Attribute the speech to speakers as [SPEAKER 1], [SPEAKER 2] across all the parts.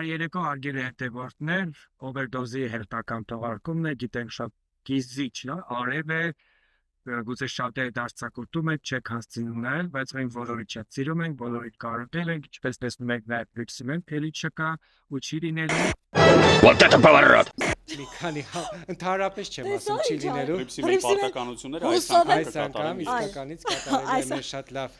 [SPEAKER 1] Երեկո արգել է հետևորդներ, օվերդոզի հերթական թողարկումն է, գիտենք շատ կիզիչ, արև է, գուցե շատերը դարձակոտում եք, չեք հասցնում, բայց մենք բոլորիդ շատ սիրում ենք, բոլորիդ կարոտել ենք, ինչպես տեսնում եք նաև Փրկսիմեն փելի չկա ու չի լինելու։
[SPEAKER 2] Вот это поворот։
[SPEAKER 3] Մի քանի ընդհանրապես չեմ ասում չի լինելու։
[SPEAKER 4] Փրկսիմեն պարտականությունները այս անգամ
[SPEAKER 3] Իսկականից կատարել է շատ լավ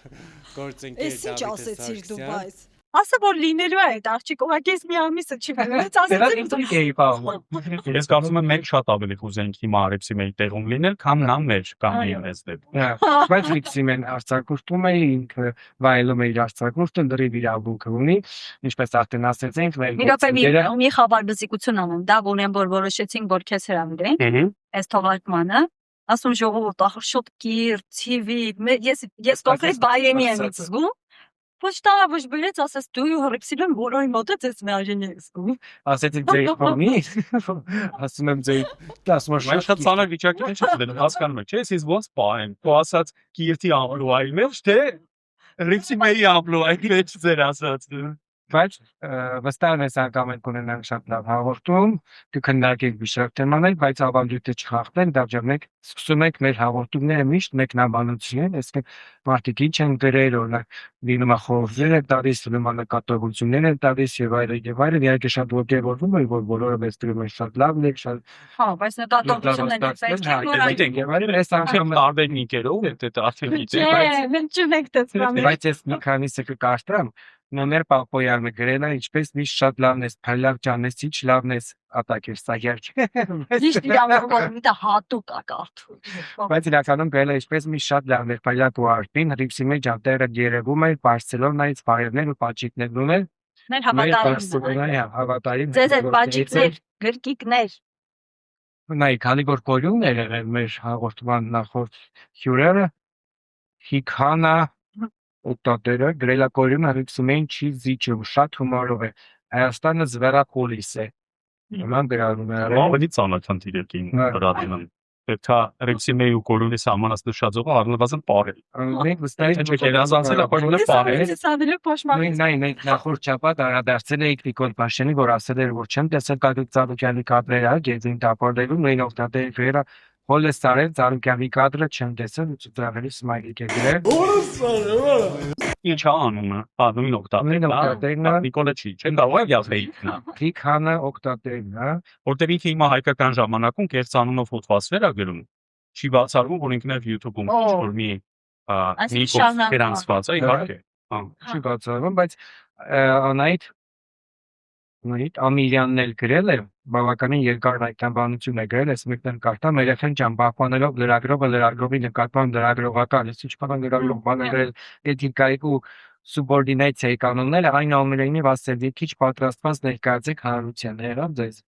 [SPEAKER 3] գործընկեր Դավիթ Սարգսյան։
[SPEAKER 5] Ասա որ լինելու է այդ աղջիկ ուղղակի ես մի ամիսը չի վերած ասեցի
[SPEAKER 2] ինձ էի բաղում։ Ես կարծում եմ մենք շատ ավելի կուզենք հիմա Փրկսիմենի տեղում լինել, քան նա մեր կամ ես դեպ։
[SPEAKER 1] Բայց Փրկսիմեն արձակուրդում է ինքը վայելում է իր արձակուրդը, դրիվ իրավունքը ունի, ինչպես արդեն ասեցինք,
[SPEAKER 5] մի խավար բզիկություն անում, դա ունեմ որ որոշեցինք որ քեզ հրավիրենք այս թողարկմանը, ասում ժողովուրդ ախր շուտ կիր, TV, ես կոնկրետ բայեմի եմ զգում Ոչ տանը ոչ բերեց, ասես դու Փրկսիմեն որոյի մոտը ձեզ միաժին ես զգում։
[SPEAKER 1] Ասեցիք ձեր ֆոնի, ասում եմ ձեր, ասում եմ
[SPEAKER 2] շատ ցաներ վիճակի մեջ եմ դնում, հասկանում եք, չէ՞, ես ոնց պահեմ։ Ու ասած կիրթի ամբլուայի մեջ, թե Փրկսիմենի ամբլուայի մեջ ձեր ասած։
[SPEAKER 1] Բայց վստահ եմ անգամ ենք ունենանք շատ լավ հաղորդում, կքննարկենք բիշակ թեմաներ, բայց ավանդույթը չխախտենք, դարձյալ սկսում ենք մեր հաղորդումները միշտ մեկնաբանություն են, այսինքն մարդիկ ինչ են գրել, օրինակ լինում է խորհուրդներ են տալիս, լինում է նկատողություններ են տալիս եւ այլն, իհարկե շատ ոգևորվում է, որ բոլորը մեզ դրում են շատ լավն է, շատ
[SPEAKER 5] Հա, բայց նկատողություններն
[SPEAKER 1] պետք է այս անգամ
[SPEAKER 2] տարբերնիկերով է դա արդեն գիտեք,
[SPEAKER 5] Չէ, մենք չունենք դες
[SPEAKER 1] բայց ես մի քանիսը կկարդամ Նոմեր Պապոյանը գրել է ինչպես միշտ շատ լավն ես, փայլավ ջանես, ինչ լավն ես, ատակեր սա երկ։
[SPEAKER 5] Ճիշտ իրավունքով դա հատուկ է կարդում։
[SPEAKER 1] Բայց իրականում գրել է ինչպես միշտ շատ լավն էր, փայլավ ու արտին, Փրկսիմեն ջանտերը երևում էր, Բարսելոնայից բարևներ ու պաճիկներ ունել։
[SPEAKER 5] Մեր հավատարիմ։
[SPEAKER 1] Հավատարիմ։
[SPEAKER 5] Ձեզ այդ պաճիկներ, գրկիկներ։
[SPEAKER 1] Նայ, քանի որ կորյուններ եղել մեր հաղորդման նախորդ հյուրերը, Հիքանա Օկտատերը գրելակորյունը Փրկսիմեն չի զիջում, շատ հումորով է, Հայաստանը զվերապոլիս է։ Նման գրառում է։
[SPEAKER 2] Ավելի ծանոթ իրակին դրատին։ Պետք է Փրկսիմենի ու կորյունի սահմանազդուշացողը առնվազն պարել։
[SPEAKER 1] Մենք վստահ ենք,
[SPEAKER 2] Ինչ երազանցել է, որ պարել։
[SPEAKER 1] Մենք նախորդ շաբաթ անդրադարձել էինք Նիկոլ Փաշինյանի, որ ասել էր, որ չեմ տեսել Գագիկ Ծառուկյանի կադրերը, գեզին տապորներում, նույն օկտատերի գրերը Հոլես արել Ծառուկյանի կադրը չեմ տեսել ու ծրագրի սմայլիկ է գրել։
[SPEAKER 2] Ինչ անունը, նույն օկտատերն է, Նիկոլը չի, չեն կարող է yazել նա։
[SPEAKER 1] Հիքանա օկտատերն է,
[SPEAKER 2] Որտեղ ինքը հիմա հայկական ժամանակում կերծ անունով հոդվածներ է գրում, չի բացառվում, որ ինքն էլ YouTube-ում ինչ-որ մի Նիկոլ գրանցված է, իհարկե։
[SPEAKER 1] Չի բացառվում, բայց Անահիտ Ամիրյանն էլ գրել է, բավականին երկար հայտնաբանություն է գրել, ես մեկն կարդամ, երեխեն ջան, պահպանելով լրագրողը լրագրողի նկատմամբ լրագրողական, ես ինչ բան լրագրող բան գրել, էթիկայի ու սուբորդինացիայի կանոնները, այնուամենայնիվ ասել, քիչ պատրաստված ներկայացեք հանրության, եղավ ձեզ։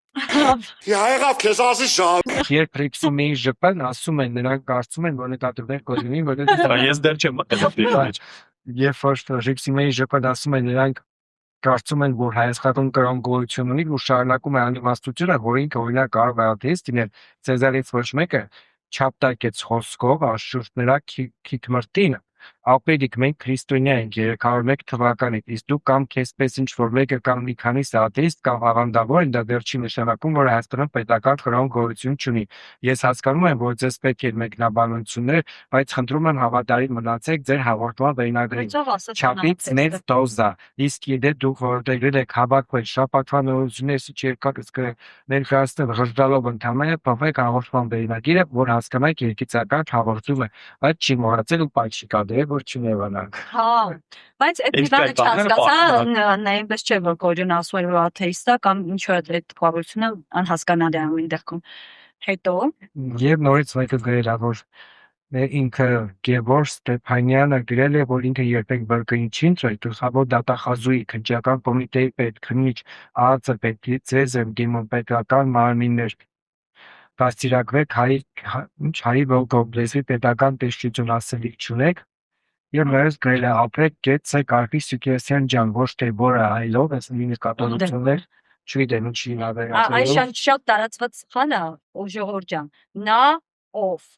[SPEAKER 4] Եղավ քեզ ասի շահ։
[SPEAKER 1] Երբ Փրկսիմենի ԺՊ-ն ասում են, նրանք կարծում են, որ նկատողներ կողմին, որ
[SPEAKER 2] Ես դեռ չեմ մտել։
[SPEAKER 1] Երբ որ Փրկսիմենի ԺՊ-ն ասում են, նրանք կարծում են, որ Հայաստանում կրոն գոյություն ունի ու շարունակում է անիմաստությունը, որ ինքը օրինակ կարող է աթեիստ լինել, Ցեզարից ոչ մեկը չապտակեց խոսքով, աշուրջ նրա քիթմրտին, ապերիկ մենք քրիստոնյա ենք 301 թվականից, իսկ դու կամ քեզպես ինչ որ մեկը կամ մի քանիսը աթեիստ կամ ավանդավոր են, դա դեռ չի նշանակում, որ Հայաստանում պետական կրոն գոյություն չունի։ Ես հասկանում եմ, որ ձեզ պետք է մեկնաբանություններ, բայց խնդրում եմ հավատարիմ մնացեք ձեր հաղորդման վերնագրին։ Չափից մեծ դոզա, իսկ եթե դուք որտեղել եք հավաքվել շաբաթվա նորություններից երկակից ներկայացնել ղժդալով ընդամենը փոխեք հաղորդման վերնագիրը, որ հասկանաք երկիծական հաղորդում է, բայց չի մոռացել ու պայթի որ չնեվանանք։
[SPEAKER 5] Հա, բայց այդ մի բանը չհասկացա, այնպես չէ, որ կորյուն ասում էր, որ աթեիստ է կամ ինչ որ այդ տպավորությունը անհասկանալի է այն դեպքում։ Հետո
[SPEAKER 1] Եվ նորից մեկը գրել է, որ ինքը Գևորգ Ստեփանյանը գրել է, որ ինքը երբեք բրկին չի ընտրել, դուսավոր դատախազուի քննչական կոմիտեի պետ, քննիչ, ԱԱՑ պետ, ՑԵԶ դիմում պետական մարմիններ դաստիարակվեք հայ ոգոբլեզի պետական տեսչություն ասելիք չունեք եւ նույնիսկ գրել է ապրեք գեցե Կարպի Սուկիասյան ջան ոչ թե որը այլով ես նույնիսկ կատոլիկություններ չգիտեմ ինչի նավերացնել
[SPEAKER 5] Այս շատ տարածված սխալ է ու ժողովուրդ ջան նա ով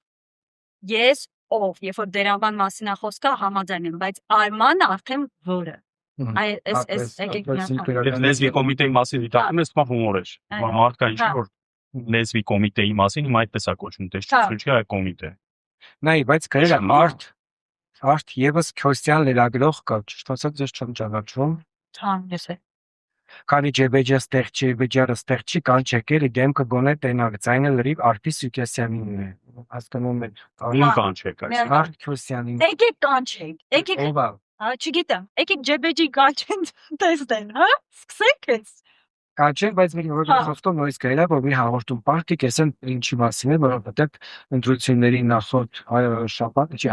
[SPEAKER 5] ես ով երբ որ դերաբան մասին է խոսքը համաձայն եմ բայց Արմանը արդեն որը այս եկեք
[SPEAKER 2] Այդ լեզվի կոմիտեի մասին դիտարկում ես հումոր էր։ Մարդկային ինչ որ լեզվի կոմիտեի մասին հիմա այդպես է կոչվում, դες չի այ կոմիտե։
[SPEAKER 1] Նայ, բայց գրել է արտ եւս քրիստիան լրագրող կա, ճիշտ ասած ես չեմ ճանաչում։
[SPEAKER 5] Համ ես է։
[SPEAKER 1] Քանի ջեբեջը ստեղ չի, կան չեկել դեմքը գոնե տենակ, ձայնը լրիվ Արտի Սուկեսյանին է։ Հասկանում եք։
[SPEAKER 2] Ում կանչեք այս։
[SPEAKER 1] Արտ Քրիստյանին։
[SPEAKER 5] Եկեք կանչենք, եկեք,
[SPEAKER 1] Ո՞վ է։
[SPEAKER 5] չգիտեմ, եկեք ջեբեջի կանչենք տեսնեն, հա, սկսենք ես։
[SPEAKER 1] Կանչենք, բայց մի որ խոսքով նույնիսկ գրել է, որ մի հաղորդում պարտիկ էսեն ինչի մասին է, որովհետեւ ընտրությունների նախորդ շաբաթ, չի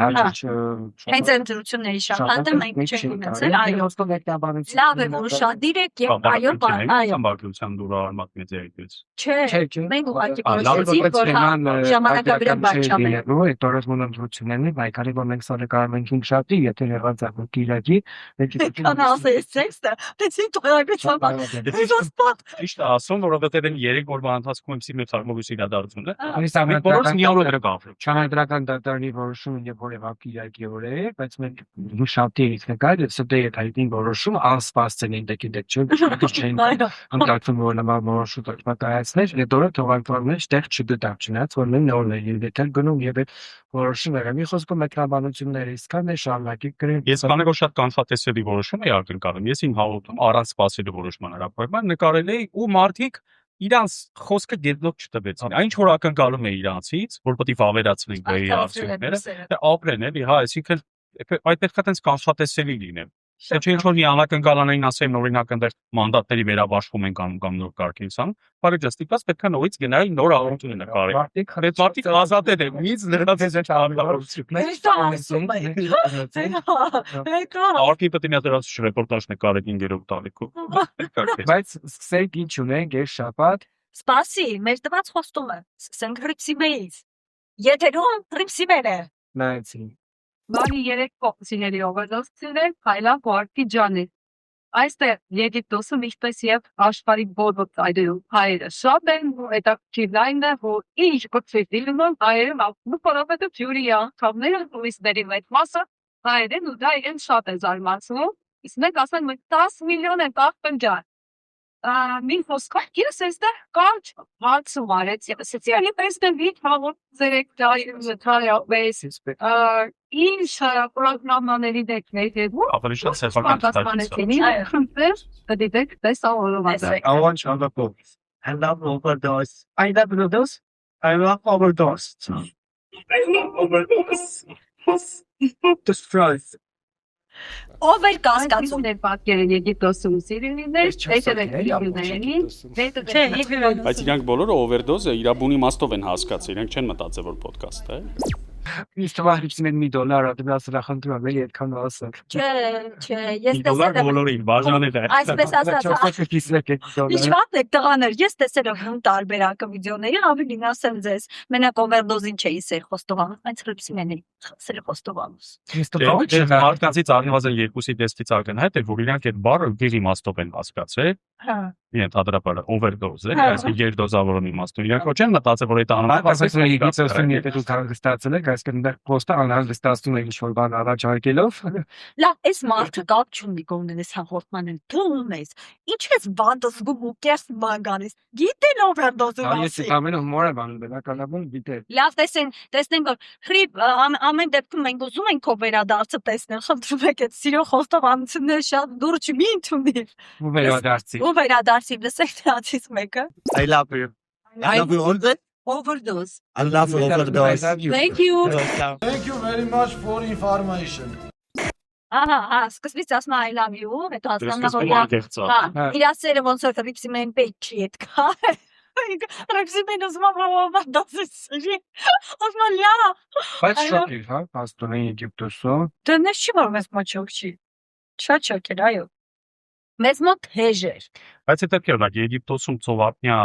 [SPEAKER 5] Հենց ընտրությունների շաբաթը մենք չենք ունեցել, այո, լավ է, որ ուշադիր եք եւ այո,
[SPEAKER 2] Համբարձության դուրը արմատ մեծերից։
[SPEAKER 5] չէ, մենք ուղղակի որոշեցինք, որ ժամանակագրեր բաշխապեն։
[SPEAKER 1] Այդ օրացման ընտրություններն բայկարի որ մենք սարեկարում ենք 5 շաբթի, եթե եղած է Կիրակի,
[SPEAKER 5] Կան ասես տեքստը, դեցի տղայական
[SPEAKER 2] Ճիշտ է ասում, որովհետև այն 3 օրվա ընթացքում MC մեր ցարմովի իրադարձությունն է։
[SPEAKER 1] Այս
[SPEAKER 2] Բոլորս մի օր գավ։
[SPEAKER 1] Չանադրական դատարանի որոշումը եւ որևէ Կիրակի օր է, բայց մենք շաբթի նկարել սուտե այդ հայտնի որոշում անսպասել են դեպի չէին ընդդարձում որ նման որոշում կայացներ, այդ օրը թողարկողներ տեղ չգտավ, չնայած որ մենք նորն էինք դետալ գնում եւ այդ որոշումը եղավ։ Մի խոսքով մեկնաբանությունները իսկան է շարունակի գրել։
[SPEAKER 2] Ես կանեկ որ շատ կանխատեսելի որոշում էի ակնկալում։ Ես իմ հաղորդում առանց սպասելու որոշման հրապարակման նկարել էի ու մարդիկ իրանց խոսքը դերնոք չտվեցին։ Այն ինչ որ ակնկալում էի իրանցից, որ պետք է վավերացնենք բերի արդյունքները, ապրեն էլի, հա, այսինքն այդպես կտենց կանխատեսելի լինեն։ Թե չէ ինչ-որ մի անակնկալանային ասեմ օրինակ այնտեղ մանդատների վերաբաշխում են կամ նոր կարգինցան, բարի ճստիկված պետք է նորից գնալ նոր հաղորդում նկարել։ Այդ մարդիկ ազատ են, ինձ նրանց է չհավատալություն։ Արտի պետք է մի հատ դրանց ռեպորտաժ նկարել 5-րդ տարիքում։
[SPEAKER 1] Բայց սկսենք ինչ ունենք այս շաբաթ։
[SPEAKER 5] Սպասի, մեր տված խոստումը, սկսենք Հրիփսիմեից։ Եթերում Հրիփսիմեն է։
[SPEAKER 1] Նայեցին։
[SPEAKER 6] Բանի 3 փոխսիների օվերդոսներ Հայլան Գորկի ջանի։ Այստեղ Եգիպտոսում ինչպես եւ աշխարհի բոլոր ծայրերում հայերը շատ են, հետաքրքիր լայնը, որ ինչ կոչվելն հայերը որովհետեւ ջուրիա խավները տուրիստների մեծ մասը հայերեն ու դա իրեն շատ է զարմացնում։ Իսկ մենք ասենք մենք 10 միլիոն են տախտանջան։ Մի խոսքով ես այստեղ կարճ հարցում արեց եւ ասեցի ալի տեսնելի հաղորդ ձերեք դայրս ինչ պրոգրամաների դեկներ
[SPEAKER 2] Ավելի շատ սեփական
[SPEAKER 6] դիտեք տեսավորված
[SPEAKER 1] I want overdose. I love overdose. I love overdose. I love overdose. I love overdose. Destroys.
[SPEAKER 5] Over կասկածում
[SPEAKER 6] Ներ պատկերեն Եգիպտոսում սիրելիներ,
[SPEAKER 4] Բայց իրանք բոլորը overdose-ը իր բունի մաստով են հասկացել, իրենք չեն մտածել որ podcast է։
[SPEAKER 1] Իսկ թվահրիչին $1 դրած խնդրում եմ էլի այդքան ասել։
[SPEAKER 5] Չէ, ես
[SPEAKER 2] Դոլար
[SPEAKER 5] տեսել եմ
[SPEAKER 2] բոլորին բաժանել է։
[SPEAKER 5] այսպես ասած Իջված եք տղաներ, ես տեսել եմ հում տարբերակը վիդեոների, ավելին ասեմ ձեզ, մենակ overdose-ին չէի սեր խոստովանում, բայց Հրիփսիմենի սեր խոստովանուս։
[SPEAKER 2] Մարդկանցից առնվազն 2-ի տեստից ակնհայտ է, որ իրանք այդ բառը գերի մաստով են հասկացել։
[SPEAKER 5] Հա։
[SPEAKER 2] Իրեն հադրապարը overdose է, այսինքն երկդոզավորումի իմաստով։ Իրանք ոչ են մտածել, որ այդ անունը
[SPEAKER 1] ասեցին Եգիպտոսում եթե դու հանգստացել ես, այսինքն դեռ պոստը անհանգստացնում է ինչ-որ բան առաջարկելով։
[SPEAKER 5] Լավ, այս մարդը կապ չունի կողմնես հաղորդմանն դու ունես։ Ինչ ես բանդոս գում ու կերս մանգանես։ Գիտեն overdose-ը
[SPEAKER 1] Ես ամենը հումոր եմ անում, բնականաբար գիտեր։
[SPEAKER 5] Լավ, տեսնենք որ հրիփ ամեն դեպքում մենք ուզում ենք քո վերադարձը տեսնել, խնդրում եք այդ սիրո խոստովանությունները շատ դուրս մի ընդունի։
[SPEAKER 1] Ու վերադարձի։
[SPEAKER 5] Ու վերադարձի լսեք դրանից մեկը։
[SPEAKER 7] I love you. I love you all the
[SPEAKER 5] Overdose։
[SPEAKER 7] I love you overdose.
[SPEAKER 5] Thank you։
[SPEAKER 8] Thank you very much for information.
[SPEAKER 5] Ահա, սկզբից ասում I love you, հետո հասկանա որ իր ասերը ոնց որ Հրիփսիմեն պետք չի այդ կա։ Հրիփսիմեն ուզում դասի։ Ասում լա։
[SPEAKER 1] Բայց շոկ է, հա, պաստորեն Եգիպտոսում։
[SPEAKER 5] Դա նես չի որ մեզ մոտ շոկ չի։ Շատ շոկ էր, այո։ Մեզ մոտ հեժ էր։
[SPEAKER 2] Բայց այդ դեպքերն Եգիպտոսում ծովափնյա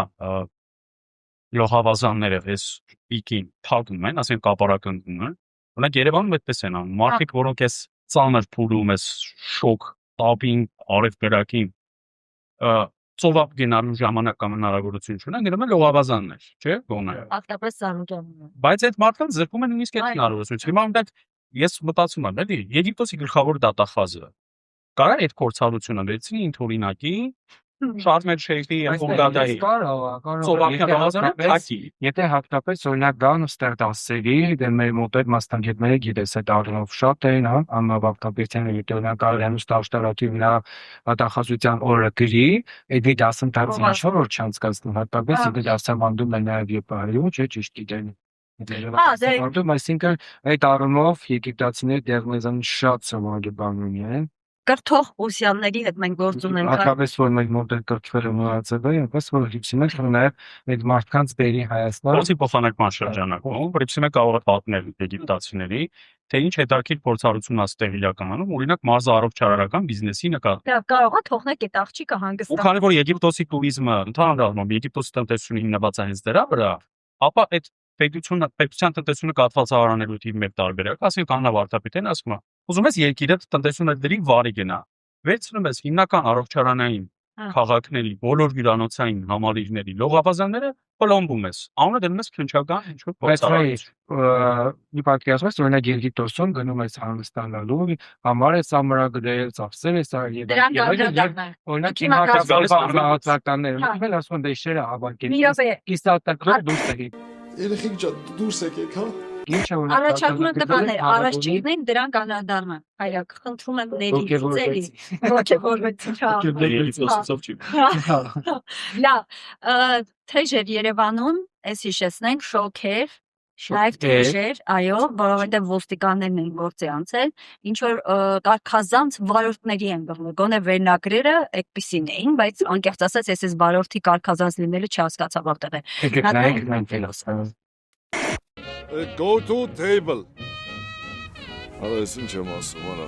[SPEAKER 2] լոհավազանները էս պիկին թաղում են, ասեն կապարակնվում են։ Օրինակ Երևանում այդպես են անում։ Մարդիկ, որոնք էս ծանր փուլում էս շոկ, տապին, արևկրակին ծովափ գնալու ժամանակ կամ հնարավորություն չունեն, գնում են լոհավազաններ, չէ՞, գոնե։
[SPEAKER 5] Ակտապես զարուտանում։
[SPEAKER 2] Բայց այդ մարդկանց զրկում են նույնիսկ այդ հնարավորությունը։ Հիմա օրինակ ես մտածում եմ, էլի Եգիպտոսի գլխավոր դատախազը Կարա այդ փորձառությունը վերցնի ինձ օրինակի շատ մեր շեյփի անգորդայի սովական բազանը թակի
[SPEAKER 1] Եթե հատկապես օրինակ գան ստեղ դասերի, դե մեր մոտեր մասնագետները գիտես այդ առումով շատ են, հա, անմավարտաբերության օրինակ հեռուստաաշտարակի վրա դասախոսության օրը գրի, այդ դասընթացը ինչ որ չանցկացնում, հատկապես եթե դասավանդում են նաև ԵՊՀ-ում, չէ՞ ճիշտ գիտեն։ Այսինքն այդ առումով եգիպտացիները դեռ մեզանից շատ սովորի բան ունեն։
[SPEAKER 5] Կրթող ուսյալների հետ մենք գործ ունենք։
[SPEAKER 1] Հատկապես որ մենք մոդել կրթվելը մոռացել է, այնպես որ հիշում եք, որ նաև այդ մարդկանց բերի Հայաստան։
[SPEAKER 2] Փորձի փոխանակման շրջանակում Բրիքսիմը կարող է պատմել եգիպտացիների, թե ինչ հետաքրքիր փորձառություն աստեղ իրականում, օրինակ մարզարարողչարարական բիզնեսի նկատմամբ։
[SPEAKER 5] Դա կարող է թողնել այդ աղջիկը
[SPEAKER 2] Ու
[SPEAKER 5] հանգստանալ։
[SPEAKER 2] քանի որ Եգիպտոսի туриզմը ընդհանրապես Եգիպտոսի տնտեսությունը հիմնված է հենց դրա վրա, ապա այդ պետության տնտեսությունը կաթվածահարանելու թիվ մեկ տարբերակ, ասենք Աննա Վարդապետեն ասում է, ուզում ես երկիրը տնտեսությունը դրի վարի գնա։ Վերցնում ես հիմնական առողջարանային քաղաքների, բոլոր հյուրանոցային համալիրների լողավազանները պլոմբում ես։ Անունը դնում ես քննչական ինչ-որ փորձառություն։
[SPEAKER 1] Մի պատկերացրու, որ օրինակ Եգիպտոսում գնում ես հանգստանալու համար ես ամրագրել, ծախսեր ես արել եւ օրինակ հիմնական ել ասում են դեշերը հավաքել։ Իսատակրով դուրս եկի։
[SPEAKER 8] Երեխեք ջան, դուրս եկեք, հա։
[SPEAKER 1] Ինչ է
[SPEAKER 5] Առաջարկում եմ տղաներ, առաջիկներին դրան կանադառնան։ Հայրակ, խնդրում եմ ների ծերի։ Ոգևորվեցի։ Լավ, թեժեր Երևանում, այս հիշեցնենք, շոքեր, լայվ թեժեր, այո, որովհետև ոստիկաններն են գործի անցել, ինչ որ կարգազանց վարորդների են բռնել, գոնե վերնագրերը այդպիսին էին, բայց անկեղծ ասած, ես այս վարորդի կարգազանց լինելը չհասկացա որտեղ է։
[SPEAKER 1] Եկեք նայենք ֆիլոսոֆ։
[SPEAKER 8] Go to table։ Այս ինչ եմ ասում, արա։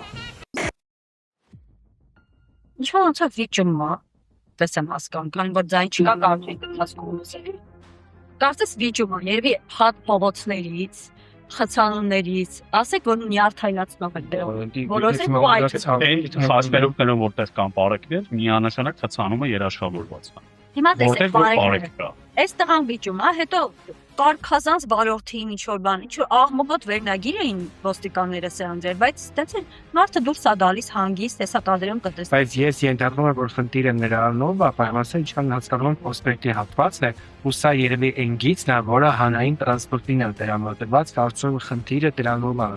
[SPEAKER 5] Ինչ-որ ոնց է վիճում է, պես եմ հասկանում, քանի որ ձայն չկա կարող եք հասկանում։ Կարծես վիճում է, երևի հատ փողոցներից, խցանումներից, ասեք որ նյարդայնացնող են դրում։
[SPEAKER 2] Այդ խաչներով կներում որտեղ կան բարեկներ, միանշանակ խցանումը երաշխավորված է։
[SPEAKER 5] Հիմա տեսեք
[SPEAKER 2] բարեկներ կա։
[SPEAKER 5] Այս տղան վիճում է, հետո կարգազանց վարորդին ինչ-որ բան, ինչ-որ աղմուկոտ վերնագիր էին ոստիկանները սրանձեր, բայց ստացել մարդը դուրս է գալիս հանգիստ, հեսա կադրում կտես։
[SPEAKER 1] Բայց ես ենթադրում եմ, որ խնդիրը նրանով, ապայմասը ինչքան հասկանում եմ պրոսպեկտի հատվածն է, ու սա երևի այն գիծն է, որը հանրային տրանսպորտին է տրամադրված, կարծում եմ խնդիրը դրանով է։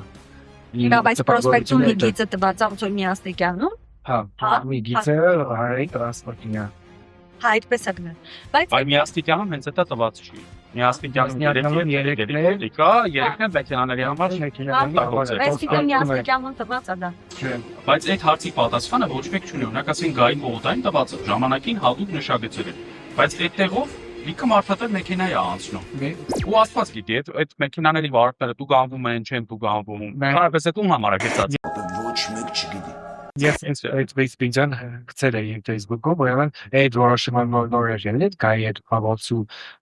[SPEAKER 5] Բայց պրոսպեկտում մի գիծը տված Աղջոն Միասնիկյանում։
[SPEAKER 1] Հա, մի գիծը հանրային տրանսպորտին է։
[SPEAKER 5] Հա, այդպես է գնել։ Բայց
[SPEAKER 2] Այ Միասնիկյանը հենց դա տված չի։ Միասնիկյանը երեքներ կա, երեքներ մեքենաների համար
[SPEAKER 5] Միասնիկյանում տված է դա։
[SPEAKER 2] Բայց այդ հարցի պատասխանը ոչ մեկ չունի, օրինակ ասեն գայի պողոտային տված է, ժամանակին հատուկ նշագծել է։ Բայց այդտեղով լիքը մարդատար մեքենա է անցնում։ Ու աստված գիտի, այդ մեքենաների վարորդները դու գանվում են, չեն դու գանվում։ Կարապես այդ ում համար է գծած։
[SPEAKER 8] Ոչ մեկ չգիտի։
[SPEAKER 1] Ես այդ Facebook-ին գցել էի Facebook-ով, ուրեմն այդ որոշումը նոր էր ելել, գայի այդ հավաքսու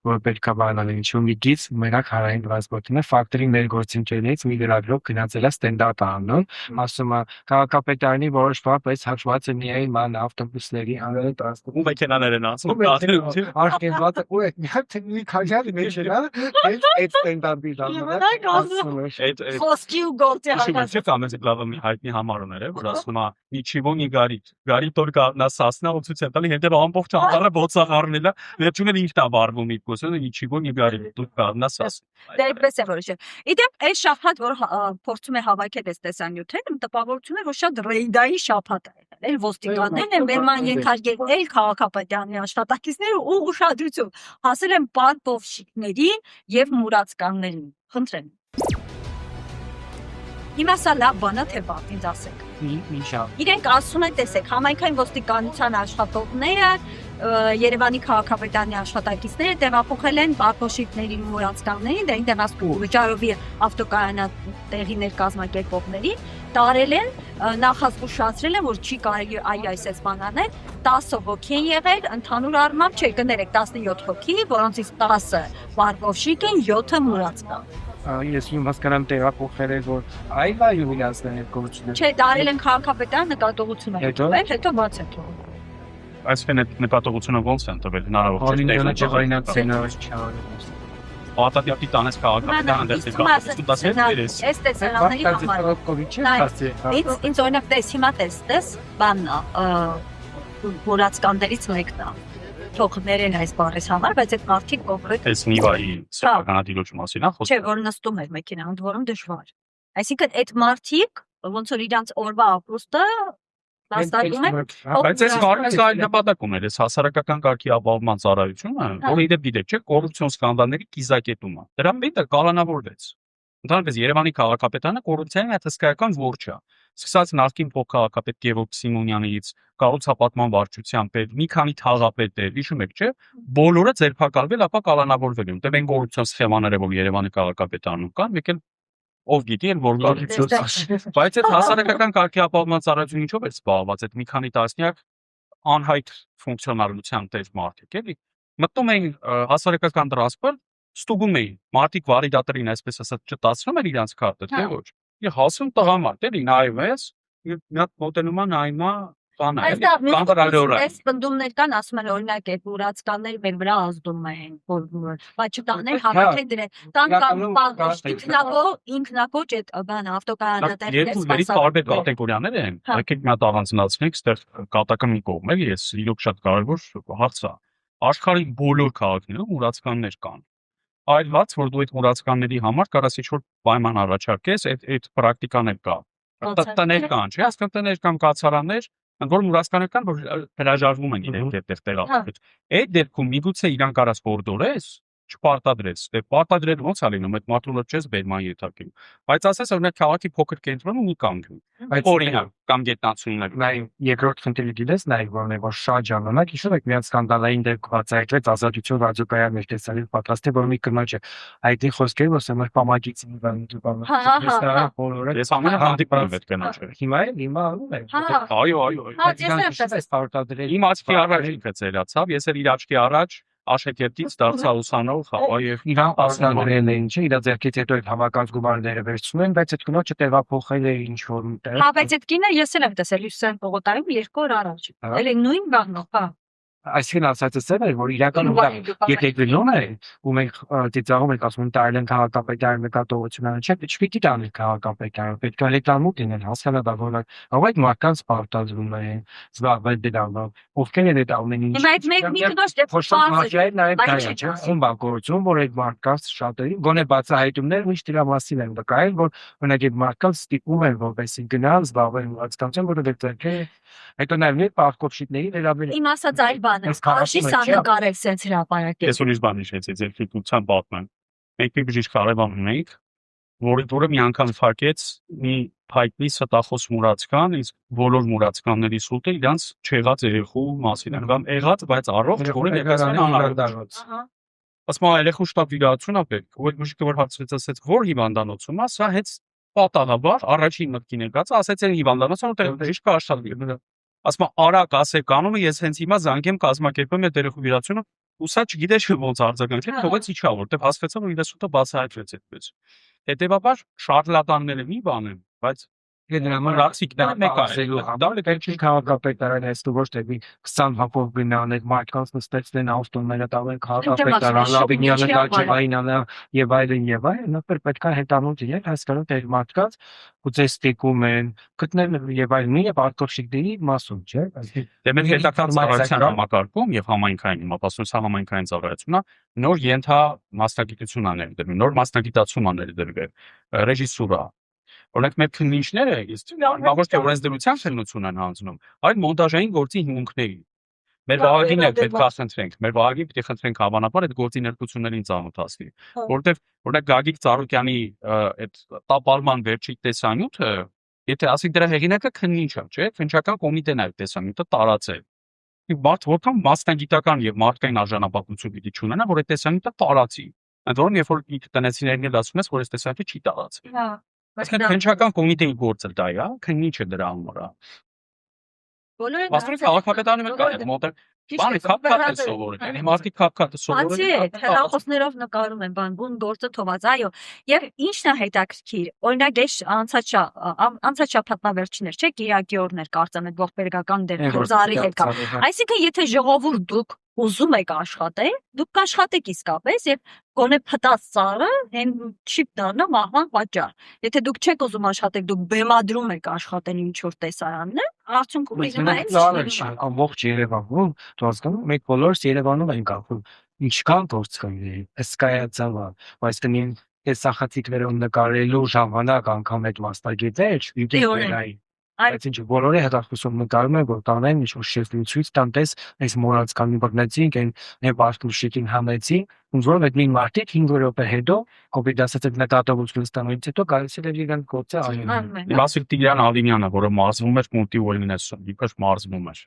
[SPEAKER 1] որ պետք է բանալի ինչ-որ մի գիծ մենակ հանրային տրանսպորտին է, ֆակտորի մեր գործընկերներից մի լրագրող գնացել է ստենդափ անում, ասում է քաղաքապետարանի որոշ բան, բայց հաշված է միայն ման ավտոբուսների հանրային տրանսպորտի
[SPEAKER 2] Ու մեքենաներ են անցնում,
[SPEAKER 1] Արկենված ու այդ մի հատ մի քաջարի մեջ էր, այդ ստենդափի ժամանակ
[SPEAKER 5] Խոսքի ու գործի
[SPEAKER 2] Չէ՞ կամեզ լավը մի հայտնի համարոներ է, որ ասում է Ничего не горит։ Горит только одна сосна, вот ցույց է տալի, հետո ամբողջ անտառը բոցախառնել է, վերջում էլ ինքն է վարվում իր կոսը, ничего не горит, только одна сосна։
[SPEAKER 5] Դերպես է որոշել։ Իդեպ այս շաբաթ որ փորձում է հավաքել այս տեսանյութերը, տպավորություն է որ շատ ռեյդային շաբաթ է եղել։ Էլ ոստիկաններն են վերման ենթարկել, էլ քաղաքապետարանի աշխատակիցները ու ուշադրություն հասել են պարպովշիկների եւ մուրացկաններին։ Խնդրեմ։ Հիմա սա լավ բան է թե բան, ինձ ասեք։
[SPEAKER 1] Ինչա։
[SPEAKER 5] Իրենք ասում են, տեսեք, համայնքային ոստիկանության աշխատողները, Երևանի քաղաքապետարանի աշխատակիցները տեղափոխել են պարպոշիկների մուրացկաններին, դա այնտեղ ասում վճարովի ավտոկայանատեղիներ կազմակերպողների, տարել են, նախազգուշացրել են, որ չի կարելի այս բան անել, 10 հոգի են եղել, ընդհանուր առմամբ չէ, կներեք 17 հոգի, որոնցից 10-ը պարպոշիկ են, 7-ը մուրացկան։
[SPEAKER 1] Ես իմ հասկանամ տեղափոխել է որ այլ յուլիանսն է գործում։
[SPEAKER 5] Չէ, տարել են քաղաքապետարան նկատողություն է տվել, հետո բաց է թողել։
[SPEAKER 2] Այսինքն այդ նպատողությունը ոնց են տվել հնարավոր
[SPEAKER 1] Օրինակ չվայնացնելը չարը։
[SPEAKER 2] Արտադիակի տանես քաղաքապետարան դերձի կապ
[SPEAKER 5] Այս տեսարանների համար ինձ օրինակ տես հիմա տես բանն մուրացկաններից մեկն է թող ներեն այս բառից համար բայց այդ մարդիկ կոնկրետ
[SPEAKER 2] Այս նիվայի սեփականատիրոջ մասին է
[SPEAKER 5] չէ որ նստում էր մեքենա ընդ որում դժվար այսինքն այդ մարդիկ ոնց որ իրանց օրվա ապրուստը Հաստատում են
[SPEAKER 2] Բայց այս բառից այլ նպատակ ուներ, այս հասարակական կարգի ապահովման ծառայությունը, որը իդեպ գիտեք, չէ, կոռուպցիոն սկանդալների կիզակետում է։ Դրա պետը կալանավորվեց։ Ընդհանրապես Երևանի քաղաքապետարանը կոռուպցիայի հսկայական որջը է։ Սկսած նախկին փոխքաղաքապետ Գևորգ Սիմոնյանից, կառուցապատման վարչության պետ, մի քանի թաղապետեր, հիշում եք, չէ, բոլորը ձերբակալվել, ապա կալանավորվել են։ Դե մենք կոռուպցիոն սխեմաները, որ Երևանի քաղաքապետարանում կան, մեկ էլ ով գիտի են որ բայց այդ հասարակական կարգի ապահովման ծառայությունը ինչով էր զբաղված այդ մի քանի տասնյակ անհայտ ֆունկցիոնալության տեր մարդիկ էլի մտնում էին հասարակական տրանսպորտ ստուգում էին մարդիկ վարիդատորին այսպես ասած չտացնում էր իրանց քարտը թե ոչ եւ հասուն տղամարդ էլի նայում ես մի հատ մոտենում է նայում է
[SPEAKER 5] Այս բնդումներ կան, ասում են օրինակ այդ ուրացկանները մեր վրա ազդում են, բայց չտաններ հավաքել դրեն, տան կամ ինքնակոչ այդ բան ավտոկայանատերերը
[SPEAKER 2] երկու տարբեր կատեգորիաներ են, եկեք մի հատ առանձնացնենք, այստեղ կատակը մի կողմ է, ես իրոք շատ կարևոր հարց է, աշխարհի բոլոր քաղաքներում ուրացկաններ կան, այլված, որ դու այդ ուրացկանների համար կարաս ինչ-որ պայման առաջարկես, այդ պրակտիկաներ կա, տներ կան, չէ, հասկան տներ կամ կացարաններ ընդ որում ուրացկաներ կան, որ հրաժարվում են իրենք այդտեղ տեղափոխել։ Այդ դեպքում միգուցե իրան կարաս կորդորես, չպարտադրես։ Դե պարտադրել ոնց է լինում, այդ մարդու լը չես բերման ենթարկում։ Բայց ասես օրինակ քաղաքի փոքր կենտրոնում մի կանգնում։ Օրինակ կամ գետնանցումներ։
[SPEAKER 1] Նայ երկրորդ խնդիրը գիտես նայ որն է որ շատ ժամանակ հիշում եք միած սկանդալային դեպք բացահայտվեց ազատություն ռադիոկայան մեջ տեսալի պատրաստի որ մի կնոջ է այդ խոսքեր որ սա մեր պամագից
[SPEAKER 2] Ես ամենը հանդիպում եմ այդ կնոջը։
[SPEAKER 1] հիմա անում է
[SPEAKER 2] այո իմ աչքի առաջ ինքը ծերացավ ես էլ իր աչքի առաջ Աշակերտից դարձա ուսանող, եւ
[SPEAKER 1] իրան պարտադրել էին, չէ, իր ձեռքից հետո այդ հավաքած գումարները վերցնում են, բայց այդ կնոջը տեղափոխել է ինչ որ մտեղ։
[SPEAKER 5] Հա, բայց այդ կինը ես էլ եմ տեսել Հյուսիսային պողոտայում 2 օր առաջ։ Էլի նույն բանն է, հա։
[SPEAKER 1] Այսինքն ասածս է որ իրականում եթե գնում է ու մենք ծիծաղում ենք ասում տարել են քաղաքապետարան նկատողությունը չէ չպիտի տանել քաղաքապետարան պետք է լետամուտ լինել հասկանալի որ այդ մարդկանց պարտադրում են զբաղվել դրանով ովքեր են այդ ամեն ինչ
[SPEAKER 5] հիմա այդ մեկ կնոջ դեպքում
[SPEAKER 1] խմբակորություն որ այդ մարդկանց շատերի գոնե բացահայտումներ ինչ դրա մասին են վկայել որ օրինակ այդ մարդկանց ստիպում են որպեսզի գնան զբաղվեն ուրացկանությամբ որովհետև հետո նաև պարտքովշիտների վերաբերյալ
[SPEAKER 5] իմ ասած այլ բան է արժի սանկարել սենց հրապարակել
[SPEAKER 2] ես ուրիշ բան հիշեցի ձեր ֆիքուսան պատմեմ մենք մի բժիշկ կարևան ունեինք որը մի անգամ փակեց մի փայտի ստախոս մուրացկան իսկ բոլոր մուրացկանների սուտը իրանց չեղած երեխու մասին են կամ եղած բայց առողջ որը ներկայացան անարդարված ասում է երեխու շտապ վիրահատություն է պետք ու այդ բժիշկը որ հարցրեց ասեց որ հիվանդանոցում է սա հենց պատահաբար առաջին մտքին եկած ասեց են հիվանդանոցը որտեղ բժիշկը աշխատի ասում արագ ասեք կանոնը ես հենց հիմա զանգեմ կազմակերպեմ այդ երեխու վիրահատությունը ու սա չգիտես ոնց արձագանքել թողեց իջա որտեղ հասկացա որ իր սուտը բացահայտվեց այդպես հետեւաբար շարլատանները մի բան են բայց
[SPEAKER 1] Ռաքսիկները մեկ ասելու համար պետք քաղաքապետարան այստու ոչ թե 20 հապով գնանել մարդկանց նստեցնեն ավտոները տալեն քաղաքապետարան լավինյանը դաջվայինանը եւ այլն պետք է հետանոց իրենք հասկանան թե մարդկանց ուծե ստեկում են գտնել եւ այլն եւ արտոքշիկների մասում չէ
[SPEAKER 2] դե մենք հետաքրքիր ծառայության համակարգում եւ համայնքային մտածողության համայնքային ծառայությունն նոր ենթա մասնագիտություն անել դեռ նոր մասնագիտացում անել դեռ ռեժիսուրա Օրինակ մեր քննիչները ոչ թե օրենսդրության քննություն են հանձնում, այլ մոնտաժային գործի հիմունքների։ Մեր վահագինը պետք է խնդրենք, մեր վահագին պետք է խնդրենք հավանաբար այդ գործի ներկայություններին ծանոթացվի, որովհետև օրինակ Գագիկ Ծառուկյանի այդ տապալման վերջի տեսանյութը, եթե ասենք դրա հեղինակը քննիչ է, չէ՞, քննչական կոմիտեն է այդ տեսանյութը տարածել։ Մարդ որքան մասնագիտական եւ մարդկային արժանապատվություն պիտի ունենա, որ այդ տեսանյութը տարածի։ Ընդ որում երբ որ տնեցիներին էլ ասում ես, որ այս տեսանյութը չի տարածել։
[SPEAKER 5] Հա
[SPEAKER 2] Այսինքն քննչական կոմիտեի գործը դա է, քննիչը դրա համար է։
[SPEAKER 5] Բոլորը
[SPEAKER 2] Ասում քաղաքապետարանը կա այդ մոտ Բանը քապ-քապ է սովորել։ Այն մարդիկ քապ-քապ սովորել։
[SPEAKER 5] Բացի այդ, հեռախոսներով նկարում են բան, բուն գործը թողած, այո։ Եվ ինչն է հետաքրքիր, օրինակ ես անցած շաբաթվա վերջիններ, չէ՞, Կիրակի օրներ կարծեմ այդ ողբերգական դեպքը Զարի հետ կա։ Այսինքն, եթե ժողովուրդ դուք ուզում եք աշխատել, դուք կաշխատեք իսկապես եւ գոնե փտած ծառը հեն չի դառնա մահվան պատճառ։ Եթե դուք չեք ուզում աշխատել, դուք բեմադրում եք աշխատել ինչ-որ տեսարաններ, արդյունքում
[SPEAKER 1] ամբողջ Երևանում, դու հասկանում, մենք բոլորս Երևանում ենք ապրում։ Ինչքան գործ կա հսկայածավա, բայց դին այս սախաթիկներով նկարելու ժամանակ անգամ այդ մասնագետներ իդեալային Այդ ինչ բոլորը հետաքրքրում նկարում են, որ տանեն ինչ-որ շեֆլույց տան տես, այս մորացկանի բռնեցինք, այն բաշտուշիկին համեցին, որ այդ նույն մարդիկ 5 րոպե հետո կոպիտ ասած այդ նկատողություն ստանալուց հետո կարելի է իրեն գործը այլ։
[SPEAKER 2] Վասիլ Տիգրան Ավինյանը, որը մարզվում էր Մուտի Ուելնեսում, իբր մարզվում էր։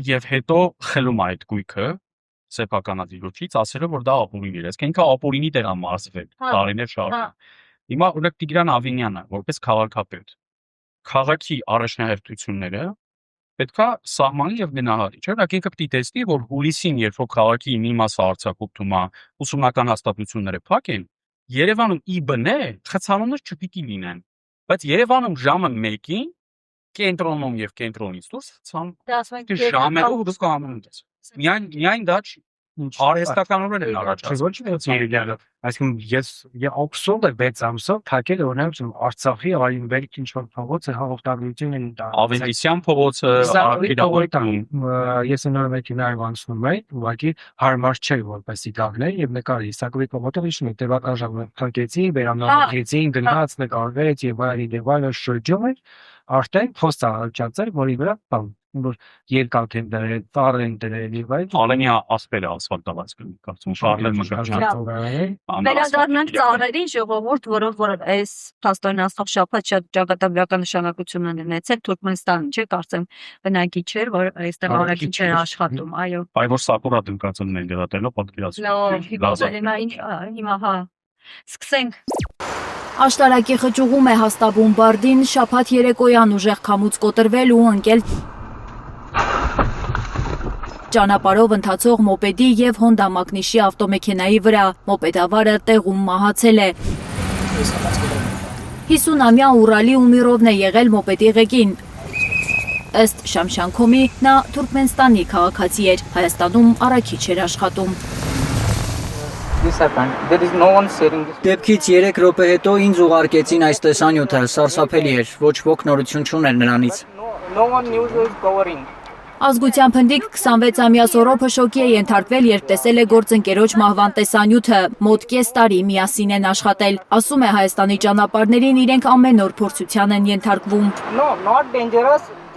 [SPEAKER 2] Եվ հետո խելում է այդ գույքը սեփականատիրոջից, ասելով որ դա ապօրինի է։ Այսինքն ինքը ապօրինի տեղ է մարզվել, տարիներ շարունակ։ Հիմա օրինակ Տիգրան Ավինյանը, որպես քաղաքապետ քաղաքի առաջնահերթությունները պետքա սահմանի եւ գնահատի, չէ՞։ Օրինակ ինքը պիտի տեսնի, որ հուլիսին, երբ որ քաղաքի մի մասը արձակուրդում է, ուսումնական հաստատությունները փակ են, Երևանում ԻԲՆ խցանումներ չպիտի լինեն, բայց Երևանում ժամը 1-ին կենտրոնում եւ կենտրոնից դուրս ցան ժամերով դուք կանում եք։ Միայն դա չի արհեստականորեն են առաջացել։
[SPEAKER 1] Ոչ միայն այսինքն ես օքսոն է 6 ամսով փակել օրինակ Արցախի Արինբերգ ինչ-որ փողոցը հաղորդագրություն են տա։
[SPEAKER 2] Ավետիսյան փողոցը
[SPEAKER 1] ես նոր մեքենայով անցնում եմ, ուղղակի հարմար չէ որպեսի գաղներ եւ նկարի Իսակովի փողոցը հիշում եք տևական ժամանակ փակեցի, վերանորոգեցին, գնաց նկարվեց եւ այլն շրջում էր արդեն փոստ առաջացել, որի վրա բան որ երկաթ են դրել, ծառ են դրել եւ այլն։
[SPEAKER 2] Ալենի ասպելը ասֆալտված կլինի, կարծում շարլել մշակած։
[SPEAKER 5] Վերադառնանք ծառերի ժողովուրդ, որով որ այս փաստորեն աստղ շաբաթ շատ ճակատագրական նշանակություն ունեցել Թուրքմենստանը, չէ՞, կարծեմ բնակիչ էր, որ այստեղ արագիչ էր աշխատում, այո։
[SPEAKER 2] Բայց որ սակուրա դնկացնն են դրատելով պատկերացնում։
[SPEAKER 5] Հիմա հա։ Սկսենք։
[SPEAKER 9] Աշտարակի խճուղում է հաստաբում բարդին, շաբաթ երեկոյան ուժեղ քամուց կոտրվել ու ընկել ճանապարհով ընթացող մոպեդի եւ Հոնդա Մագնիշի ավտոմեքենայի վրա, մոպեդավարը տեղում մահացել է։ 50-ամյա Ուրալի Ումիրովն է եղել մոպեդի ղեկին։ Ըստ Շամշանքոմի նա Թուրքմենստանի քաղաքացի էր, Հայաստանում առաքիչ էր աշխատում։
[SPEAKER 10] Դեպքից 3 րոպե հետո ինձ ուղարկեցին այս տեսանյութը, սարսափելի էր, ոչ ոք նորություն չուներ նրանից։
[SPEAKER 9] Ազգության փնդիկ 26-ամյա Սորոփը շոկի է ենթարկվել, երբ տեսել է գործընկերոջ մահվան տեսանյութը, մոտ կես տարի միասին են աշխատել։ Ասում է Հայաստանի ճանապարհներին իրենք ամեն օր փորձության են ենթարկվում։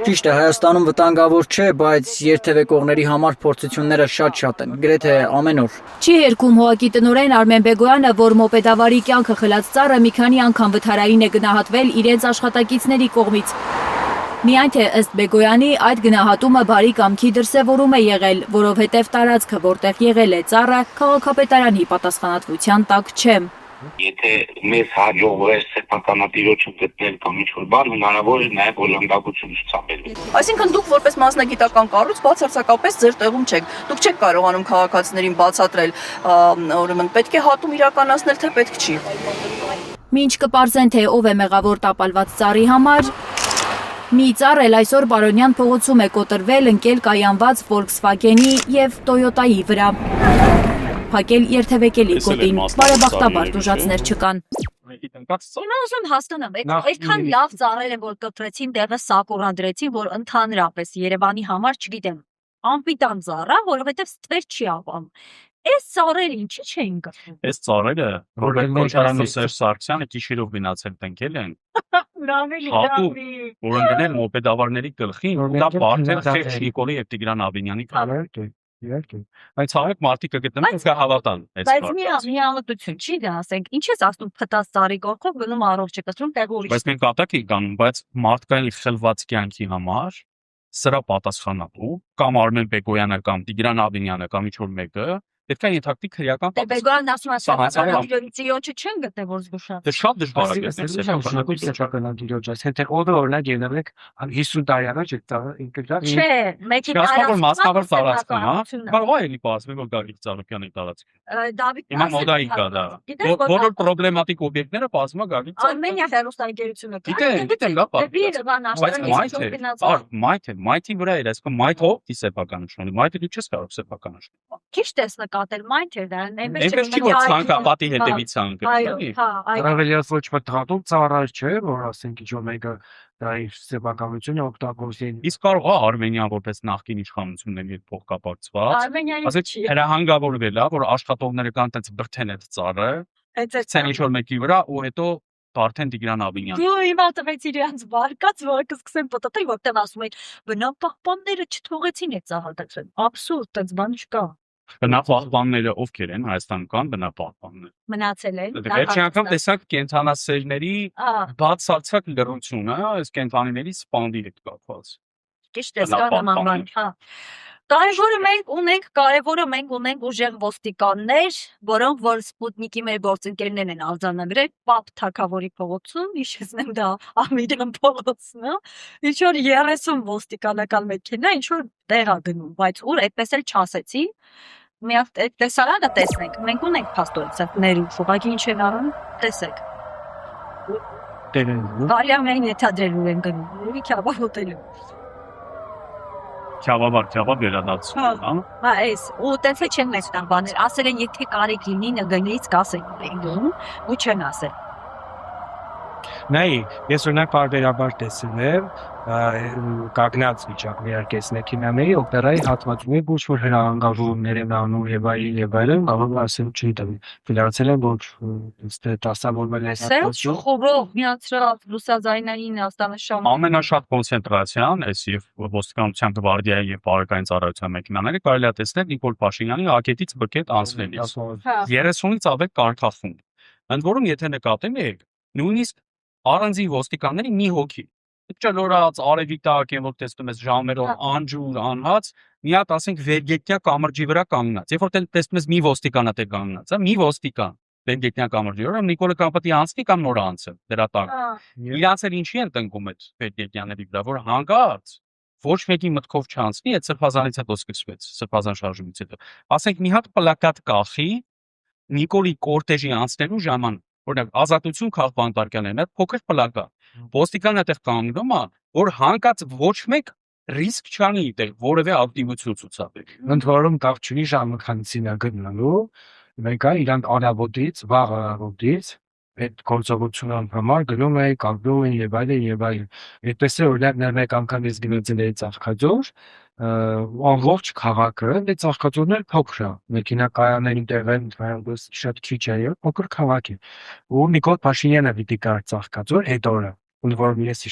[SPEAKER 10] Ճիշտ է, Հայաստանում վտանգավոր չէ, բայց երթևեկողների համար փորձությունները շատ են, գրեթե ամեն օր։
[SPEAKER 9] Չի հերքում ՀՕԱԿ-ի տնօրեն Արմեն Բեգոյանը, որ մոպեդավարի կյանքը խլած ծառը մի քանի անգամ վթարային է գնահատվել իրենց աշխատակիցների կողմից։ Միայն թե ըստ Բեգոյանի այդ գնահատումը բարի կամքի դրսևորում է եղել, որովհետև տարածքը, որտեղ եղել է ծառը, քաղաքապետարանի պատասխանատվության տակ չէ։
[SPEAKER 11] Եթե մեզ հաջողվի սեփականատիրոջը գտնել կամ ինչ-որ բան, հնարավոր է նաև օլանդակություն ցուցաբերել։
[SPEAKER 12] Այսինքն դուք որպես մասնագիտական կառույց բացարձակապես ձեր տեղում չեք։ Դուք չեք կարողանում քաղաքացիներին բացատրել, ուրեմն պետք է հատում իրականացնել, թե պետք չի։
[SPEAKER 9] Մինչ կպարզեն, թե ով է մեղավոր տապալված ծառի համար, մի ծառ էլ այսօր Բարոնյան փողոցում է կոտրվել ընկել կայանված Volkswagen-ի եւ Toyota-ի վրա։ Փակել երթևեկելի գոտին, բարեբախտաբար դժուժացներ չկան։
[SPEAKER 5] Հիմա ուզում հասկանամ, այդքան լավ ծառեր են, որ կտրեցին տեղը սակուրադրեցին, որ ընդհանրապես Երևանի համար, չգիտեմ, անպիտան ծառա, որովհետև ստվեր չի ապահովում։ Այս ծառերը ինչի չեն կտրում։
[SPEAKER 2] Այս ծառերը, Ռոբերտ Քոչարյանն ու Սերժ Սարգսյանը գիշերով գնացել տնկել են։ Որ ընկնել մոպեդավարների գլխին, դա բարձր խեղճ Նիկոլի եւ Տիգրան Ավինյանի կողմից։ Բայց հավեք մարդիկ կգտնեն ու կհավատան այս
[SPEAKER 5] բառը։ Բայց մի ամտություն չի դա, ասենք, ինչ ես ասում փտած ծառի կողքով գնում առողջ կտրում տեղ ուրիշ։
[SPEAKER 2] Բայց մենք կատակ ենք անում, բայց մարդկային խլված կյանքի համար սրա պատասխանատու կամ Արմեն Բեգոյանը կամ Տիգրան Ավինյանը կամ ինչ-որ մեկը պետք է ենթարկվի քրեական
[SPEAKER 5] Դե Բեգոյանն ասում է
[SPEAKER 2] Սահմանցային
[SPEAKER 5] սեփականատիրոջի ծիրոջը չեն գտե որ զգուշա։
[SPEAKER 2] Դա շատ դժվար է
[SPEAKER 1] Այսինքն
[SPEAKER 2] գտնել
[SPEAKER 1] սեփականատիրոջ, եթե ով օրինակ ելնեք 50 տարի առաջ դա ինքնա
[SPEAKER 5] Չէ, մեկի
[SPEAKER 2] Շահսավոր մասնավոր
[SPEAKER 5] տարածքն
[SPEAKER 2] տարածքն, հա։ Կարող է լինի բացվի որ Գագիկ Ծառուկյանի տարածքը։
[SPEAKER 5] Դավիթ
[SPEAKER 2] Հիմա մոդայի կա դա։ Բոլոր պրոբլեմատիկ օբյեկտները բացվում է Գագիկ Ծառուկյանի։
[SPEAKER 5] Արմենիա հերոստանգերությունը կա։
[SPEAKER 2] Գիտեմ, լավ բա։
[SPEAKER 5] Դեպի Երևան
[SPEAKER 2] Բայց մայթի վրա էր, այսինքն մայթով դի սեփականություն։ Մայթը դու չես կարող սեփականություն։
[SPEAKER 5] Քիչ ես նկատել մայթեր դա,
[SPEAKER 2] Այնպես չի որ ցանկապատի հետևից ցանկը։
[SPEAKER 5] Այո, հա, այո։
[SPEAKER 1] Հավելյալ ոչ մտածում ծառայ չէ, որ ասենք ինչ որ մեկը դա իր սեփականությունը օգտագործի։
[SPEAKER 2] Իսկ կարող է Արմենիան որպես նախկին իշխանությունների հետ փոխկապակցված։
[SPEAKER 5] Արմենիայի
[SPEAKER 2] Ասեք հրահանգավորվել է, որ աշխատողները կան տենց բրթեն այդ ծառը, ցեն ինչ որ մեկի վրա ու հետո Արդեն Տիգրան Աբինյան։
[SPEAKER 5] Դու հիմա տվեց իրենց բարկած, որ կսկսեն պատտել, որտեղ ասում են բնապահպանները չթողեցին այդ ծառատեսել։ Աբսուրդ, այդպես բան չկա։
[SPEAKER 2] Բնապահպանները ովքեր են Հայաստանում կան բնապահպաններ։
[SPEAKER 5] Մնացել են։
[SPEAKER 2] Վերջին անգամ տեսակ կենթանասերների բացարձակ լռությունը, այս կենթանիների սպանդի հետ կապված։
[SPEAKER 5] Ճիշտ է, կա նման բան, հա։ Կարևորը մենք ունենք ուժեղ ոստիկաններ, որոնք որ Սպուտնիկի մեր գործընկերներն են արձանագրել Պապ Թագավորի փողոցում, հիշեցնեմ դա Ամիրյան փողոցն է, ինչ որ 30 ոստիկանական մեքենա ինչ որ տեղ ա գնում, բայց ուր այդպես էլ չասեցին։ Մի հատ այդ տեսարանը տեսնենք, մենք ունենք փաստորցակների, ուղղակի ինչ են անում, տեսեք։ Վարյամային ենթադրելու են գնում, մի քիչ հոտելում։
[SPEAKER 2] Չավաբար վերադարձում, հա։
[SPEAKER 5] Հա, էս, ու տենց չեն մեջտան բաներ, ասել են եթե կարիք լինի նգնից կասենք դու, ու չեն ասել։
[SPEAKER 1] Նայ, ես օրինակ բարբերաբար տեսել եմ կանգնած վիճակում իհարկե մեքենաների օպերայի հատվածում է ոչ որ հրահանգավորումներ են անում եւ այլն, կարող է ասել չգիտեմ, ֆիլարացել են որ դասավորվել է
[SPEAKER 5] հատվածում։ Խորով միացրած ռուսազայնային աստանաշան։
[SPEAKER 2] Ամենաշատ կոնցենտրացիան էս եւ ոստիկանության գվարդիայի եւ բարեկային ծառայության մեքենաները կարելի է տեսնել Նիկոլ Փաշինյանի ակետից բկետ անցնելիս։ 30-ից ավել կարգախումբ։ Ընդ որում եթե նկատել եք, նույնիսկ առանձին ոստիկանների մի հոգի ճլորած արևի տակ են որ տեսնում ես ժամերով անջուր անհաց մի հատ ասենք վերգետնյա կամրջի վրա կանգնած երբ որ տեսնում ես մի ոստիկանա դե կանգնած հա մի ոստիկան վերգետնյա կամրջի վրա Նիկոլը կապտի անցնի կամ նոր անցը դրա տակ իրանց էլ ինչի են տնկում այդ վերգետնյաների վրա որ հանգած ոչ մեկի մտքով չանցնի այդ սրբազանից հետո սկսվեց սրբազան շարժումից հետո ասենք մի հատ պլակատ կախի Նիկոլի կորտեժի անցնելու ժամանակ օրինակ ազատություն քաղաքական պարկյաներն այդ փոքր պլակա ոստիկանը այդտեղ կանգնում է որ հանկած ոչ մեկ ռիսկ չանի այդտեղ որևէ ակտիվություն ցուցաբերի
[SPEAKER 1] ընդ որում տաղ չունի ժամը քանցին է գտնալու մեկը իրան արաբոդից վաղ արաբոդից այդ գործողությունը համար գնում է կապվում են եւ այլն այդպես է օրինակ մեկ անգամ ես գնացել էի Ծաղկաձոր ամբողջ քաղաքը դե Ծաղկաձորն էլ փոքր է մեքենա կայանների տեղն այնպես շատ քիչ է եւ փոքր քաղաք է ու Նիկոլ Փաշինյանը պիտի գար Ծաղկաձոր այդ օրը ու որ ես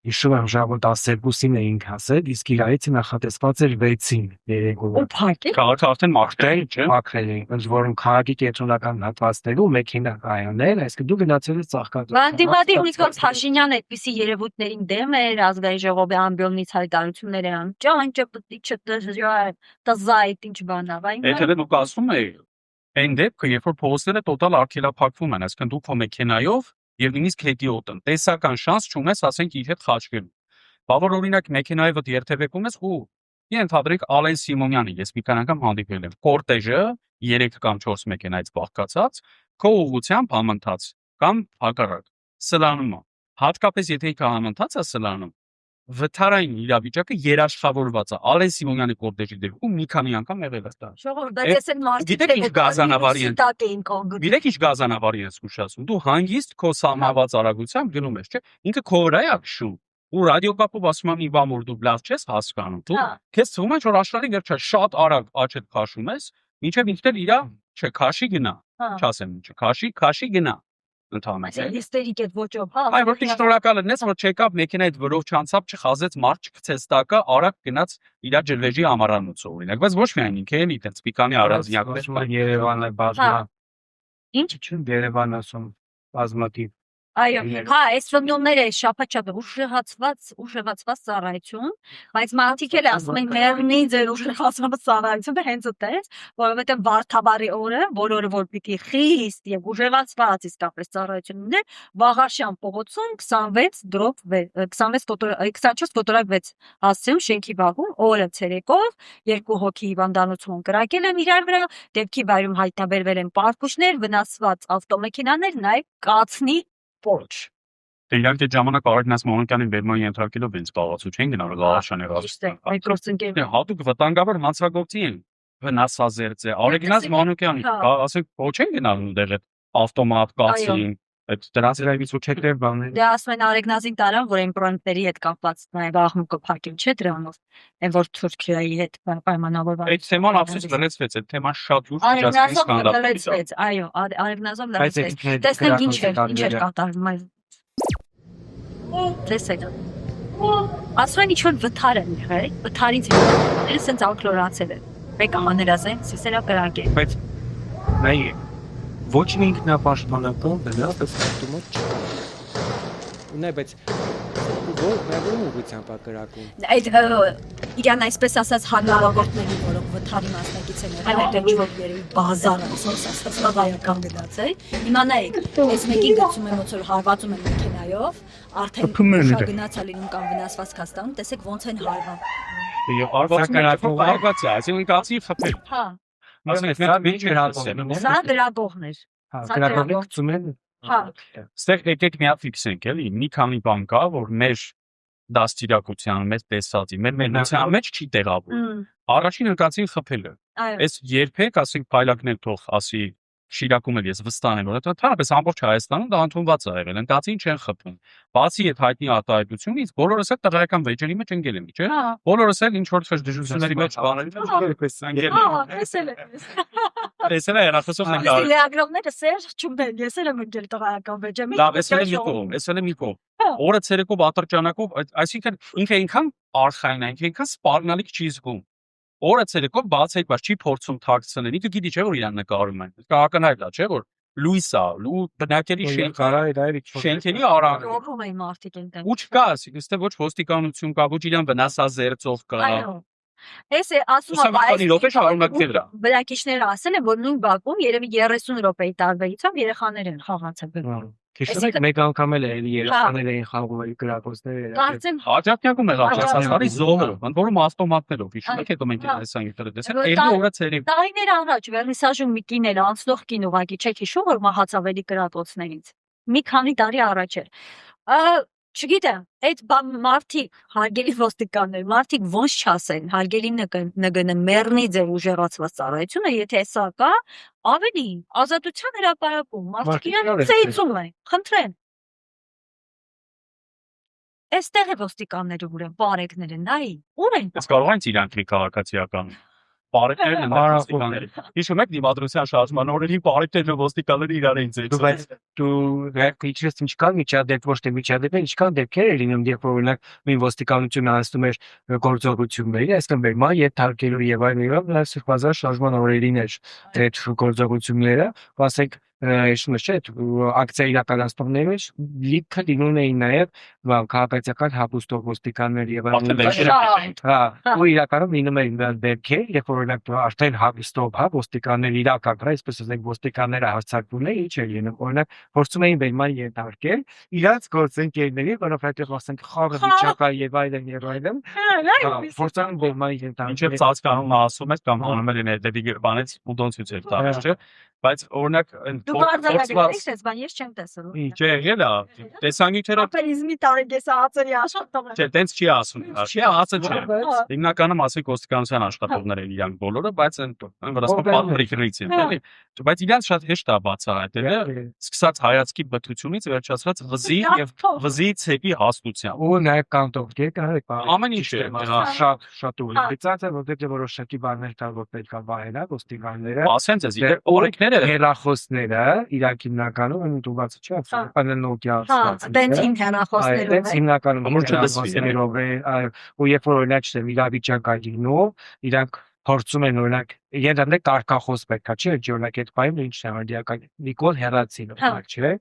[SPEAKER 1] հիշում եմ ժամը 12-ին էինք հասել իսկ իրայից նախատեսված էր 6-ին երեկոյը
[SPEAKER 5] ու փակի
[SPEAKER 2] քաղաքը արդեն մաքրել չէ
[SPEAKER 1] մաքրել էին ոնց որում քաղաքի կենտրոնական հատվածներում մեքենա կայաններ այսինքն դու գնացել ես Ծաղկաձոր
[SPEAKER 5] Վանդիմադի Նիկոլ Փաշինյանը այդպիսի երևույթներին դեմ էր ազգային ժողովի ամբիոնից հայտարարություններ է անում ճանճը պիտի չտզայտ ինչ բանա
[SPEAKER 2] Եթե դուք ասում եք այն դեպքը երբ որ փողոցները տոտալ արգելափակվում են այսինքն դու քո մեքենայով եւ նույնիսկ հետիոտն տեսական շանս չունես ասենք իր հետ խաչկելու բավար օրինակ մեքենայի վրա երթևեկում ես ու ենթադրեք Ալեն Սիմոնյանի ես մի քանի անգամ հանդիպել եմ կորտեժը 3 կամ 4 մեքենայից բաղկացած քո ուղղությամբ համընթաց կամ հակառակ սլանում է հատկապես եթե իքա համընթաց է սլանում վթարային իրավիճակը երաշխավորված է Ալեն Սիմոնյանի կորտեժի դեպքում մի քանի անգամ եղել է դա
[SPEAKER 5] Ժողովուրդ դա ես են մարդիկ
[SPEAKER 2] գիտեք ինչ գազանավարի են
[SPEAKER 5] տակ էին կանգնում
[SPEAKER 2] Գիտեք ինչ գազանավարի ես զգուշացում դու հանգիստ քո սահմանված արագությամբ գնում ես չէ ինքը քո վրա է քշում ու ռադիոկապով ասում եմ իբամ որ դու լավ չես հասկանում դու քեզ թվում է որ աշխարհի վերջը շատ արագ աչդ քաշում ես ինչեւ ինքն իրա չէ քաշի գնա չասեմ ինչ քաշի գնա ընդհանրապես
[SPEAKER 5] հիստերիկ այդ ոճով հա
[SPEAKER 2] այ որ շնորհակալ եմ ես որ չեկավ մեքենայից որով չանցավ չխազեց մարդ չգցեց տակը արագ գնաց իր ջրվեժի ամառանոցը օրինակ բայց ոչ միայն ինքը էլի այդպես պիկանի առանձնյակներ
[SPEAKER 1] Երևանը բազմա
[SPEAKER 5] Ինչ
[SPEAKER 1] Երևան ասում բազմատիվ
[SPEAKER 5] Այո, հա, այս ֆիլմները շապաճապ ուժեղացված ծառայություն, բայց մարդիկ էլ ասում են մեռնի ձեր ուժեղացված ծառայությունը հենց այդպես, որովհետև Վարդավառի օրը, բոլորը որ պիտի խիստ եւ ուժեղացված իսկապես ծառայություն ունեն, Վաղարշյան փողոցում 24 կոտորակ 6 հասցեում շենքի բակում օրը ցերեկով 2 հոգի հիվանդանոցում կրակել են իրար վրա, դեպքի վայրում հայտնաբերվել են պարկուշներ, վնասված ավտոմեքենաներ, նաեւ կացնի Պորչ։
[SPEAKER 2] Դե իրանք այդ ժամանակ Արեգնաս Մանուկյանին վերմայի ենթարկելով ինձ բաղացու չեն գնալ Վաղարշանի
[SPEAKER 5] Այդ գործընկերները
[SPEAKER 2] հատուկ վտանգավոր հանցագործի են վնասազերծ է Արեգնաս Մանուկյանի, ասենք ոչ են գնալ այնտեղ այդ ավտոմատ կացին, այդ դրանց իրավից ու չեկներ բաներ։
[SPEAKER 5] Դե ասում են Արեգնազին տարան, որ իմպրանտների հետ կապված նաև աղմուկը փակել չէ դրանով, այն որ Թուրքիայի հետ պայմանավորված։
[SPEAKER 2] Այդ թեման absolուտ լրացվեց, այդ թեման շատ լուրջ
[SPEAKER 5] Արեգնազով լրացվեց, այո, Արեգնազով լրացվեց։ Տեսնենք ինչ էր կատարվում այ։ Տեսեք։ Ասում են ինչ որ վթար են եղել, վթարից հետո սենց ալկլորացել են։ Մեկ ամաներազեն սիսերա կրակել։
[SPEAKER 1] Բայց նայ ոչ մի ինքնապաշտպանական դրանց
[SPEAKER 3] Դու ունե, բայց որ ուղղությամբ է կրակում։
[SPEAKER 9] Այդ իրան այսպես ասած հանրավակորդների, որոնք վթարի մասնակից են եղել, այդ ինչ որ երևի բազար ասած սովայական գնաց է։ Հիմա նայեք, այս մեկին գցում են ոնց որ հարվածում են մեքենայով, արդեն ուշա գնացա լինում կամ վնասված կաստանում, տեսեք ոնց են հարվում։
[SPEAKER 2] Եվ արված է, այսինքն կացի խփել։
[SPEAKER 5] Հա,
[SPEAKER 2] Ասենք նա ինչ էր հասել։
[SPEAKER 5] սա գրաբողներ։
[SPEAKER 1] գրակոմի գցում են
[SPEAKER 5] Հա,
[SPEAKER 2] Ստեղ եկեք մի հատ ֆիքսենք, էլի, մի քանի բան կա, որ մեր դաստիարակության, մեր տեսածի, մեր մենության մեջ չի տեղավորվում։ Առաջին ընկածին խփելը։
[SPEAKER 5] այո։
[SPEAKER 2] Այս երբեք, ասենք, փայլակներ թող ասի Շիրակում էլ ես վստահ եմ, որ դա թարապես ամբողջ Հայաստանում դա ընդունված է եղել, ընկածին չեն խփում։ Բացի այդ հայտնի արտահայտությունից, բոլորս էլ տղայական վեճերի մեջ ընկել են, չէ՞։ Բոլորս էլ ինչ որ դժվարությունների մեջ բաների մեջ ընկել
[SPEAKER 5] Հա,
[SPEAKER 2] են։
[SPEAKER 5] տեսել եմ։
[SPEAKER 2] Տեսել եք, հերախոսով ենք արել։
[SPEAKER 5] Լեագրողները սեր չունեն, ես էլ եմ ընկել տղայական վեճը։
[SPEAKER 2] Լավ, էսել եմ մի կողմ։ Օրը ցերեկով ատրճանակով, այսինքն ինքը ինքան արխային է, ինքան սպառնալիք չի զգում։ Օրը ցերեկով բացեք, բայց չի փորձում թաքցնել։ Դու գիտի չէ՞ որ իրան նկարում են։ Ակնհայտ է, չէ՞ որ լույս է, ու բնակելի շենքերի արագ։
[SPEAKER 5] Ռոռում են մարդիկ այնտեղ։
[SPEAKER 2] Ու չկա, ասիկստե ոչ ոստիկանություն կա, ոչ իրան վնասազերծող կա։
[SPEAKER 5] Այո։ Էս է ասում եմ, բնակիչները ասել են, որ նույն բակում երևի 30 րոպեի տարբերությամբ երեխաներ են խաղացել։
[SPEAKER 1] Քիշեք մեկ անգամ էլ երեխաներ էին խաղում էլի գրակոցները։
[SPEAKER 5] Կարծեմ
[SPEAKER 2] Հաջատյակում է Հայաստանի զոհը, ընդ որում ավտոմատներով, հիշում եք հետո մենք այսան եկել տեսել, երբ օրը ցերեկ։
[SPEAKER 5] տարիներ առաջ Վերնիսաժում մի կին էր, անցնող կին ուղակի չեք հիշում, որ մահաց ավելի գրակոցներից։ Մի քանի տարի առաջ էր։ Չգիտեմ, այդ մարդիկ, հարգելի ոստիկաններ, մարդիկ ոնց չասեն, հարգելի ՆԳՆ մեռնի ձեր ուժեղացված ծառայությունը, եթե սա կա, ավելի ազատության հրապարակում, մարդիկ իրան ծեյցում են, խնդրեն։ Այստեղ է ոստիկանները ուր են, բարեկները, նայի, ուր են։
[SPEAKER 2] Ես կարող եմ իրանք քաղաքացիական բարեկներն են ոստիկանները։ Հիշում եք դիմադրության շարժման օրերին բարեկներն ու ոստիկանները իրար էին ծեծում։
[SPEAKER 1] Բայց դու վերջից ինչքան միջադեպ ոչ թե միջադեպ են, ինչքան դեպքեր էր լինում, երբ որ օրինակ մի ոստիկանություն անցնում էր գործողությունների, այսինքն վերմա եթարկելու եւ այլն, լասիխվազար շարժման օրերին էր այդ գործողությունները, ասենք հիշում ես չէ, ակցիա իրականացնողների մեջ լիքը լինում էին նաև քաղաքացիական հապուստող ոստիկաններ եւ այլն։ Հա, ու իրականում լինում էին դեպքեր, երբ որ օրինակ արդեն հապուստող ոստիկաններ իրական, այսպես ասենք ոստիկանները հարձակվում էին, ինչ էր լինում, օրինակ փորձում էին վերման ենթարկել իրաց գործընկերների, որովհետեւ ասենք խաղը վիճակա եւ այլն եւ այլն։ Փորձում վերման ենթարկել։
[SPEAKER 2] Ինչեւ ծածկանում ասում ես կամ անում են դեպի բանից ու դոնց ցույց տալիս, չէ՞։ Բայց օրինակ
[SPEAKER 5] Դու բարձրացրես ես, բան ես չեմ տեսել։
[SPEAKER 2] Չէ, եղել է։ Տեսանյութերը
[SPEAKER 5] ապերիզմի տարեք ես ածերի աշխատում եմ։
[SPEAKER 2] Չէ, տենց չի ասում։ Չի ասը չէ։ Հիմնականում ասի ոստիկանության աշխատողներ են իրանք բոլորը, բայց այն վրաստան պատրիկներից են, էլի։ Բայց իրանք շատ հեշտ է բացահայտել, սկսած հայացքի բթությունից վերջացրած վզի ցեպի հաստությամբ։
[SPEAKER 1] Ու նաև կանտոկեր կա։
[SPEAKER 2] Ամեն ինչ է,
[SPEAKER 1] շատ ուղղված է, որովհետեւ որոշակի բաներ կա, որ պետք է վայելա ոստիկանները։
[SPEAKER 2] Ասենց էս իրենք օրենքները
[SPEAKER 1] հեռախոսները իրաք հիմնականում ընդունված չէ, absolutely Nokia։
[SPEAKER 5] Հա, տենց իմ հեռախոսներով է։
[SPEAKER 1] Հիմնականում հեռախոսներով է, ու երբ որ օրինակ իրավիճակ կա լինում, իրանք փորձում են օրինակ երանդեք կարկախոս պետքա չէ օրինակ այդ բայում ինչ է արդյական Նիկոլ Հերացին օրինակ չէ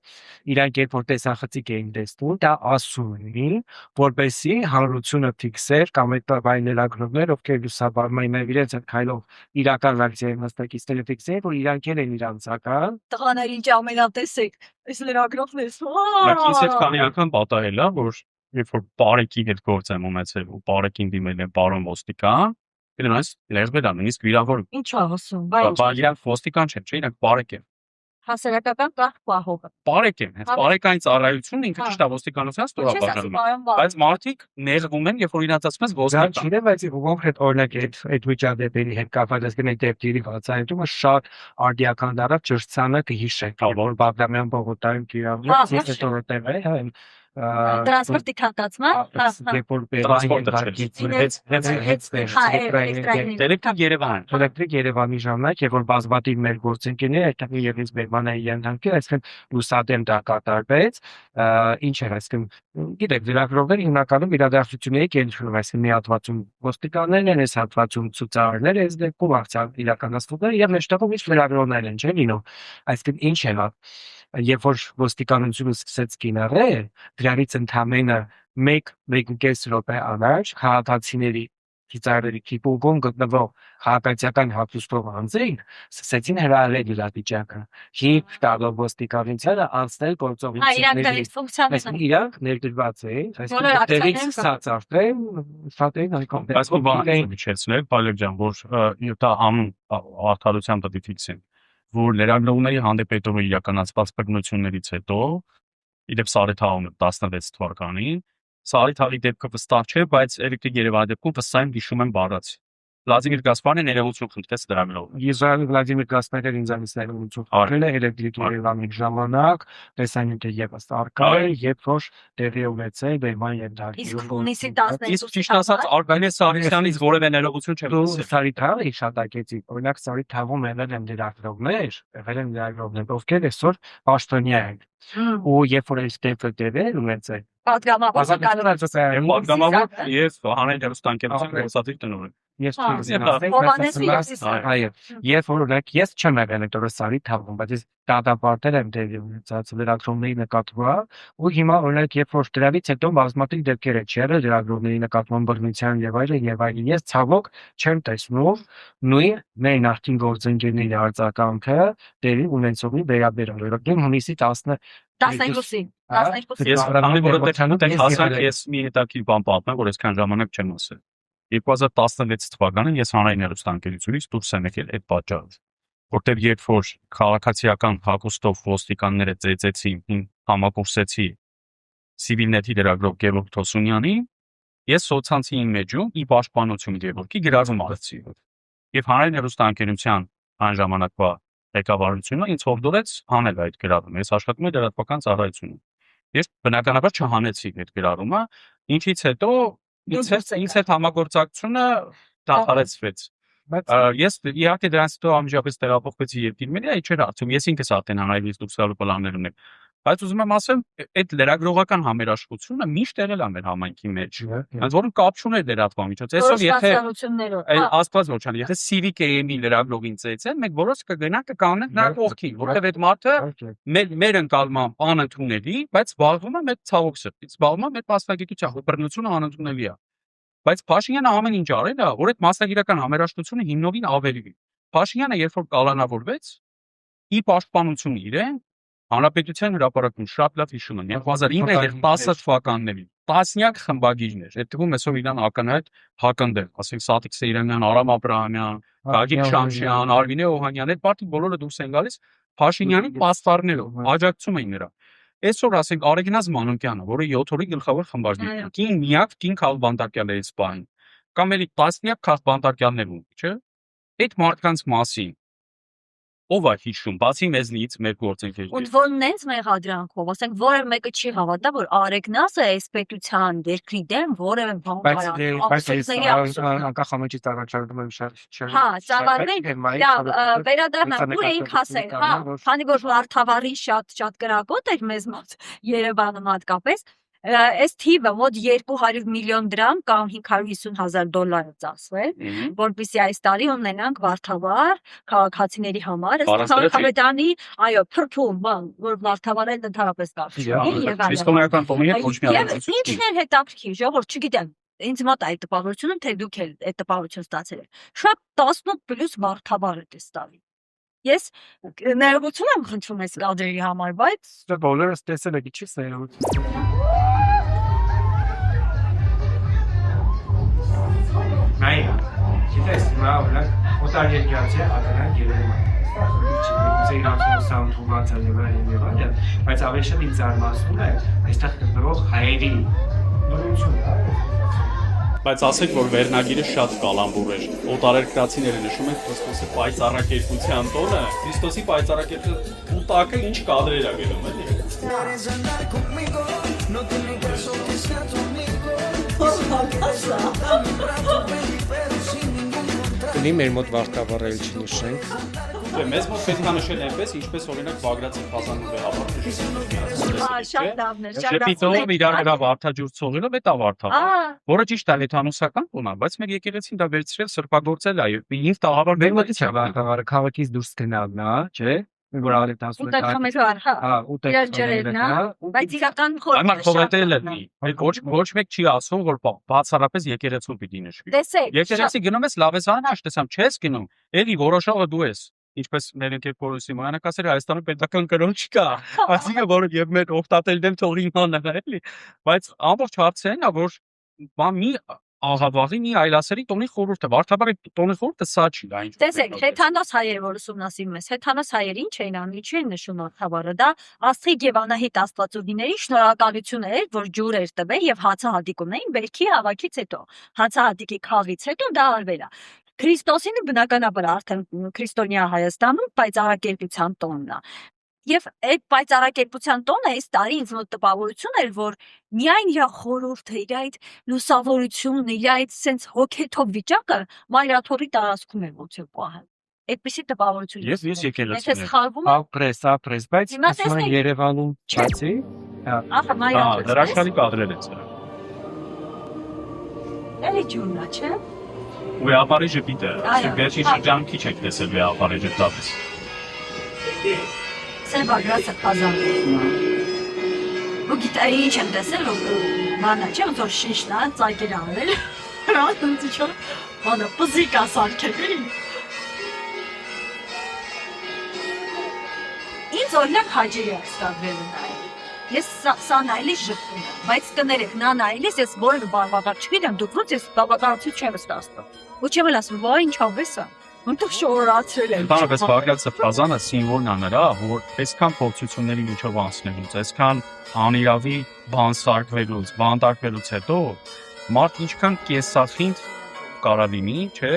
[SPEAKER 1] իրանք երբ որ տեսախցիկ էին տեսնում դա ասում էին որպեսի հանրությունը ֆիքսեր կամ այդ բայ ներագրողներ ովքեր լուսաբանման իրենց այդ քայլով իրական ռեակցիայի մասնակիցները ֆիքսեն որ իրանք են իրանցական
[SPEAKER 5] տղաներ ինչ ամենատեսեք այս լրագրողներս
[SPEAKER 2] Բայց ես քանի անգամ պատահել է որ երբ որ բարեկի հետ գործ եմ ունեցել ու բարեկին դիմել են պարոն ոստիկան Իրենց լեզվեդան նույնիսկ վիրավոր
[SPEAKER 5] ինչ ասում
[SPEAKER 2] բայց իրանք ոստիկան չեն չէ իրանք բարեկ են
[SPEAKER 5] հասարակական կարգ պահողը
[SPEAKER 2] բարեկ են հենց բարեկային ծառայությունն ինքը ճիշտ է ոստիկանության ստորաբաժանում բայց մարդիկ նեղվում են երբ որ իրանց ասում ես ոստիկան
[SPEAKER 1] Չինը բայց կոնկրետ օրինակ այդ վիճակների հետ կապված այսինքն այդ դեպքերի բացահայտումը շատ արդիական դարավ ճշտցանը կհիշեք որ Բաղդամյան Բողոկայում կիրառվում է հետորոտել է հա
[SPEAKER 5] տրանսպորտի քարտացման
[SPEAKER 1] երբ որ
[SPEAKER 2] Էլեկտրիկ Երևան
[SPEAKER 1] Էլեկտրիկ Երևանի ժամանակ երբ որ բազմաթիվ մեր գործընկերներ այդտեղի եղից Բերմանայի ենթանքի այսինքն լուսադեմ դա կատարվեց ինչ էր այսինքն գիտեք լրագրողները հիմնականում իրադարձությունների կենտրոնում այսինքն մի հատվածում ոստիկաններն են այս հատվածում ցուցարարները այս դեպքում արձան իրականացնողները եւ մեջտեղում ինչ լրագրողներ են չէ լինում այսինքն ինչ է երբ որ ոստիկանությունը սկսեց կինառել դրանից ընդամենը 1-1.5 րոպե առաջ քաղաքացիների ծառերի քիպուգում գտնվող քաղաքացիական հատուցող անձին սկսեցին հրահրել իրավիճակը հիփ տալով ոստիկանությանը անցնել գործողությունների իրանք ներդրված էին այսինքն տեղից սկսած արդեն շատ էին անգամ
[SPEAKER 2] բայց ու բան միջեցնել Պալեվ ջան որ դա արդարության պետք է ֆիքսեն որ լրագրողների հանդեպ իրականացված բռնություններից հետո իդեպ Սարիթաղում 16 թվականին Սարիթաղի դեպքը վստահ չէ, բայց Էլեկտրիկ Երևանի դեպքում վստահ հիշում եմ բառացի։ Վլադիմիր Գասպարյանը ներողություն խնդրեց լրագրողներին։
[SPEAKER 1] Իսրայել Վլադիմիր Գասպարյանը ինձանից ներողություն խնդրել է Էլեկտրիկ Երևանի ժամանակ, տեսանյութը եւս արկա է, երբ որ տեղի ունեցել Բերման ենթարկի։
[SPEAKER 5] Իսկ հունիսի 12-ից
[SPEAKER 2] Իսկ ճիշտ ասած Արգանե Սարգսյանից որևէ ներողություն չեմ լսել։
[SPEAKER 1] Սարիթաղը հիշատակեցի, օրինակ Սարիթաղում եղել են լրագրողներ, ովքեր այսօր պաշտոնյա են։ Ու երբ որ այս դեպքը տևել ունեցել
[SPEAKER 2] Պատգամավոր ես հանրային հեռուստաընկերության գործադիր տնօրեն։
[SPEAKER 1] Ես երբ որ օրինակ ես չեմ եղել այդ օրը Սարիթաղում, բայց ես դատապարտել եմ տեղի ունեցած լրագրողների նկատմամբ ու հիմա օրինակ երբ որ դրանից հետո բազմաթիվ դեպքեր է եղել լրագրողների նկատմամբ բռնության եւ այլն ես ցավոք չեմ տեսնում նույն մեր նախկին գործընկերների արձագանքը տեղի ունեցողի վերաբերյալ օրինակ հունիսի
[SPEAKER 5] 12-ին
[SPEAKER 2] Ես քանի որ այդտեղ հասանք ես մի հետաքրքիր բան պատմեմ, որ այսքան ժամանակ չեմ ասել։ 2016 թվականին ես հանրային հեռուստաընկերությունից դուրս եմ եկել այդ պատճառով, որտեղ երբ որ քաղաքացիական հակոստով ոստիկանները ծեծեցին, համակուրսեցի Civilnet-ի լրագրող Գևորգ Թոսունյանի, ես սոցցանցի մեջում ի պաշտպանություն Գևորգի գրառում արեցի։ Եվ հանրային հեռուստաընկերության այն ժամանակվա ղեկավարությունը ինձ հորդորեց հանել այդ գրառումը։ Ես աշխատում եմ լրատվական ծառայությունում։ Ես բնականաբար չհանեցի այդ գրառումը, ինչից հետո ինձ հետ համագործակցությունը դադարեցվեց։ Ես իհարկե դրանից հետո ամիջապես տեղափոխվեցի Երգիրմենիա, այդ չէր արդյոք ես ինքս արդեն հանրայից դուրս գալու պլաններ ունեմ։ Բայց ուզում եմ ասեմ, այդ լրագրողական համերաշխությունը միշտ եղել է մեր համայնքի մեջ։ Հենց որում կապ չուներ լրատվության միջոց։ Այսօր եթե Աստված ոչան, եթե Civic AM-ի լրագրողին ծեծեն, մենք բոլորս կգնանք կկանենք նրա կողքին, որտեղ այդ մարդը մեր ընկալմամբ անընդունելի, բայց զբաղվում է մեր ցավոք սրտից, զբաղվում է մեր մասնագիտությամբ, բռնությունը անընդունելի է։ Բայց Փաշինյանը ամեն ինչ արել է, որ այդ մասնագիտական համերաշխությունը հիմնովին ավերվի։ Փաշինյանը երբ որ կալանավորվեց, ի պաշտպանություն իրեն Հանրապետության հրապարակում շատ լավ հիշում եմ 2009-10 թվականներին տասնյակ խմբագիրներ, այդ թվում այսօր իրան ականայդ հակնդել, ասենք Սատիկ Սեյրանյան, Արամ Աբրահամյան, Գագիկ Շամշյան, Արվինե Օհանյան, այդ մարդիկ բոլորը դուրս են գալիս Փաշինյանի պաստառներով, աջակցում էին նրան։ Այսօր ասենք Արեգնազ Մանուկյանը, որը 7 օրի գլխավոր խմբագիր է, միակ կին քաղբանտարկյալ է Իսպանիայում, կամ էլի տասնյակ քաղբանտարկյալներ ունի, չէ՞։ Այդ մարդկանց մասին ով է հիշում, բացի մեզնից մեր գործընկերներից։
[SPEAKER 5] Ու որ նենց մեղադրանքով, ասենք որևէ մեկը չի հավատա, որ Արեգնասը այս պետության երկրի դեմ որևէ բան կարող։
[SPEAKER 1] Բայց անկախ համաճից առաջարկում եմ շատ
[SPEAKER 5] Հա, ծավալներ, վերադառնանք, ուր էինք հասել, հա, քանի որ Վարդավառին շատ կրակոտ էր մեզ մոտ Երևանում հատկապես, Այս թիվը մոտ 200 միլիոն դրամ կամ $550,000 ծախսվել, որպեսզի այս տարի ունենանք վարդավառ քաղաքացիների համար, քաղաքապետարանի, այո, փրփում, որ վարդավառել ընդհանրապես կարելի է եւ
[SPEAKER 2] Իսկոմական կողմի հետ ոչ մի
[SPEAKER 5] այլ։ Ինչն է հետաքրքիր, ժողովուրդ, չգիտեմ, ինձ մոտ այդ տպավորությունը, թե դուք էլ այդ տպավորություն ստացել եք։ Շատ 18+ վարդավառ է դες տարի։ Ես ներողություն եմ խնդրում այս կադրերի համար, բայց
[SPEAKER 1] Դա բոլորս տեսել եք, ինչի՞ ներողություն։ Նայ, գիտես, հիմա օրինակ օտար երկրացի ականակ երևում է։ Ձեր անցնող թուված եւ այլն, բայց ավելի շատ ինձ զարմացնում է այստեղ գտնվող հայերի նորություն։
[SPEAKER 4] Բայց ասեք, որ վերնագիրը շատ կալամբուր էր։ Օտարերկրացիները նշում են Քրիստոսի պայծառակերպության տոնը, Քրիստոսի պայծառակերպության տակը ինչ կադրեր է գնում,
[SPEAKER 3] Ունի մեր մոտ վարդավառել չնշենք։
[SPEAKER 4] Դե մեզ մոտ պետք է նշել այնպես, ինչպես օրինակ Բագրատի Խազանովի հավաքը
[SPEAKER 5] շատ լավն է, շատ
[SPEAKER 2] Շեպիտով իրար վրա վարդաջուր ցողելով է դա վարդավառ, որը ճիշտ է հեթանոսական տոն է, բայց մեր եկեղեցին դա վերցրել սրբագործել է եւ տաղավար
[SPEAKER 1] Մեր մոտից է վարդավառը քաղաքից դուրս գնալն է, չէ՞։ Որ ավելի տասը
[SPEAKER 5] ուտել խմելու իրար ջրերն է, բայց իրական
[SPEAKER 2] Այմար խորհրդել է։ Ոչ մեկ չի ասում, որ բացառապես եկեղեցու պիտի նշվի։
[SPEAKER 5] Տեսեք,
[SPEAKER 2] Եկեղեցի գնում ես լավ ես անհաշ տեսամ, չես գնում։ Էլի որոշողը դու ես։ Ինչպես մեր ընկեր Պոլոսի Մանակասերը Հայաստանում պետական կրոն չկա։ Այսինքն որ եւ մեր օգտատերն են թող իմանան, էլի։ Բայց ամբողջ հարցը այն է, որ մի աղավաղի մի այլասերի տոնի խորհուրդը, վարդավառի տոնի խորհուրդը սա չի, դա ինչ։
[SPEAKER 5] Տեսեք, հեթանոս հայեր, որ ուսումնասիրում ես, հեթանոս հայերը ինչ էին անում, ինչ են նշում վարդավառը, դա Աստղիկ եւ Անահիտ աստվածուհիների շնորհակալություն էր, որ ջուր էր տվել եւ հացահատիկ ունեին բերքի հավաքից հետո։ Հացահատիկի խաղից հետո դա արվել է։ Քրիստոսին բնականաբար արդեն քրիստոնյա Հայաստանում պայծառակերպության տոնն է։ Եվ այդ պայծառակերպության տոնը այս տարի ինձ մոտ տպավորություն էր, որ միայն իր խորհուրդը, իր այդ լուսավորությունը, իր այդ sense հոգեթով վիճակը մայրաթորի տարածքում է ոնց է պահել։ Այդպիսի տպավորություն։
[SPEAKER 2] Ես եկել
[SPEAKER 5] Եթե սխալվում եմ,
[SPEAKER 1] ապրես, բայց ասում են Երևանում չացի։
[SPEAKER 5] ահա մայրաթոր։
[SPEAKER 2] Դրաշքանի կադրեր են սրա։
[SPEAKER 5] Էլի ջուրնա, չէ՞։
[SPEAKER 2] Վեապարի ժպիտը, վերջին շրջանում քիչ եք տեսել վեապարի ժպտապես։
[SPEAKER 5] Սերբագրացը Խազանը։ Ու գիտայի ինչ եմ տեսել, մանա չէ, ոնց որ շիշն է, ծայկեր անել։ Հրատունց իչո, ոնը պզիկ ասարքել։ Ինձ օրինակ հաջելի է ստատվել նայել։ Ես սա նայելիս ժպտում եմ, բայց կներեք, նա նայելիս ես որևէ բավական չգիտեմ, դուք ոնց ես բավականություն չեմ ստացվում։ Ու չեմ էլ ասում, վայ, ինչ հավես է։ Որտեղ շորացրել եմ։
[SPEAKER 2] Ընդհանրապես Բագրատը Խազանը սիմվոլն է նրա, որ այսքան փորձությունների միջով անցնելուց, այսքան անիրավի բան սարքվելուց, բանտարկվելուց հետո մարդ ինչքան կեսախինդ կարա լինի, չէ,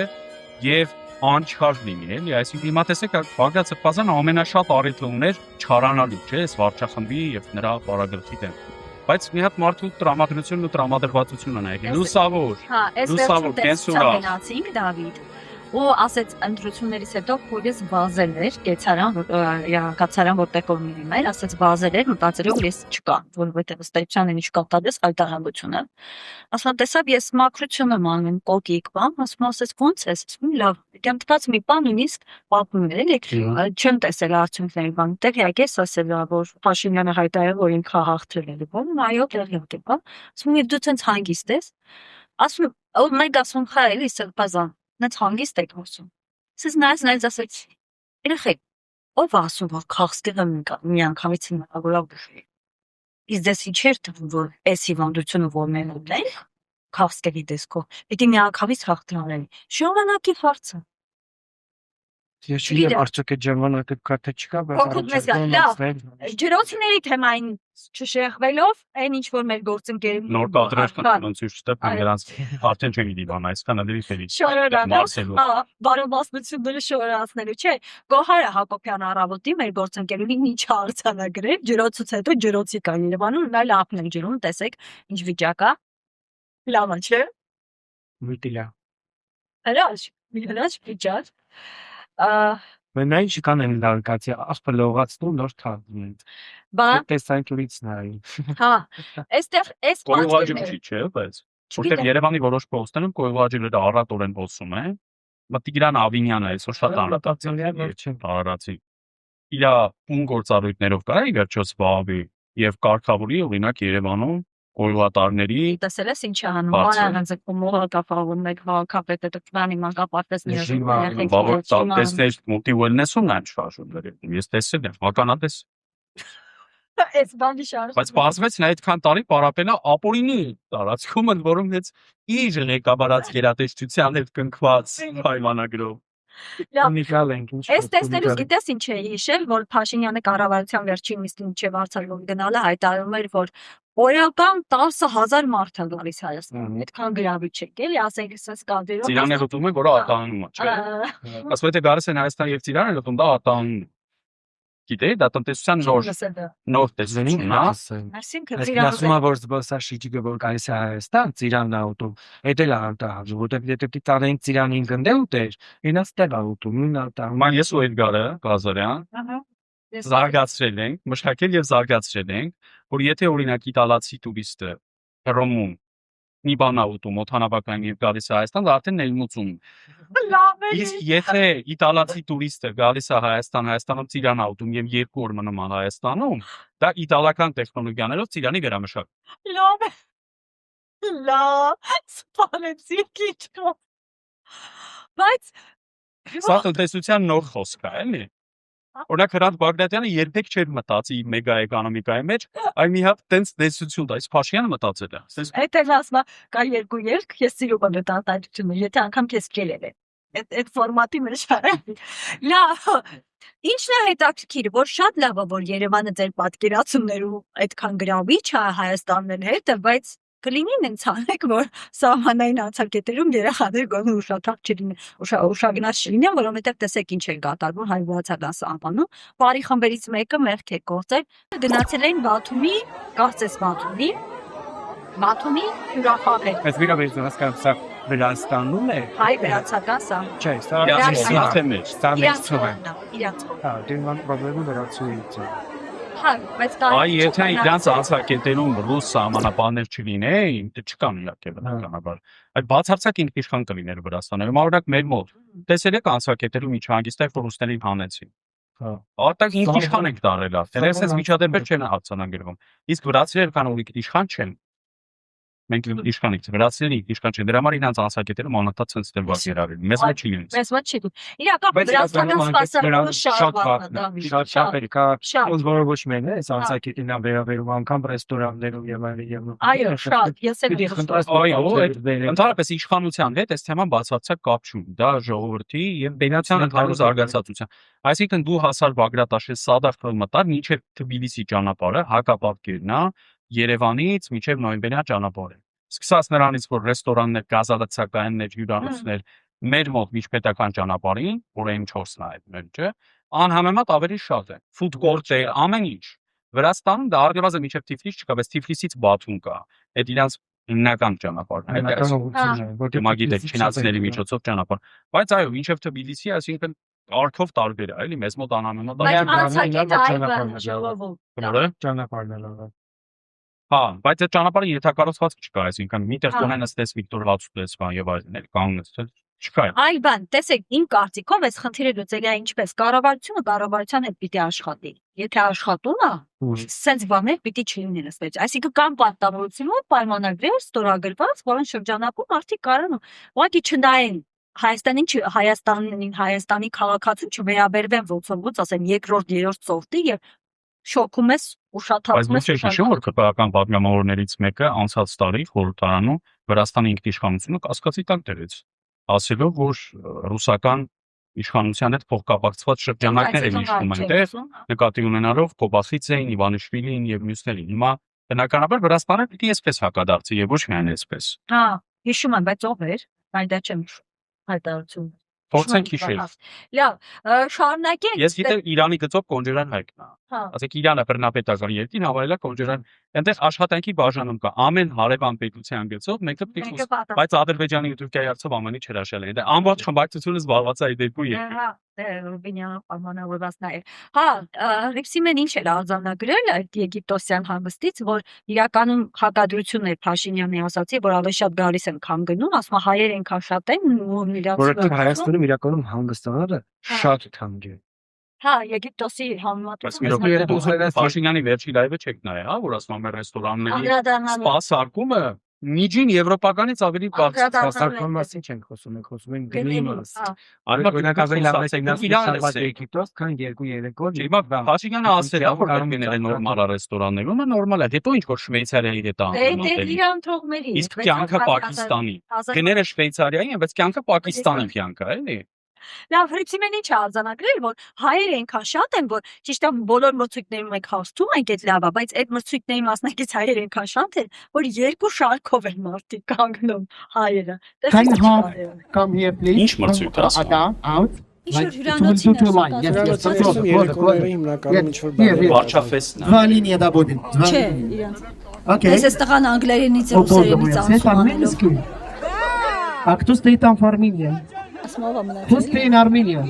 [SPEAKER 2] եւ անչար լինի, էլի, այսինքն հիմա տեսեք Բագրատը Խազանը ամենաշատ առիթը ուներ չարանալու, չէ, այս վարչախմբի եւ նրա բարագլխի դեմ։ Բայց մի հատ մարդու տրամադրությունն ու տրամադրվածությունը նայեք, լուսավոր, լուսավոր, կենսուրա։
[SPEAKER 5] Գնացինք Դավիթ ու ասեց ընտրություններից հետո քույրս վազել էր կացարան որտեղ կողմի էր, ասեց վազել էր, մտածելով ես չկա, որովհետև ըստեյության ինչ կապտades այդտեղանությունը։ Ասում տեսավ ես մակրություն եմ անում կոկիկ բան, ասում ասեց ո՞նց ես, ասում լավ, դեմ տված մի բան նույնիսկ պատմում էր, էլի, չեմ տեսել արդյունքների բան, դեռ իհարկե ասել որ Փաշինյանը հայտարարել որ ինքը հաղթել է, բան, այո, դեռ բա, ասում եւ դու ցենց հանգիստ ես, ասում ով մեկ ասում խա էլի Սերբազան Նենց հանգիստ եք խոսում։ Սես նայած ասեց, երեխեք, ով ասում, որ քաղցկեղը մի անգամից հնարավորավ դժվի։ Իսկ դες ինչ էր թվում, որ այս հիվանդությունը որ մենք ունենք, քաղցկեղի տեսքով, պիտի մի անգամից հաղթանալ։ Ժամանակի հարցը։
[SPEAKER 1] Ես չգիտեմ արդյոք այդ ժամանակը կա թե չկա,
[SPEAKER 5] բայց լավ, ջրոցիների թեմային չշեղվելով, այն ինչ որ մեր գործընկերներն
[SPEAKER 2] նոր կադրեր ոնց ցույց տա նրանց արդեն չեն գիտի բան, այս կանալի ֆերի։
[SPEAKER 5] Բարոյական շորացնելու, չէ։ Գոհարը Հակոբյան առավոտի մեր գործընկերուհին ինչ արձանագրել, ջրոցից հետո ջրոցի կա Երևանում, նա լավն է ջրում, տեսեք, ինչ վիճակ է։ Լավ է, չէ։
[SPEAKER 1] Միտիլա։
[SPEAKER 5] Հրաշք վիճակ։
[SPEAKER 1] Մենայն չկան են լարկացի աղբը լողացնում նոր թաղում են։
[SPEAKER 5] Բա,
[SPEAKER 1] Տեսանկյունից նայի։
[SPEAKER 5] հա, այստեղ այս
[SPEAKER 2] Կոյուղաջը
[SPEAKER 5] պատկերները-
[SPEAKER 2] չի, չէ՞, բայց
[SPEAKER 5] Չգիտեմ։
[SPEAKER 2] որտեղ Երևանի որոշ պոստերում կոյուղաջը առատորեն ոսում է։ Մտիգրան Ավինյանը այսօր շատ արարացի։ Իր ում գործառույթներով կարա վերջոց զբաղվի եւ կարգավորի օրինակ Երևանում կոյուղատարների
[SPEAKER 5] Տեսել ես ինչ է անում,
[SPEAKER 2] Բացը։
[SPEAKER 5] անանց կոմողը կապահովում մեկ քաղաքապետը տկվանի մանկապարտեզները
[SPEAKER 2] բավական տեսներ մուլտի wellness-ում են շարժումներ։ Ես տեսել եմ, հականատես։
[SPEAKER 5] Այս բանի շարժ։
[SPEAKER 2] Բայց բացվեց նա այդքան տարի պարապելա ապօրինի տարածքում են, որում հենց իր ղեկավարած գերատեսչության հետ կնքված պայմանագրով։
[SPEAKER 1] Ունիկալ ենք ինչ։
[SPEAKER 5] Այս տեսնելուց գիտես ինչ է հիշել, որ Փաշինյանը կառավարության վերջին նիստին չէ վարձալով գնալը հայտարարում էր, որ օրական 10,000 մարդ է գալիս Հայաստան։ Այդքան գրավիչ է, էլի, ասենք ասես կադրերով։
[SPEAKER 2] Ծիրանը ուտում է, որը ատանում է, չէ։ Ասում է թե գալիս են Հայաստան եւ Ծիրանը ուտում դա ատանում։ Գիտեի, դա տնտեսության նոր տեսություն, հա։
[SPEAKER 5] Այսինքն
[SPEAKER 1] Ասում է որ զբոսաշրջիկը որ գալիս է Հայաստան, Ծիրանն է ուտում։ Էդ էլ արտահայտում, որտեղ եթե տանեն Ծիրանին գնդե ուտեր, ինձ ստեղ է ուտում, նույն արտահայտում։
[SPEAKER 2] Ման ես ու Էդգարը Ղազարյան զարգացրել ենք, մշակել եւ զարգացրել ենք, որ եթե օրինակ իտալացի տուրիստը Հռոմում մի բան է ուտում, օդանավակայանի եւ գալիս է Հայաստան, դա արդեն ներմուծում։
[SPEAKER 5] Լավ է։
[SPEAKER 2] Իսկ եթե իտալացի տուրիստը գալիս է Հայաստան, Հայաստանում Ծիրան է ուտում եւ 2 օր մնում է Հայաստանում, դա իտալական տեխնոլոգիաներով Ծիրանի վերամշակ։
[SPEAKER 5] Լավ է։ Լավ, սպանեցիք իջքով։ Բայց
[SPEAKER 2] Սա տնտեսության նոր խոսք է, էլի։ Օրինակ Հրանտ Բագրատյանը երբեք չէր մտածի մեգա էկոնոմիկայի մեջ, այ մի հատ տենց տեսություն դա, իսկ Փաշինյանը մտածել է։
[SPEAKER 5] Այդ էլ ասма կա երկու երկ, ես սիրում եմ այդ արտահայտությունը, եթե անգամ քեզ կելել է։ Այդ ֆորմատի մեջ արել։ Լավ։ Ինչն է հետաքրքիր, որ շատ լավ է, որ Երևանը ձեր պատկերացումներում այդքան գրավիչ է Հայաստանն հետ, բայց կլինի նենց անեք, որ սահմանային անցակետերում երեխաներ գոնե ուշաթափ չլինեն, ուշագնաց չլինեն, որովհետև տեսեք ինչ է կատարվում հայ-վրացական սահմանում, բարի խմբերից մեկը մեղք է գործել, գնացել էին Բաթումի, կարծես Բաթումի հյուրախաղեր։
[SPEAKER 1] Այս վիրաբերություն հասկանում սա Վրաստանում է։
[SPEAKER 5] Հայ-վրացական սահման։
[SPEAKER 1] Չէ, սա
[SPEAKER 5] Իրանց
[SPEAKER 1] Իրանց։ Հա, դինման պրոբլեմը վրացուից է։
[SPEAKER 5] Հա, բայց
[SPEAKER 2] Այ եթե իրանց անցակետերում ռուս սահմանապաններ չլինեին, դա չկան իհարկե բնականաբար։ Այդ բացարձակ ինքնիշխան կլիներ Վրաստանում։ Օրինակ մեր մոտ տեսել եք անցակետերում ինչ հանգիստեղ ռուսներին հանեցին։
[SPEAKER 1] Հա։
[SPEAKER 2] Արտակ ինքնիշխան եք տարել, դեռ այսպես միջադեպեր չեն հարցանագրվում։ Իսկ վրացիները կան որ ինքնիշխան չեն։ Մենք իշխանից վրացիների իշխան չեն, դրա համար իրանց անցակետերում անընդհատ ցենց դրված երարել։ Մեզ մեջ չի լինի։
[SPEAKER 5] Մեզ ոչ չի։ Իրական վրացական սպասարկումը շատ վաղ է։
[SPEAKER 1] Շատ է, կա ոնց ոչ մեն է, այս անցակետին վերաբերում անգամ ռեստորաններում եւ այլն։
[SPEAKER 5] Այո, շատ, ես էլ
[SPEAKER 2] Ընդհանրապես իշխանության հետ այս թեման բացարձակ կապ չունի։ Դա ժողովրդի եւ բենացիան ընդհանուր զարգացածության։ Այսինքն դու հասար Բագրատաշել Սադախը մտար մինչեւ Թբիլիսի ճանապարհը, հակապատկերն է Երևանից մինչև նոյեմբերյան ճանապարհը։ Սկսած նրանից, որ ռեստորաններ, գազադացակայաններ, հյուրանոցներ մեր մոտ միջպետական ճանապարհին, օրեն 4-ն է այդ մեջը, անհամեմատ ավելի շատ է։ Ֆուդ կորտեր, ամեն ինչ։ Վրաստանում դա առնվազն մինչև Թիֆլիս չկա, բայց Թիֆլիսից Բաթում կա։ Այդ իրանց հիմնական ճանապարհն է։ Որտեղ մագիտեք չինացիների միջոցով ճանապարհ։ Բայց այո, մինչև Թբիլիսի, այսինքն արքով տարբեր է, էլի մեզ մոտ անհամեմատ
[SPEAKER 1] ճանապարհն է։
[SPEAKER 2] Հա, բայց այդ ճանապարհը ենթակառուցված չկա, այսինքն միտեղ կոնեն ըստես Վիկտոր Վացուտես բան եւ այլն էլ կանգնեցել չկա։
[SPEAKER 5] Այլ բան, տեսեք, իմ կարծիքով այս խնդիրը լուծելի է ինչպես կառավարությունը կառավարության հետ պիտի աշխատի։ Եթե աշխատում է, սենց բաներ պիտի չլինեն ասես։ Այսինքն կան պարտավորություններ, պայմանագրեր ստորագրված, որոնց շրջանակում արդի կարան ուղղակի չնայեն Հայաստանի քաղաքացու չվերաբերվեն ոնց ասեն երկրորդ, երրորդ սորտի եւ շոկում ես ուշաթափում ես։
[SPEAKER 2] Բայց ոչ հիշում որ քրեական պատգամավորներից մեկը անցած տարի խորհրդարանում Վրաստանի ինքնիշխանությունը կասկածի տակ դրեց, ասելով որ ռուսական իշխանության հետ փոխկապակցված շրջանակներ են իշխում այնտեղ, նկատի ունենալով Կոբախիցեին, Իվանիշվիլին եւ մյուսներին։ Հիմա բնականաբար Վրաստանը պիտի այսպես հակադարձի եւ ոչ միայն այսպես։
[SPEAKER 5] Հա, հիշում եմ, բայց ով էր, բայց դա չեմ հայտարարություն։
[SPEAKER 2] Փորձենք հիշել։
[SPEAKER 5] Լավ, շարունակենք։
[SPEAKER 2] Ես գիտեմ Իրանի գծով Կոնջերան հայկն է։
[SPEAKER 5] Հա։
[SPEAKER 2] Ասեք Իրանը բռնապետական երկիր, հավելյալ Կոնջերան, այնտեղ աշխատանքի բաժանում կա ամեն հարևան պետության գծով մեկը պիտի, բայց Ադրբեջանի ու Թուրքիայի հարցով ամեն ինչ հրաշալի է։ Դա ամբողջ խմբակցությունը զբաղված է այդ երկու երկրի։
[SPEAKER 5] Ռուբինյանը պայմանավորված նաև։ Հա, Ռիփսիմեն ինչ էր արձանագրել այդ եգիպտոսյան հանգստից, որ իրականում հակադրություն էր Փաշինյանի ասացի, որ ավելի շատ գալիս են, քան գնում, ասում է հայեր այնքան շատ են, ու
[SPEAKER 1] Որովհետև Հայաստանում իրականում հանգստանալը շատ թանկ է։
[SPEAKER 5] Հա, Եգիպտոսի համեմատությամբ
[SPEAKER 2] Փաշինյանի վերջի լայվը չեք նայել, հա, որ ասում եմ ռեստորանների
[SPEAKER 5] անդրադառնալու
[SPEAKER 2] սպա սարքումը միջին եվրոպականից ավելի բարձր
[SPEAKER 1] Սպասարկման մասին չենք խոսում, ենք խոսում ենք գնի մաս։
[SPEAKER 2] Օրինակ ավելի լավ է
[SPEAKER 1] Եգիպտոս, քան 2-3 օր։
[SPEAKER 2] Հիմա Փաշինյանը ասել է, որ գնելը նորմալ է ռեստորաններում, նորմալ է, հետո ինչ որ Շվեյցարիայի հետ անում։
[SPEAKER 5] իրան թողմերի։
[SPEAKER 2] Իսկ կյանքը Պակիստանի։ Գները Շվեյցարիայի են, բայց կյանքը Պակիստանի կյանք է, էլի։
[SPEAKER 5] Լավ, Ռիփսիմեն ինչ է արձանագրել, որ հայերը այնքան շատ են, որ ճիշտ է բոլոր մրցույթներում եք հաղթում, այդ լավ է, բայց այդ մրցույթների մասնակից հայերը այնքան շատ են, որ 2 շարքով են մարդիկ կանգնում հայերը։
[SPEAKER 7] Come here please.
[SPEAKER 2] Ինչ մրցույթ է ասում։
[SPEAKER 7] Out.
[SPEAKER 5] Ինչ-որ հյուրանոցին
[SPEAKER 3] հիմնականում ինչ-որ
[SPEAKER 2] Վարչաֆեսն է։
[SPEAKER 7] Два линии да будет.
[SPEAKER 5] Չէ, իրանց։
[SPEAKER 7] Окей.
[SPEAKER 5] Ես այս տղան անգլերենից է ուսերենից անցնում։
[SPEAKER 7] А кто стоит там в Армении? Кто стоит in Armenia?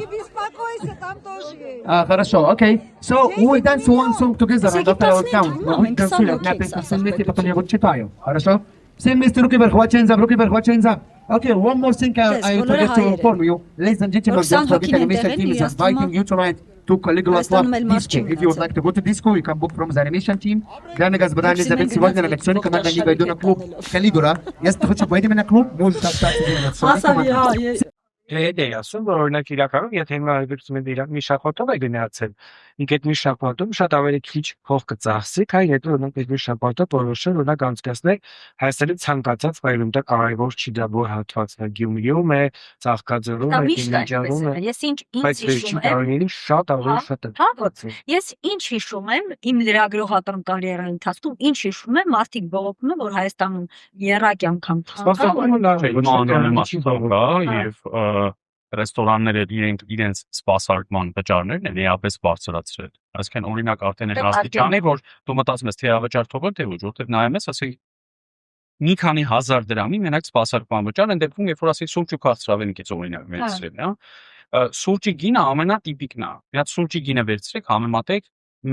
[SPEAKER 7] Хорошо, окей. So we dance one song together and after I will count. We can feel it. Написано вместе, потом я вот читаю. Хорошо? Все вместе руки вверх, watch hands up, руки вверх, watch hands up. Okay, one more thing I forget to inform you. Ladies and gentlemen, just forget animation team is inviting you tonight to Caligula Club Disco. If you would like to go to disco, you can book from the animation team. Главное, господа, Елизавета, сегодня на лекционе команда не пойду на клуб Caligula. Если ты хочешь пойти на клуб, можешь остаться на лекционе.
[SPEAKER 1] Դե ասում որ օրինակ իրականում եթե հիմա այդպիսում են իրակ մի շախոտով է գնացել ինք այդ մի շախոտում շատ ավելի քիչ փող կծախսի քան եթե օրինակ այդ մի շախոտով որոշել օրինակ անցկացնել Հայաստանի ցանկացած վայրում դա կարևոր չի դա որ հատվածն է Գյումրիում է Ծաղկաձորում է Դիլիջանում է
[SPEAKER 5] Ես ինչ
[SPEAKER 1] բայց վերջին տարիներին շատ ավելի շատ է
[SPEAKER 5] Ես ինչ հիշում եմ իմ լրագրողական կարիերայի ընթացքում ինչ հիշում եմ մարդիկ բողոքում են որ Հայաստանում երակ անգամ
[SPEAKER 2] եւ ռեստորանները իրենց սպասարկման վճարներն են էապես բարձրացրել։ Այսինքն օրինակ արդեն այն աստիճանի, որ դու մտածում ես թե ավճար թողել թե ոչ, որտեղ նայում ես, ասի մի քանի հազար դրամի մենակ սպասարկման վճար, այն դեպքում երբ որ ասի սուրճ ու քացրավենիք է օրինակ վերցրել, հա։ Սուրճի գինը ամենատիպիկն է։ Միած սուրճի գինը վերցրեք, համեմատեք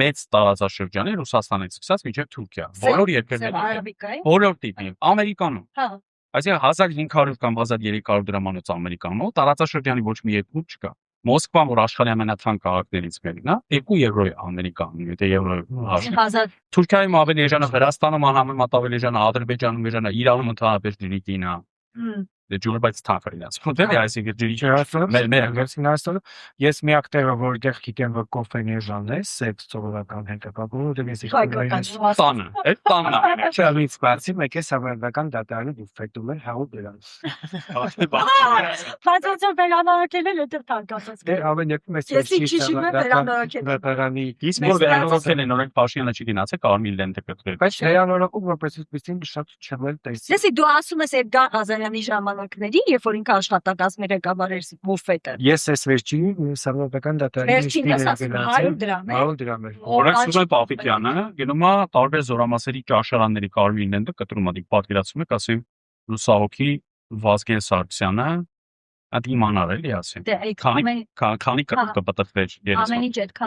[SPEAKER 2] մեծ տարածաշրջանի Ռուսաստանից սկսած մինչև Թուրքիա։ Բոլոր երկրներում։ Բոլոր տիպի, Ամերիկանում։ Հա։ Այսինքն 1500 կամ 1300 դրամանոց Ամերիկանում տարածաշրջանի ոչ մի երկու չկա։ Մոսկվան, որ աշխարհի ամենաթանկ քաղաքներից մեկն է, 2 եվրո է Ամերիկանում, եթե եվրո։ Թուրքիայում ավելի էժանը, Վրաստանում անհամեմատ ավելի էժանը, Ադրբեջանում էժանը, Իրանում ընդհանրապես ջրիկին է։ Դե ջուրը բայց թանկ է ասում։ Այսինքն
[SPEAKER 1] ջրի ես միակ տեղը որտեղ գիտեմ որ կոֆեն էժանն է, սեփ սովորական հետապակում, որտեղ ես
[SPEAKER 2] տանը, այդ տանն է։
[SPEAKER 1] Չավից բացի մեկ է սավանդական դատարանի բուֆետում էր 100 դրամ։
[SPEAKER 5] Բայց վերանորոգել էլ դեռ թանկացած։
[SPEAKER 1] Դե ավեն երբ մեծ
[SPEAKER 5] վերանորոգել։
[SPEAKER 2] Իսկ որ վերանորոգել են օրենք Փաշինյանը չի գնացել կարմիր լենտը կտրել։
[SPEAKER 1] Բայց վերանորոգում որպես այդպեսին շատ չմել տեսի։
[SPEAKER 5] Լսի դու ասում ես Էդգար Ղազարյանի ժամանակների, երբ որ ինքը աշխատակազմեր է կամարեր բուֆետը։
[SPEAKER 1] Ես էս վերջին սավանդական դատարանի
[SPEAKER 5] 100 դրամ է։
[SPEAKER 1] 100 դրամ է։
[SPEAKER 2] Օրենք Սուրեն Պապիկյանը գնում է տարբեր զորամասերի ճաշարանների կարմիր լենտը կտրում է, դիք պատկերացնում եք, ասեմ լուսահոգի Վազգեն Սարգսյանը Այդ իմանալ էլի ասեմ։ Քանի կպտտվեր երեսը։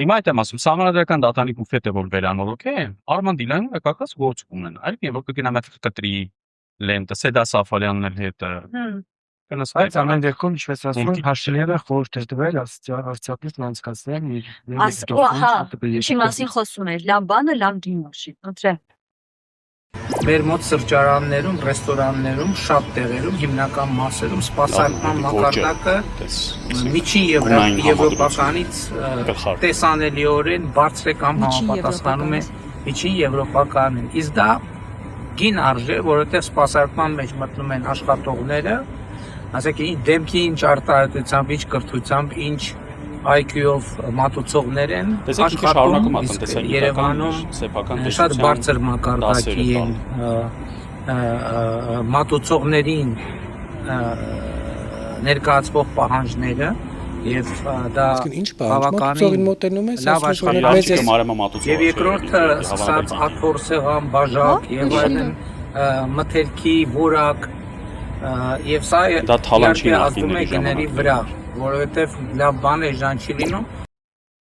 [SPEAKER 2] Հիմա այդ եմ ասում, սահմանադրական դատարանի բուֆետը որ վերանորոգեն, Արման Դիլյանը կակաց գործ ունենա։ Այլ որ կգնա մեկ կտրի լենտը, Սեդա Սաֆարյանն հետ։
[SPEAKER 1] Այս ամեն դեպքում ինչպես ասում են, հաշիվները խորհուրդ է տվել արցախից անցկացնել
[SPEAKER 5] իր Ինչի մասին խոսում էր, լավ բանը, լավ դիմաշի։ Ընտրե։
[SPEAKER 10] Մեր մոտ սրճարաններում, ռեստորաններում, շատ տեղերում, հիմնական մասերում սպասարկման մակարդակը միջին եվրոպականից տեսանելիորեն բարձր է կամ համապատասխանում է միջին եվրոպականին։ Իսկ դա գին արժե, որովհետև սպասարկման մեջ մտնում են աշխատողները, ասեք ինչ դեմքի, ինչ արտահայտությամբ, ինչ կրթությամբ, ինչ IQ-ով մատուցողներ են աշխատում, իսկ Երևանում շատ բարձր մակարդակի են մատուցողներին ներկայացվող պահանջները եւ դա բավականին լավ աշխատանք եւ երկրորդը սկսած աթոռսեղան, բաժակ եւ այլն մթերքի, որակ եւ սա իհարկե ազդում է գների վրա որովհետև լավ բան է ժան չի լինում։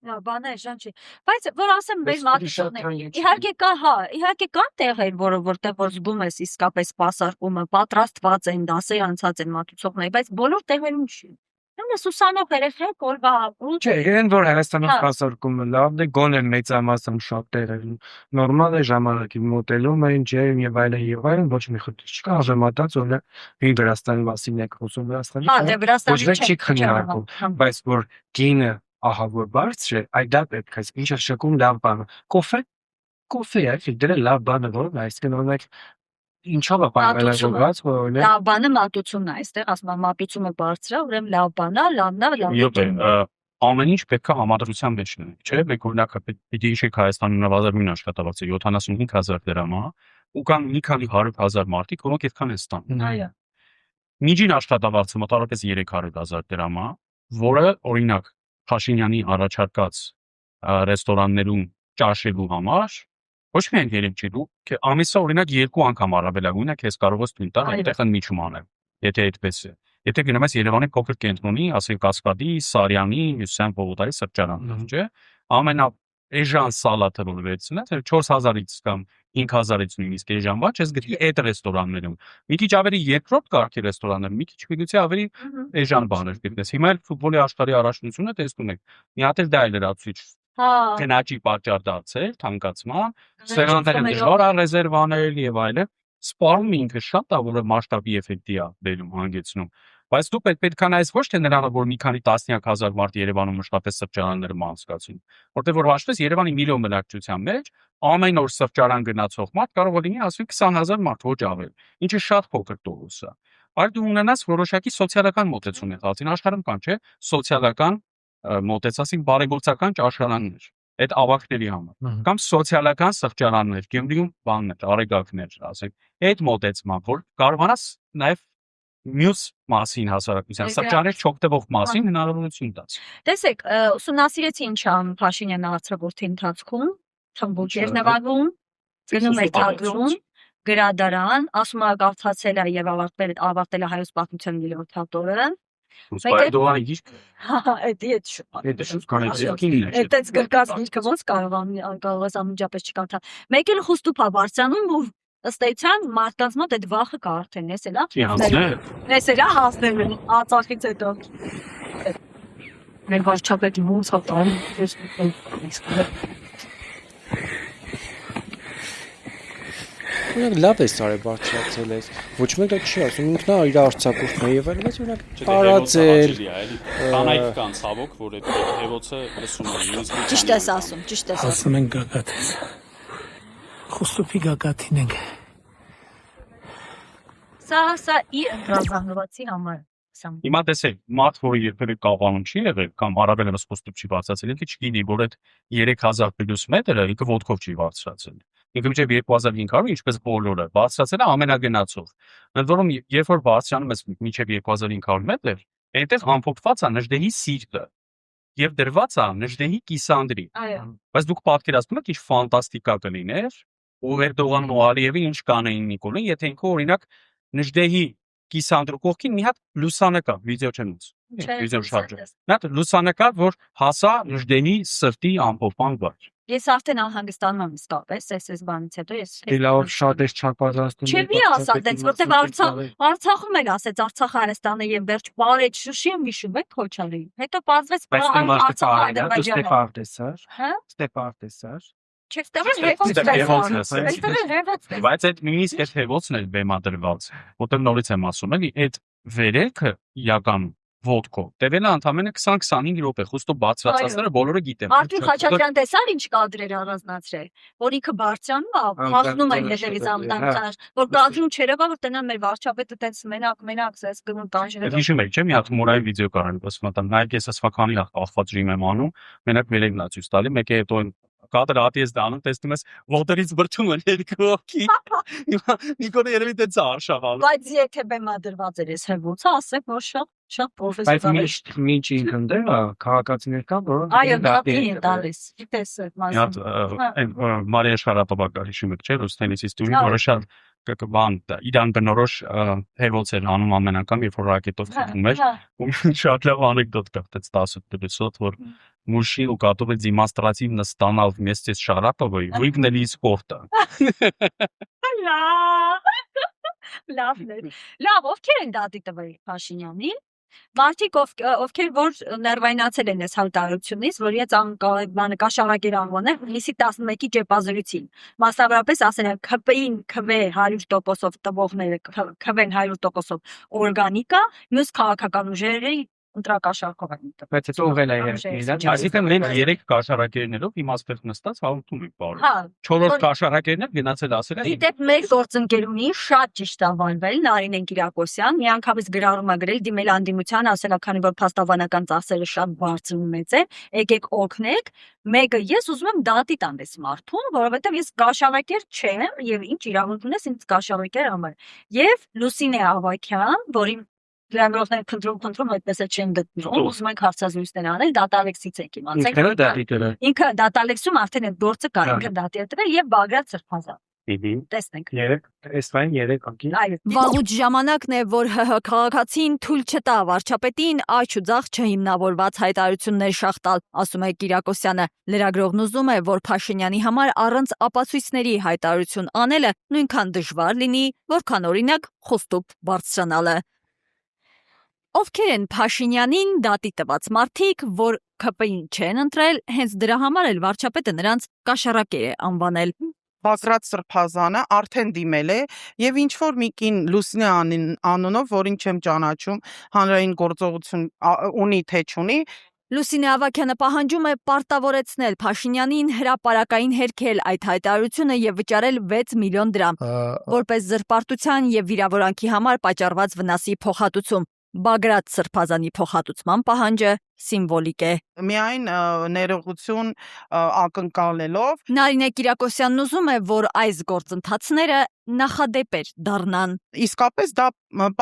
[SPEAKER 5] Բանը այժմ չի, բայց որ ասեմ մեր մատուցողներ, իհարկե կան տեղեր, որտեղ որ զգում ես իսկապես սպասարկումը, պատրաստված են, դասեր անցած են մատուցողներ, բայց բոլոր տեղերում չի։ Նույնիսկ ուսանող երեխեք օրվա
[SPEAKER 1] Չէ, իրեն որ Հայաստանում սպասարկումը լավն է, գոնե մեծամասն շատ տեղեր նորմալ է ժամանակի մոտելում են, ջերմ եւ այլն, ոչ մի խնդիր չկա, ազամատած օրինակ հին Վրաստանի մասին եք խոսում, Վրաստանի չի քննարկում, բայց որ գինը ահա որ բարձր է, այդ դա պետք է, ինչ է շկում լավ բանը։ Կոֆե է, դրա լավ բանը որ է, այսինքն օրինակ ինչով է պայմանավորված, որ օրինակ
[SPEAKER 5] լավ բանը մատուցումն է, այստեղ ասում եմ մատուցումը բարձր է, ուրեմն լավ բան է, լավն է,
[SPEAKER 2] ամեն ինչ պետք է համադրության մեջ լինի, չէ՞, մեկ օրինակ պիտի իշեք Հայաստանում նվազագույն աշխատավարձը 75,000 դրամ է, ու կան մի քանի 100,000 մարդիկ, որոնք այդքան են ստանում։
[SPEAKER 5] Այո։
[SPEAKER 2] Միջին աշխատավարձը մոտավորապես 300,000 դրամ է, որը օրինակ Փաշինյանի առաջարկած ռեստորաններում ճաշելու համար ոչ միայն երեք չի դու ամիսը օրինակ 2 անգամ առավելագույնը քեզ կարող ես թույլ տալ այդտեղ ընդմիջում անել եթե այդպես է եթե գնում ես Երևանի փոքր կենտրոնի ասենք Կասկադի Սարյանի Հյուսիսային Պողոտայի սրճարան չէ էժան սալատը որ վերցնես 4000-ից կամ 5000-ից նույնիսկ էժան բաց ես գտի այդ ռեստորաններում մի քիչ ավելի երկրորդ կարգի ռեստորաններ մի քիչ միգուցե ավելի էժան բաներ գտնես հիմա էլ ֆուտբոլի աշխարհի առաջնությունը տեսնում եք մի հատ էլ դա է լրացուցիչ գնաճի պատճառ դարձել թանկացման սեղանները դժվար է ռեզերվանել եւ այլն սպառում ինքը շատ է որը մասշտաբի էֆեկտի է բերում հանգեցնում բայց դու պետք է նայես ոչ թե նրանը որ մի քանի տասնյակ հազար մարդ Երևանում մշտապես սրճարանները մանցկացին որտեղ որ հաշվես Երևանի միլիոն բնակչության մեջ ամեն օր սրճարան գնացող մարդ կարող է լինի ասենք 20,000 մարդ ոչ ավել ինչը շատ փոքր տոկոս է այլ դու ունենաս որոշակի սոցիալական մոտեցում եղածին աշխարհում կան չէ սոցիալական մոտեցածին բարեգործական ճաշարաններ այդ ավակների համար կամ սոցիալական սրճարաններ Գյումրիում բաններ արեգակներ ասենք այդ մոտեցման որ կարողանաս նաև մյուս մասին հասարակության սրճարաններ չօգտվող մասին հնարավորություն տաց
[SPEAKER 5] տեսեք ուսումնասիրեցի ինչ Փաշինյանը արծրագործի ընթացքում թմբուկեր նվագում գնում է թատրոն գրադարան ասում է կարդացել է եւ ավարտել է հայոց պատմության 3-րդ հատորը Այդտենց գրկած գիրքը ոնց կարող ես անմիջապես չկարդալ մեկ էլ խուստուփ է բարձրանում ու ըստ էության մարդկանց մոտ այդ վախը կա արդեն ես էլա հասնել ածախից հետո մեր վարչապետի ոնց է տան
[SPEAKER 3] Ունենք լավ է սարը բարձրացել ես ոչ մեկ դա չի ասում ինքն է իր արցակուրտն է եւ այլն բայց ունենք տարածել
[SPEAKER 4] կանայք կան ցավոք որ այդ հեվոցը լսում են
[SPEAKER 5] ճիշտ ես
[SPEAKER 10] ասում են գագաթ խոստուփի գագաթին ենք
[SPEAKER 5] սա իր ընդրազանգվածի համար
[SPEAKER 2] Հիմա տեսեք, մարդ, որը երբևէ կաղանում չի եղել կամ առավելևս խոստուկ չի բարձրացել, ինքը չգիտի, որ այդ 3000 պլյուս մետրը ինքը ոտքով չի բարձրացել։ Ինքը մինչև 2500, ինչպես բոլորը, բարձրացել է ամենագնացով։ Ընդ որում, երբ որ բարձրանում ես մինչև 2500 մետր, այնտեղ ամփոփված է Նժդեհի սիրտը եւ դրված է Նժդեհի կիսանդրի։ Բայց դուք պատկերացնում եք, ինչ ֆանտաստիկա կլիներ, ու Էրդողանն ու Ալիևին ինչ կանեին Նիկոլին, եթե ինքը օրինակ Նժդեհի կիսանդրու կողքին մի հատ լուսանկար, վիդեո չեմ ուզում։ Վիդեո շարժը։ Նա լուսանկար, որ հասա Նժդեհի սրտի ամփոփման վայր։
[SPEAKER 5] Ես արդեն անհանգստանում եմ իսկապես, այս բանից հետո ես։
[SPEAKER 1] Լավ շատ էս չապարազատում։
[SPEAKER 5] Չէ՞ մի ասա, դες որտեվ Արցախում էլ ասեց Արցախ Հայաստանը եւ վերջ բարեջ Շուշիում հիշում եք Քոչարի։ Հետո պարզվեց Արցախ
[SPEAKER 1] Ադրբեջանը։ Ստեփարտեսար։
[SPEAKER 5] Չէ,
[SPEAKER 2] Բայց այդ նույնիսկ այդ հեվոցն էլ բեմադրված, որտեղ նորից եմ ասում, էլի այդ վերելքը իրական ոտքով տևել է ընդամենը 20-25 րոպե, խուստով բացվածածները բոլորը գիտեն։
[SPEAKER 5] Արտուր Խաչատրյան տեսար ինչ կադրեր առանձնացրել, որ ինքը բարձրանում է, փախնում է հետևից ամտանցար, որ կադրում չերևա, որ տնա մեր վարչապետը տենց մենակ զես գնում տանջերը։
[SPEAKER 2] Հիշում եք, չէ՞, մի հատ հումորային վիդեո կարան, ասում եմ, նայեք ես ասφաքանի ախված ժիմ եմ անում, մենակ վերևն է ցույց տալի, մեկը հետո կադրը հատի ես դանում, տեսնում ես ոտերից բրդում են երկու օքի։ Նիկոլը երևի տենց արշավալ։
[SPEAKER 5] Բայց եթե բեմադրված էր այս հեվոցը, ասեք, որ շատ պրոֆեսիոնալ է։
[SPEAKER 1] Բայց միջ ինքն դե քաղաքացիներ կան, որոնք
[SPEAKER 5] այո, դատի են տալիս։ Գիտես այդ մասին։
[SPEAKER 2] Մարիա Շարապովակը հիշում եք, չէ՞, Ռուսթենիսից դուրս որը շատ բան իրան բնորոշ հերոց էր անում ամեն անգամ երբ որ ռակետով քնում էր ու շատ լավ անեկդոտ կա 10 դրսոտ որ мужчину готовы демонстративно стонал вместе с Шараповой выгнали из спорта.
[SPEAKER 5] Լավ, ովքեր են դատի տվել Փաշինյանին։ Մարդիկ ովքեր որ ներվայնացել են այս հայտարարությունից, որ ես բանը կաշառակեր անվանել, հունիսի 11-ի ճեպազրույցին։ Մասնավորապես ասել են ՔՊ-ին քվ 100%-ով տվողները քվեն 100%-ով օրգանիկա, մյուս քաղաքական ուժերի ընտրակաշառքով են տվել։
[SPEAKER 1] Բայց հետո ուղղել է իրեն։
[SPEAKER 2] Այսինքն մենք 3 կաշառակերներով իմաստեղ նստած հաղորդում ենք բարը։
[SPEAKER 5] Հա։
[SPEAKER 2] 4-րդ կաշառակերն էլ գնացել ասել է։
[SPEAKER 5] Դիտեք մեր գործընկերունի շատ ճիշտ անվանվել Նարինեն Կիրակոսյան, միանգամից գրառում է գրել դիմել անդիմության, ասել քանի որ փաստաբանական ծախսերը շատ բարձր ու մեծ է, եկեք օգնեք։ Մեկը ես ուզում եմ դատի տամ այս մարդուն, որովհետև ես կաշառակեր չեմ եւ ինչ իրավունք ունես ինձ կաշառակեր անել։ Եվ Լուսինե Ավակյան, որին լրագրողները քննում այդպես էլ չեն գտնում, ուզում ենք հարցազրույցներ անել, դատալեքսից եք իմացել։ Ինքը դատալեքսում արդեն այդ գործը կա, ինքը դատի է տվել եւ Բագրատ Սրբազան։ Տեսնենք։
[SPEAKER 1] 3 անկի։
[SPEAKER 9] Վաղուց ժամանակն է, որ ՀՀ քաղաքացին թույլ չտա վարչապետին աջ ու ձախ չհիմնավորված հայտարարություններ շախտալ, ասում է Կիրակոսյանը։ Լրագրողն ուզում է, որ Փաշինյանի համար առանց ապացույցների հայտարարություն անելը նույնքան դժվար լինի, որքան օրինակ խոստուկ բարձրանալը։ Ովքեր են Փաշինյանին դատի տված մարդիկ, որ ՔՊ-ին չեն ընտրել, հենց դրա համար էլ վարչապետը նրանց կաշառակեր է անվանել։
[SPEAKER 13] Բագրատ Սրբազանը արդեն դիմել է եւ ինչ որ մի կին Լուսինե անունով, որին չեմ ճանաչում, հանրային գործողություն ունի թե չունի,
[SPEAKER 9] Լուսինե Ավակյանը պահանջում է պարտավորեցնել Փաշինյանին հրապարակային հերքել այդ հայտարարությունը եւ վճարել 6 միլիոն դրամ, որպես զրպարտության եւ վիրավորանքի համար պատճառված վնասի փոխհատուցում։ Բագրատ Սրբազանի փոխհատուցման պահանջը սիմվոլիկ է։
[SPEAKER 13] Միայն ներողություն ակնկալելով
[SPEAKER 9] Նարինե Կիրակոսյանն ուզում է, որ այս գործընթացները նախադեպեր դառնան։
[SPEAKER 13] Իսկապես դա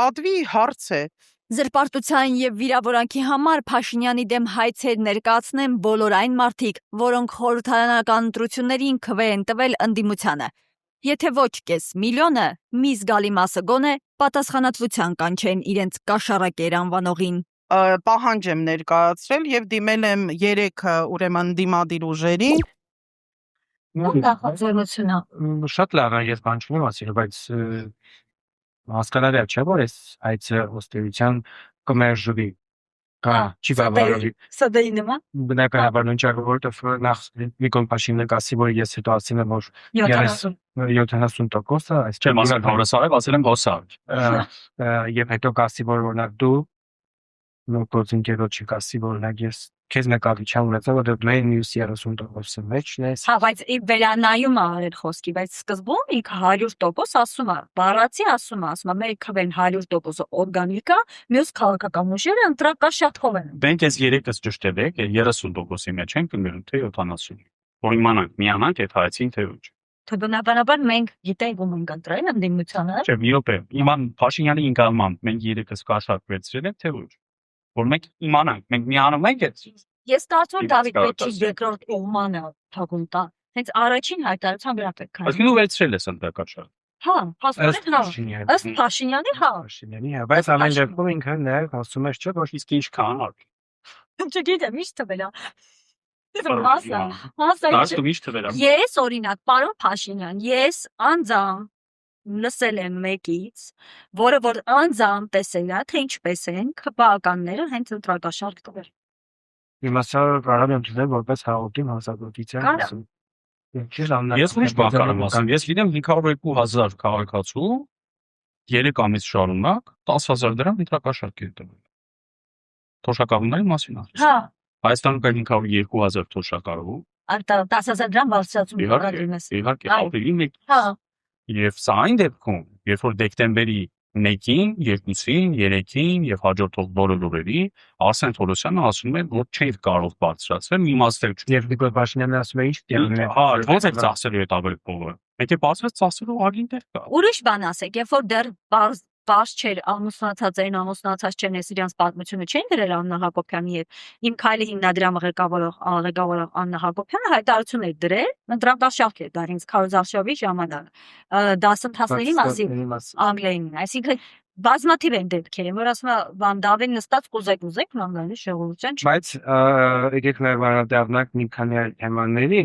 [SPEAKER 13] պատվի հարց է։
[SPEAKER 9] Զրպարտության եւ վիրավորանքի համար Փաշինյանի դեմ հայցեր ներկայացնեն բոլոր այն մարդիկ, որոնք խորհրդարանական ընտրություններին քվ են տվել ընդդիմությանը։ Եթե ոչ կես միլիոնը, մի զգալի մասը գոնե պատասխանատվության կանչեն իրենց կաշառակեր անվանողին։
[SPEAKER 13] Պահանջ եմ ներկայացրել եւ դիմել եմ 3 ուրեմն դիմադիր ուժերին։
[SPEAKER 1] Շատ լավ է, ես բան չունեմ ասել, բայց հասկանալի է, չէ՞ որ այս ոստիության կոմերժուի կա չի բավարարի։
[SPEAKER 5] Սա դե նոմա։
[SPEAKER 1] Բնականաբար նույնչափ որտեվ նախ Նիկոլ Փաշինյանը կասի, որ ես հետո ասել եմ որ 70%-ը այս
[SPEAKER 2] չեմ ասել հորոսարև, ասել եմ հոսարև։
[SPEAKER 1] Եվ հետո կասի որ օրինակ դու նոկոտինկերոջ կասի որ օրինակ ես քեզ նկատի չեմ ունեցել, որովհետև դու մյուս 30%-ի մեջն ես։
[SPEAKER 5] Հա, բայց վերանայում է արել խոսքի, բայց սկզբում ինքը 100% ասում է, բառացի ասում է, մեր քվեն 100% օրգանիկա, մյուս քաղաքական ուժերը ընտրակաշառքով են։
[SPEAKER 2] Մենք այս 3-ը ճշտել ենք, 30%-ի մեջ ենք ընկնում, թե 70-ի։ Որ իմանանք, միանանք այդ հայցին թե ոչ։
[SPEAKER 5] Թե բնականաբար մենք գիտենք ում ենք ընտրել ընդդիմությանը։
[SPEAKER 2] Չէ, մի րոպե, իման Փաշինյանի ինքնամամբ մենք 3-ս կաշառքվեցրել ենք, թե ոչ։ Որ մենք իմանանք, մենք միանում ենք այդ։
[SPEAKER 5] Ես կարծում եմ Դավիթ Պետրի երկրորդ կողմանը թագում տա։ Հենց առաջին հայտարարության վրա պետք է։
[SPEAKER 2] Այսինքն ու վերցրել ես ընդդակաշար։
[SPEAKER 5] Հա, փաստորեն հա։ Ըստ Փաշինյանի հա։
[SPEAKER 1] Փաշինյանի հա, բայց ամեն դեպքում ինքը նաև ասում է, չէ՞ որ
[SPEAKER 2] իսկ ինչքան ար։
[SPEAKER 5] Չգիտեմ, ի՞նչ թվել է։ Մասա։ Ես օրինակ, պարոն Փաշինյան, ես անձամբ լսել եմ մեկից, որը որ անձամբ տեսել է, թե ինչպես են ԿՊԱ-ականները հենց ընտրակաշառք տվել։
[SPEAKER 1] Հիմա սա կարող եմ դիտել որպես հաղորդիմ հասարակության ասում։
[SPEAKER 2] Ես ուրիշ բան կարող եմ ասեմ, ես գիտեմ 502,000 քաղաքացու 3 ամիս շարունակ 10,000 դրամ ընտրակաշառք է տվել։ Թոշակառուների մասին ասում։
[SPEAKER 5] Հա։
[SPEAKER 2] Հայաստանում կա 502,000 թոշակառու։
[SPEAKER 5] 10,000 դրամ բարձրացում
[SPEAKER 2] ունես։ Իհարկե, ավելի մեկ։
[SPEAKER 5] Հա։
[SPEAKER 2] Եվ սա այն դեպքում, երբ որ դեկտեմբերի 1-ին, 2-ին, 3-ին եւ հաջորդող բոլոր օրերի Արսեն Թորոսյանը ասում է, որ չէր կարող բարձրացնել, իմաստել չէ։
[SPEAKER 1] Եվ Նիկոլ Փաշինյանը ասում է, ինչ դեռ։
[SPEAKER 2] Հա, ո՞նց է ծախսելու այդ ավելի փողը։ Մեկ է բարձրացած ծախսելու ագին տեղ կա։
[SPEAKER 5] Ուրիշ բան ասեք, երբ որ դեռ պարզ չէր ամուսնացած էին, ամուսնացած չեն, ես իրանց պատմությունը չեն դրել Աննա Հակոբյանի եւ իմ քայլի հիմնադրամը ղեկավարող Աննա Հակոբյանը հայտարարություն էր դրել, ընտրական շարք էր դա ինձ Քարոզարշավի ժամանակ դասընթացների մասին անգլերենին, այսինքն բազմաթիվ են դեպքեր, որ ասում է բան դավին նստած կուզեք նամականի շեղողության չի։
[SPEAKER 1] Բայց եկեք նաև անդրադառնանք մի քանի այլ թեմաների,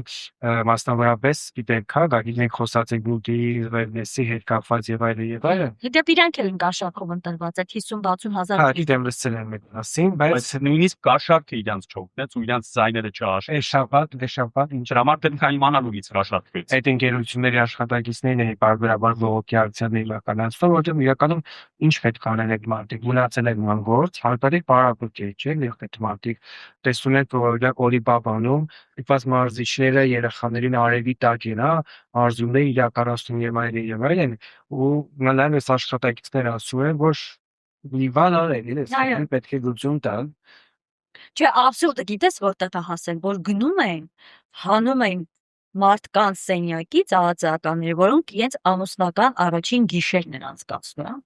[SPEAKER 1] մասնավորապես գիտեք, հա, գիտենք խոսած ենք բուդի, վելնեսի հետ կապված եւ այլն։
[SPEAKER 5] Դեպ իրանք էլ են կաշառքով ընտրված, այդ 50-60 հազար։
[SPEAKER 1] Հա, գիտեմ լսել եմ այդ մասին,
[SPEAKER 2] բայց նույնիսկ կաշառքը իրանց չօգնեց ու իրանց ձայները չհաշվեց։
[SPEAKER 1] Շաբաթ,
[SPEAKER 2] ինչ համար պետք է իմանալուց հաշվեց։
[SPEAKER 1] Այդ ընկերությունների աշխատակիցներն էին բարբերաբար բողոքի ակցիաներ իրականացնում, որտեղ իրականում ինչ պետք անել այդ մարդիկ, մնացել են մանգործ, հարկադիր պարապույտ չէ, եւ այդ մարդիկ տեսնում են, որ օրի բաբանում իբաց մարզիչները երեխաներին արևի տակ են, հա, մարզումներ իրականացնում եւ այլն, ու նույնիսկ այս աշխատակիցները ասում են, որ լիվան արել են, պետք է լուծում տալ։
[SPEAKER 5] Չէ, абսուրդը գիտես որտեղ է հասել, որ գնում են, հանում են մարդկանց սենյակից աղացականները, որոնք իրենց ամուսնական առաջին գիշերն են անցկացնում։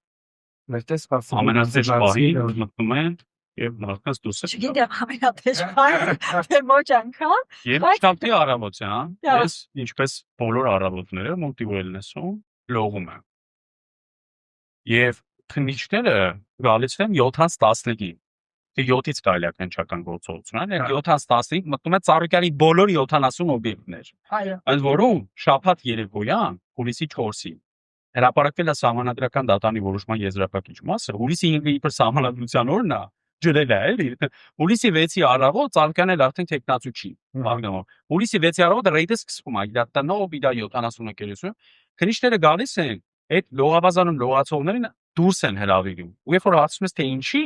[SPEAKER 2] Ամենատեժ պահին մտնում են եւ մարդկանց դուրս են։
[SPEAKER 5] Չգիտեմ ամենատեժ պահը, թե ոչ անգամ։
[SPEAKER 2] Եվ շաբթի առավոտյան, ես ինչպես բոլոր առավոտները մոտիվել նեսում, լողում եմ։ Եվ քննիչները գալիս են 7-15-ին։ 7-ից կարելի է քննչական գործողություն անել, 7-15 մտնում է Ծառուկյանի բոլոր 70 օբյեկտներ։ Այդ որում շաբաթ երեկոյան, հուլիսի 4-ին հրապարակվել է սահմանադրական դատանի որոշման եզրափակիչ մասը, հուլիսի 5-ը իբր սահմանադրության օրն է, ջրել է, էլի։ Հուլիսի 6-ի առավոտ Ծառուկյանն էլ արդեն տեխնացու չի։ Հուլիսի 6-ի առավոտ ռեյդը սկսվում է, իր տնով, իր 70 ընկերություն։ Քննիչները գալիս են, այդ լողավազանում լողացողներին դուրս են հրավիրում։ Ու երբ որ հարցնում ես թե ինչի,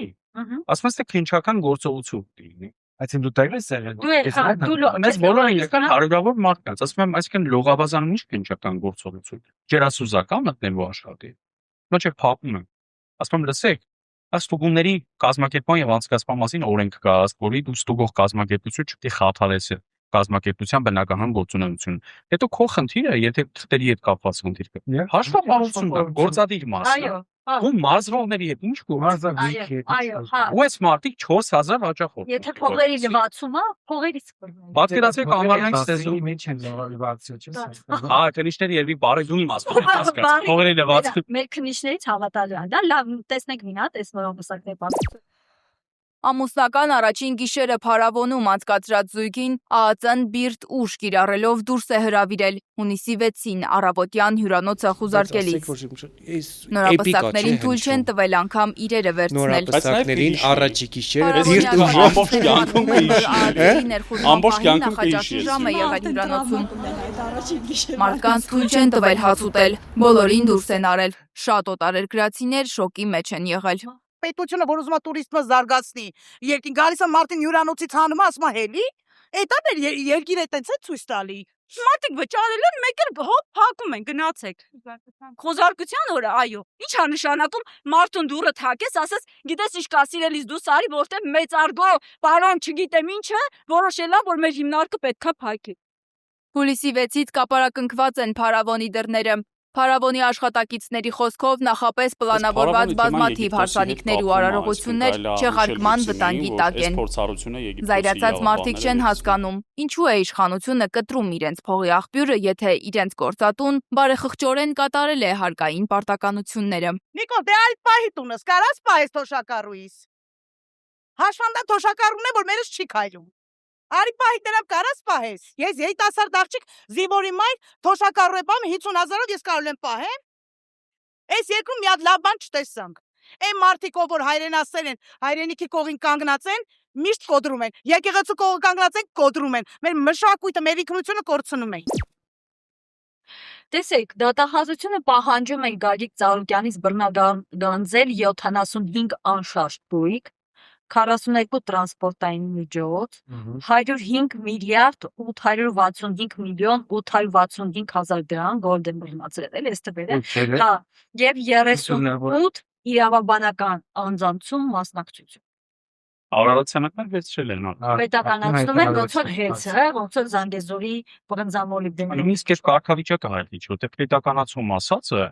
[SPEAKER 2] ասում ես թե քննչական գործողություն լինի։
[SPEAKER 1] Այսինքն դու տայրես եղել։
[SPEAKER 2] Մեզ բոլորը եկան հարյուրավոր մարդկանց, ասում եմ, այսինքն լողավազանում ինչ քննչական գործողություն։ Ջերասուզական մտնելու աշխատի։ Ոչ է փակում են։ Ասում եմ, լսեք, ստուգումների կազմակերպման եւ անցկացման մասին օրենք կա, որի դու ստուգող կազմակերպություն չպետք է խաթարես կազմակերպության բնականon գործունեություն։ Հետո քո խնդիրը, եթե թղթերի հետ կապված խնդիր կա, հաշվապահություն կա, գործադիր մասը։ Ու մարզվողների հետ ինչ գործադիր հետ։ Ու այս մարդիկ 4000 հաճախորդ։
[SPEAKER 5] Եթե փողերի լվացում է, փողերից կորվում։
[SPEAKER 2] Պատկերացրեք անվանային սեզոնի
[SPEAKER 1] մեջ են լվացիա, չէ՞։
[SPEAKER 2] Հա, քննիչների երբի բարեգունի մասը հասկաց։ Փողերի լվացքը։
[SPEAKER 5] Մեր քննիչներից հավատալու է, դա լավ տեսնենք մի հատ, այս նորով մսակներ պատմում։
[SPEAKER 9] Ամուսնական առաջին գիշերը փարավոնում անցկացրած զույգին ԱԱԾ-ն բիրտ ուժ կիրառելով դուրս է հրավիրել հունիսի 6-ին առավոտյան հյուրանոցը խուզարկելիս։ Նորապսակներին թույլ չեն տվել անգամ իրերը վերցնել։
[SPEAKER 3] Նորապսակներին առաջի գիշերը
[SPEAKER 4] բիրտ ուժ ամբողջ կյանքում կհիշի։ Ամբողջ կյանքում կհիշի։
[SPEAKER 9] Ժամը եղել հյուրանոցում։ Մարդկանց թույլ չեն տվել հաց ուտել, բոլորին դուրս են արել։ Շատ օտարերկրացիներ շոկի մեջ են եղել։
[SPEAKER 13] Պետությունը որ ուզում է տուրիզմը զարգացնի, երկին գալիս է մարդին հյուրանոցից հանում, ասում է հելի, էտա մեր երկիրը այտենց է ցույց տալի։
[SPEAKER 5] Մարդիկ վճարել են, մեկ էլ հոп փակում են, գնացեք։ Խոզարկության օրը, այո։ Ինչ է նշանակում մարդուն դուրը թակես, ասես, գիտես ինչ կա սիրելիս դու սարի, որտեղ մեծ արգո, պարոն, չգիտեմ ինչը, որոշել է, որ մեր հիմնարկը պետքա փակի։
[SPEAKER 9] Հուլիսի 6-ից կապարակնքված են փարավոնի դռները։ Փարավոնի աշխատակիցների խոսքով նախապես պլանավորված բազմաթիվ հարսանիքներ ու արարողություններ չեղարկման վտանգի տակ են։ Զայրացած մարդիկ չեն հասկանում, ինչու է իշխանությունը կտրում իրենց փողի աղբյուրը, եթե իրենց գործատուն բարեխղճորեն կատարել է հարկային պարտականությունները։
[SPEAKER 13] Նիկոլ, դե այլ պահի տունս կարաս պահես թոշակառուիս։ Հաշվանդա թոշակառուն է, որ մերս չի քայլում։ Արի պահի դրավ կարաս պահես։ Ես երիտասարդ աղջիկ զիվորի մայր թոշակառու է պահում 50,000-ով ես կարող եմ պահեմ։ Այս երկրում մի հատ լավ բան չտեսանք։ Այն մարդիկ, որ հայրենասեր են, հայրենիքի կողին կանգնած են, միշտ կոդրում են։ Եկեղեցու կողը կանգնած են, կոդրում են։ Մեր մշակույթը, մեր ինքնությունը կորցնում են։
[SPEAKER 5] Տեսեք, դատախազությունը պահանջում է Գագիկ Ծառուկյանից բռնագանձել 75 անշարժ բույք, 42 տրանսպորտային միջոց, 105 միլիարդ 865 միլիոն 865 հազար դրամ գոլդեն բռնացրել էլ այս թվերը, հա, եւ 38 իրավաբանական անձանցում մասնակցություն։
[SPEAKER 2] Արարացիաներ վերցրել են։
[SPEAKER 5] Պետականացնում են ոնց որ հեծը, ոնց որ Զանգեզուրի բրնձամոլիբդենը։
[SPEAKER 2] Նույնիսկ այս կարգավիճակը հայտնի չէ, որտեղ պետականացում ասածը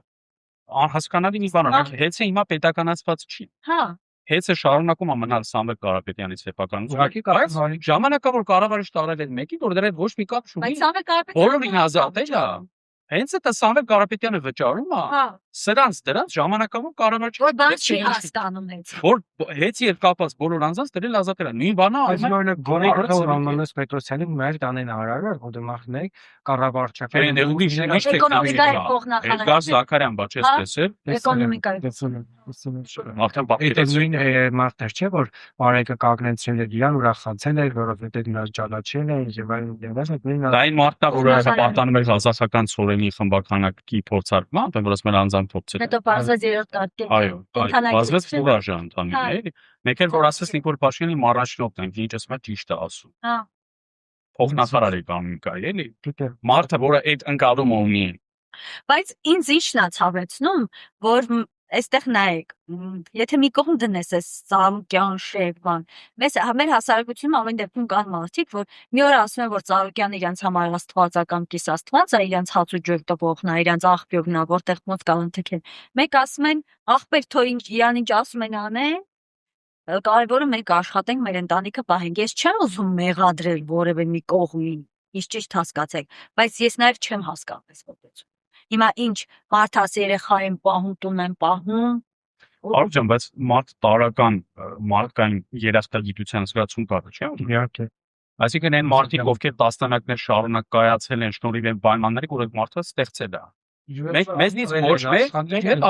[SPEAKER 2] անհասկանալի մի բան է, հենց է հիմա պետականացված չի։
[SPEAKER 5] Հա,
[SPEAKER 2] Հենց է շարունակում մնալ Սամվել Կարապետյանի սեփականությունը։
[SPEAKER 1] Ուղղակի կառավարի-
[SPEAKER 2] Ժամանակավոր կառավարիչ տարել են մեկին, որ դրա հետ ոչ մի կապ չունի։
[SPEAKER 5] բայց Սամվել Կարապետյանը
[SPEAKER 2] Բոլորին ազատել է։ Հենց այդ Սամվել Կարապետյանը վճարում է։
[SPEAKER 5] Հա,
[SPEAKER 2] Սրանց դրանց ժամանակավոր կառավարիչ
[SPEAKER 5] որ բան չի հասկանում հետ։
[SPEAKER 2] որ հետ եւ կապած բոլոր անձանց դրել ազատել է։ Նույն բանը
[SPEAKER 1] Այս
[SPEAKER 2] արվում է
[SPEAKER 1] օրինակ գոնե Ռոմանոս Պետրոսյանի մեր տանեն հարարը, որ դմախնեք կառավարչական
[SPEAKER 2] Ֆերենդը ուրիշ ինչ
[SPEAKER 5] Էկոնոմիկայի փոխնախարար։
[SPEAKER 2] Գազ Զաքարյան բաց էս տեսել։
[SPEAKER 5] Էկոնոմիկայի։
[SPEAKER 2] Արդեն
[SPEAKER 1] Այդ նույն մարդներ չէ, որ բարեկը կանգնեցրել էր իրան, ուրախացել էր, որովհետև նա ճանաչել է եւ այլն եւ այլն։
[SPEAKER 2] Դա այն մարդն է, որը պատանում էր ազատական ծորենի խմբականակի փորձարկման, որ ասում են անձամբ փորձել։
[SPEAKER 5] Հետո բարձրաց երրորդ կարգի։
[SPEAKER 2] Այո, բազվեց ֆուրաժը ընդհանրին էլի։ Մեկ էլ որ ասես Նիկոլ Փաշինյանի առաջնորդն են, ինչ ասում է ճիշտ է ասում։
[SPEAKER 5] Հա,
[SPEAKER 2] Փոխնախարար էկոնոմիկայի էլի։ Մարդը, որը այդ ընկալումը ունի։
[SPEAKER 5] բայց ինձ ի՞նչն է ցավեցնում, որ այստեղ նայեք, եթե մի կողմ դնես այս Ծառուկյան շեփան, մեր հասարակությունում ամեն դեպքում կան մարդիկ, որ մի օր ասում են, որ Ծառուկյանը իրենց համար աստվածական կիս աստված է, իրենց հաց ու ջուր տվողն է, իրենց աղբյուրն է, որտեղ ոնց կան թքեն։ Մեկ ասում են, աղբեր թող իրան ինչ ասում են անեն, կարևորը մենք աշխատենք մեր ընտանիքը պահենք։ Ես չեմ ուզում մեղադրել որևէ մի կողմին, ինչ ճիշտ հասկացեք, բայց ես նաև չեմ հասկանում այս մոտեցումը։ Հիմա ինչ մարդաս երեխային պահում, տուն են պահում։
[SPEAKER 2] Արժան, բայց մարդ տարական մարդկային երախտագիտության զգացում կա, չէ՞։
[SPEAKER 1] Իհարկե։
[SPEAKER 2] Այսինքն այն մարդիկ, ովքեր տասնամյակներ շարունակ կայացել են շնորհիվ այն պայմանների, որ այդ մարդը ստեղծել է։ Մեզնից ոչ մեկ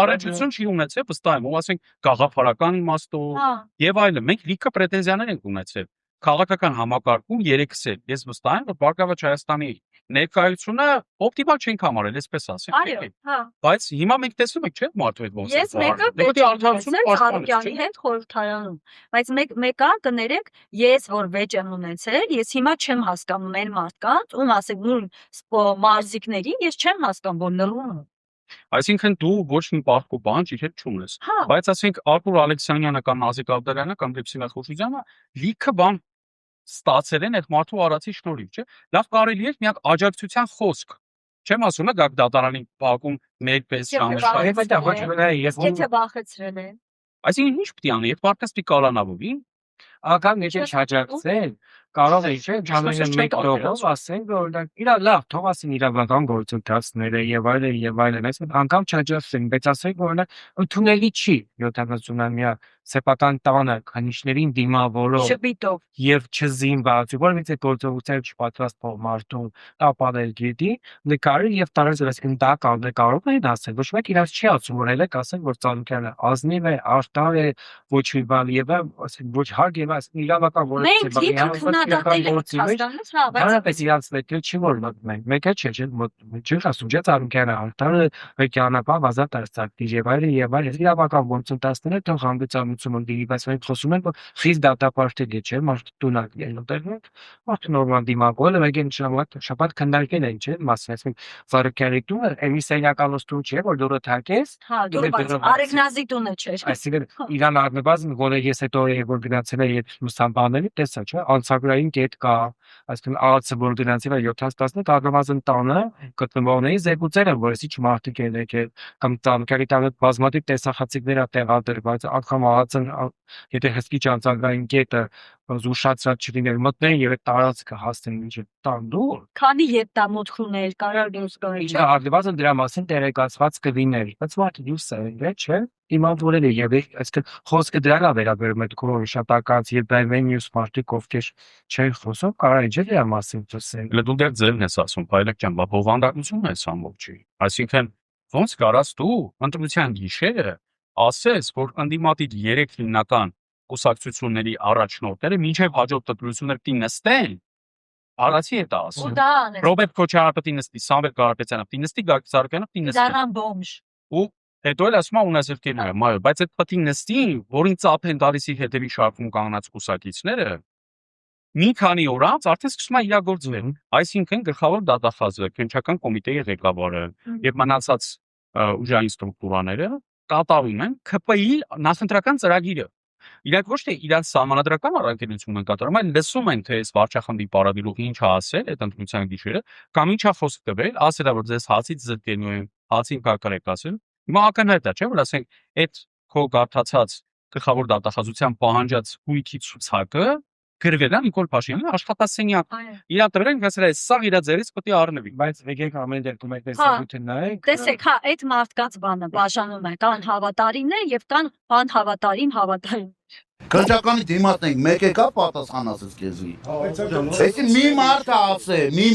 [SPEAKER 2] առողջություն չի ունեցել, վստահ եմ, ու ասենք գաղափարական իմաստով եւ այլն։ Մենք լիքը պրետենզիաներ ենք ունեցել։ Քաղաքական համակարգում 3-ս է։ Ես վստահ եմ, որ Բարգավաճ Հայաստանի ներկայությունը օպտիմալ չենք համարել, այսպես ասենք։
[SPEAKER 5] Այո, հա։
[SPEAKER 2] Բայց հիմա մենք տեսնում ենք, չէ՞, մարդու հետ ոնց է։
[SPEAKER 5] Ես մեկը պետք է Ծառուկյանի հետ խորհրդարանում, բայց մեկը կներեք, ես որ վեճ եմ ունեցել, ես հիմա չեմ հասկանում այն մարդկանց, ում ասեք նույն մարզիկներին, ես չեմ հասկանում, որ նռում են։
[SPEAKER 2] Այսինքն դու ոչ մի պարտքո բան իր հետ չունես։ Բայց ասենք Արտուր Ալեքսանյանը կամ Նազիկ Աբդալյանը կամ Լիպսինա Խոշիջյանը լիքը բան ստացել են այդ մարդու արածի շնորհիվ, չէ՞։ Լավ կարելի է միակ աջակցության խոսք։ Չեմ ասում, գաք դատարանին փակում 1-5 ժամ։
[SPEAKER 5] Եթե վախեցրել են։
[SPEAKER 2] Այսինքն ինչ պետք է անի, այդ մարդկանց պետք է կալանավորի։
[SPEAKER 1] Ակամ եթե չաջակցել, կարող է չէ, ժամանակ մեկ տողով ասեն, որ օրինակ իրա լավ, թող ասեն իրավական գործընթացները եւ այլն, այսինքն անգամ չաջակցեն, բայց ասենք որ օրինակ ընդունելի չի 70-ամյա սեփական տանը քանիշներին դիմավորող
[SPEAKER 5] շփիտով
[SPEAKER 1] եւ չզինված, որովհետեւ գործողության չպատրաստող մարդուն տապանել գետի, նկարել եւ տարել, այսինքն դա կարող է ասել, ոչ մեկ իրաց չի ասում, որ ելեք ասեն, որ Ծառուկյանը ազնիվ է, արտար է, ոչ մի բան եւ ասեն ոչ հարկ եւ ասեն իրավական Հանրապես իրանց պետք է չի որ մտնենք, մեկը չէ, չի ասում, չէ Ծառուկյանը արտարը վեճանապահ ազատ արծակտիր եւ այլն իրավական գործընթացները թող հանդիպություն ունի, բայց մենք խոսում ենք, որ խիստ դատապարտել է, չէ, մարդու տունակ այնտեղ, մարդու նորմալ դիմակոյել է, եկեն շաբաթ քննարկել են, չէ, մասն այսինքն Ծառուկյանի տունը էմիսիոնականոց տուն չէ, որ դուրը թակես,
[SPEAKER 5] Արեգնազի տունը չէ։
[SPEAKER 1] այսինքն իրան առնվազն գոնե ես հետո որ գնացել եմ այդ մուսամբաների տեսա, չէ, անցագրային կետ կա, այսինքն ԱԱՑ որ գնացել է 7-10 առնվազն տանը գտնվողների զեկուցել են, որ էսի չմարտիկ են եկել կամ Ծառուկյանի տանը բազմաթիվ տեսախցիկներ է տեղադրված, անգամ ԱԱՑ-ն եթե հսկի անցագրային կետը զուշացած չլիներ մտնեն եւ այդ տարածքը հասնեն մինչեւ տանդուր
[SPEAKER 5] քանի երբ դա մոթխուներ կարար դուրս գալ
[SPEAKER 1] չէ արդյունավետ դրա մասին տեղեկացված կլիներ բայց մարդը դուրս է չէ իմացորել է եւ այսինքն խոսքը դրան է վերաբերում այդ կորոշատակած եւ բայվեն մյուս մարդիկ ովքեր չեն խոսում կարա իջել դրա մասին խոսել
[SPEAKER 2] դու դեռ ձերն ես ասում փայլակ ջան բա բովանդակություն է ամբողջի այսինքն ոնց կարաս դու ընտրության գիշերը ասես որ անդիմատի 3 հիմնական կուսակցությունների առաջնորդները մինչև հաջորդ տպրություններ պիտի նստեն Արացի է դա ասում Ռոբերտ Քոչարյանը պիտի նստի Սամվել Կարապետյանը պիտի նստի Գագիկ Ծառուկյանը պիտի նստի
[SPEAKER 5] Դարան բոմժ
[SPEAKER 2] ու հետո էլ ասում է ունազրկելն է մայր բայց այդ պիտի նստի որին ծափեն տալիս իր հետևի շարքում կանգնած կուսակիցները մի քանի օր անց արդեն սկսում է իրագործվել այսինքն գլխավոր դատախազը քննչական կոմիտեի ղեկավարը եւ մնացած ուժային ստրուկտուրաները կատարում են ԿՊ-ի նախընտրական ծրագիրը Իրանք ոչ թե իրանք սահմանադրական առաքելություն են կատարում, այլ լսում են թե այս վարչախմբի պարագիրուհի ինչ է ասել այդ ընտրության գիշերը, կամ ինչ է խոսք տվել, ասել է որ ձեզ հացից զրկելու են, հացին կակարեք ասել, Հիմա ակնհայտ է, չէ՞, որ ասենք այդ քո գարտացած գլխավոր դատախազության պահանջած հույքի ցուցակը գրվել է Նիկոլ Փաշինյանի աշխատասենյակ։ Իր տվյալին հասել է սա իր ձեռից պետք է առնվի։
[SPEAKER 1] Բայց եկեք ամեն դեպքում այդ տեսակետը նայեք։
[SPEAKER 5] Տեսեք, հա, այդ մարդկանց բանը բաժանում է, կան հավատարիմներ եւ կան անհավատարիմ։
[SPEAKER 14] Քրճականի դիմացն եք, մեկ եկա պատասխան ասես քեզի։ Էսի մի մարդ ասե, մի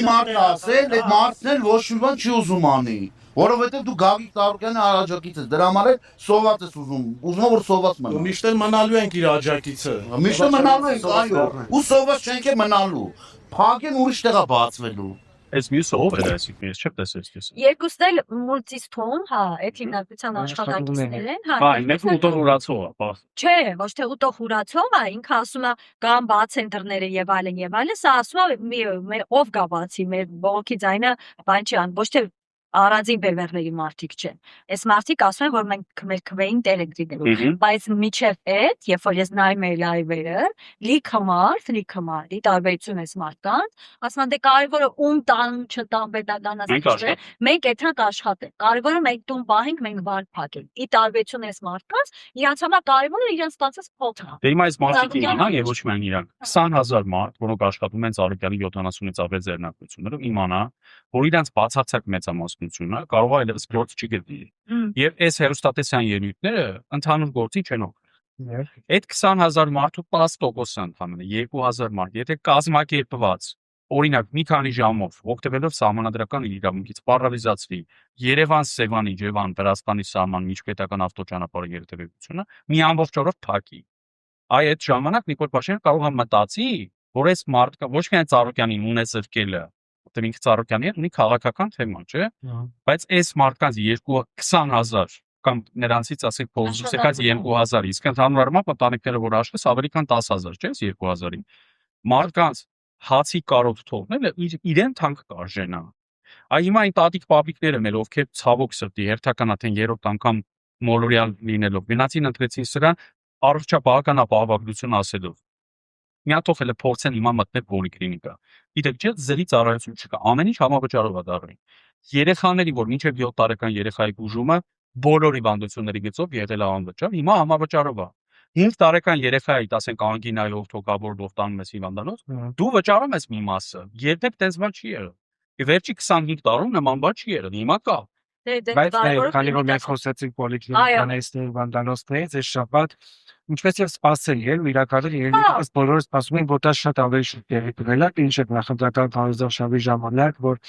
[SPEAKER 14] մարդ ասե, այդ մարդն էլ ոչ մի բան չի ուզում անի, որովհետև դու Գագիկ Ծառուկյանի աջակից ես, դրա համար էլ սոված ես ուզում որ սոված մնա։
[SPEAKER 8] Միշտ էլ մնալու ենք իր աջակիցը։
[SPEAKER 14] Միշտ մնալու ենք, այո, ու սոված չենք մնալու։ Փակեն ուրիշ տեղա բացվելու։
[SPEAKER 2] Այս մյուսը ով է այսինքն ես չեմ տեսել քեզ։
[SPEAKER 5] Երկուսն էլ մուլտիստում, հա, այդ հիմնական աշխատակիցներ են, հա։
[SPEAKER 2] Հա, մեկը ուտող ուրացող է, բա։
[SPEAKER 5] Չէ, ոչ թե ուտող ուրացող է, ինքը ասում է կան բաց ցենտրները եւ այլն, սա ասում է ով գա բացի, մեր բողոքի ձայնը բան չի ան, ոչ թե Արածին բևերների մարդիկ չեն։ Այս մարդիկ ասում են, որ մենք մեր քվեին տեր ենք դիներու, բայց միջև այդ, երբ որ ես նայում եմ լայվերը, լիքը մարդ, տարբերություն էս մարդկանց, ասում են դե կարևորը ում տան չտան պետական ասել, մենք այդքան աշխատենք, կարևորը մենք տուն պահենք, մենք վար փակենք։ Ի տարբերություն էս մարդկանց, իրանց համար կարևորը իրենց ստացած փոխը։
[SPEAKER 2] Դե հիմա այս մարդիկ իմանա եւ ոչ միայն իրանք 20000 մարդ, որոնք աշխատում են Ծառուկյանի 70-ից ավել ձեռնարկություններով, իմանա, որ իրանց բացարձակ մեծամասնությունը կարող է այլևս գործ չգտնի։ Եվ այս հերոստատեսյան ելույթները ընդհանուր գործի չեն օգնել։ Այդ 20000 մարդու 10%-ը ընդհանրապես 2000 մարդ, եթե կազմակերպված օրինակ մի քանի ժամով օգտվելով սահմանադրական իրավունքից պարալիզացվի Երևան-Սևանի, Ջևան, Վրաստանի սահման միջպետական ավտոճանապարհի երթևեկությունը, մի ամբողջ օրով փակի։ Այդ ժամանակ Նիկոլ Փաշինյանը կարող է մտածի, որ այս մարդը ոչ միայն Ծառուկյանին ունի զրկելը, որտեղ ինքը Ծառուկյանի ունի քաղաքական թեմա, չէ՞։ Բայց այս մարդկանց 20000 կամ նրանցից ասենք փողոցից եկած 2000, իսկ ընդհանուր առմամբ ընտանիքները որ աշխես ավելի քան 10000, չէ՞, 2000-ին։ Մարդկանց հացի կարոտ թողնելը իրեն թանկ կարժենա։ Այ հիմա այն տատիկ պապիկները մեր ովքեր ցավոք սրտի հերթականաթեն երրորդ անգամ մոլորյալ լինելով գնացին ընտրեցին սրան առողջապահական ասելով։ Միա թողել է փորձեն հիմա մտնել պոլիկլինիկա։ Գիտեք, չէ՞ զրի ծառայություն չկա, ամեն ինչ համավճարով է դառնում։ Երեխաների, որ մինչև 7 տարեկան երեխայի բուժումը բոլոր հիվանդությունների գծով եղել է անվճար, հիմա համավճարով է։ 5 տարեկան երեխայի, ասենք, անգինայով, թոքաբորդով տանում ես հիվանդանոց, դու վճարում ես մի մասը, երբեք տես բան չի եղել։ Եվ վերջի 25 տարում նման բան չի եղել, հիմա կա։
[SPEAKER 1] Բայց քանի որ մենք խոսեցինք պոլիկլինիկաներից, հիվանդանոցներից, այս շաբաթ ինչպես եւ սպասել էր իրականում երևի բոլորը սպասում են, որ դա շատ ավելի շուտ տեղի կունենա, ինչ է նախընտրական հանրազրույցի ժամանակ, որ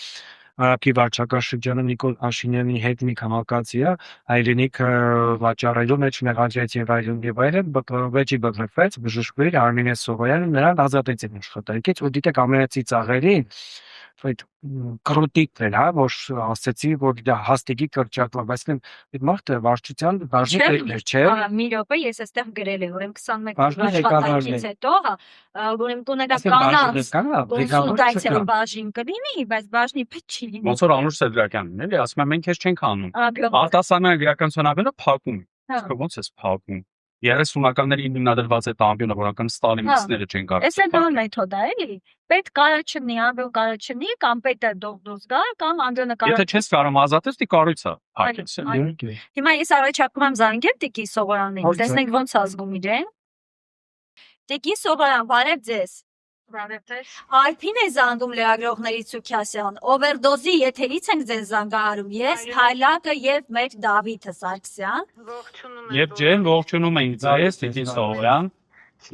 [SPEAKER 1] Արաքի վարչական շրջանը Նիկոլ Փաշինյանի հետ մի քաղաքացի է, հայրենիք վաճառելու մեջ մեղադրեց եւ այլն, վեճի բռնկվեց, բժշկվիր Արմինե Սողոյանը նրան ազատեցին աշխատանքից, ու դիտեք ամենացիծաղերի այդ կրոտիկն էր, հա, որ ասեցի, որ դա հաստիկի կրճատվա, բայց այդ մարդը վարչության բաժին էր, չէ՞։
[SPEAKER 5] Մի րոպե, ես այստեղ գրել եմ, ուրեմն 21 աշխատանքից հետո, ուրեմն կոնսուլտացիա բաժին կլինի, բայց բաժնի պետք չի լինի։
[SPEAKER 2] Ոնց որ Անուշ Սեդրակյանն էլի, ասում եմ մենք քեզ չենք անում։ Արտասահմանյան գրականության ավելը փակում։ Իսկ ո՞նց էս փակում։ 30-ականների հիմնադրված այդ ամբիոնը, որոնք ստալինիստները չեն կարող։
[SPEAKER 5] Էս էլ նոր մեթոդ է, էլի։ Պետք կարա չնի, ամբիոն կարա չնի, կամ պետը դուրս գա, կամ ամբիոնը կարա։
[SPEAKER 2] Եթե չես կարող ազատես, դի կառույց է փակես։
[SPEAKER 5] Հիմա ես առաջարկում եմ զանգել Տիկի Սողոյանին, տեսնենք ոնց է զգում իրեն։ Տիկի Սողոյան, բարև ձեզ։ Արփին է զանգում լրագրողների Ցուքյասյան, օվերդոզի եթերից ենք ձեզ զանգահարում, ես Փայլակը եւ մեր Դավիթը Սարգսյան։
[SPEAKER 2] Եվ ջեն ողջունում ենք ձեզ, Տիկի Սողոյան,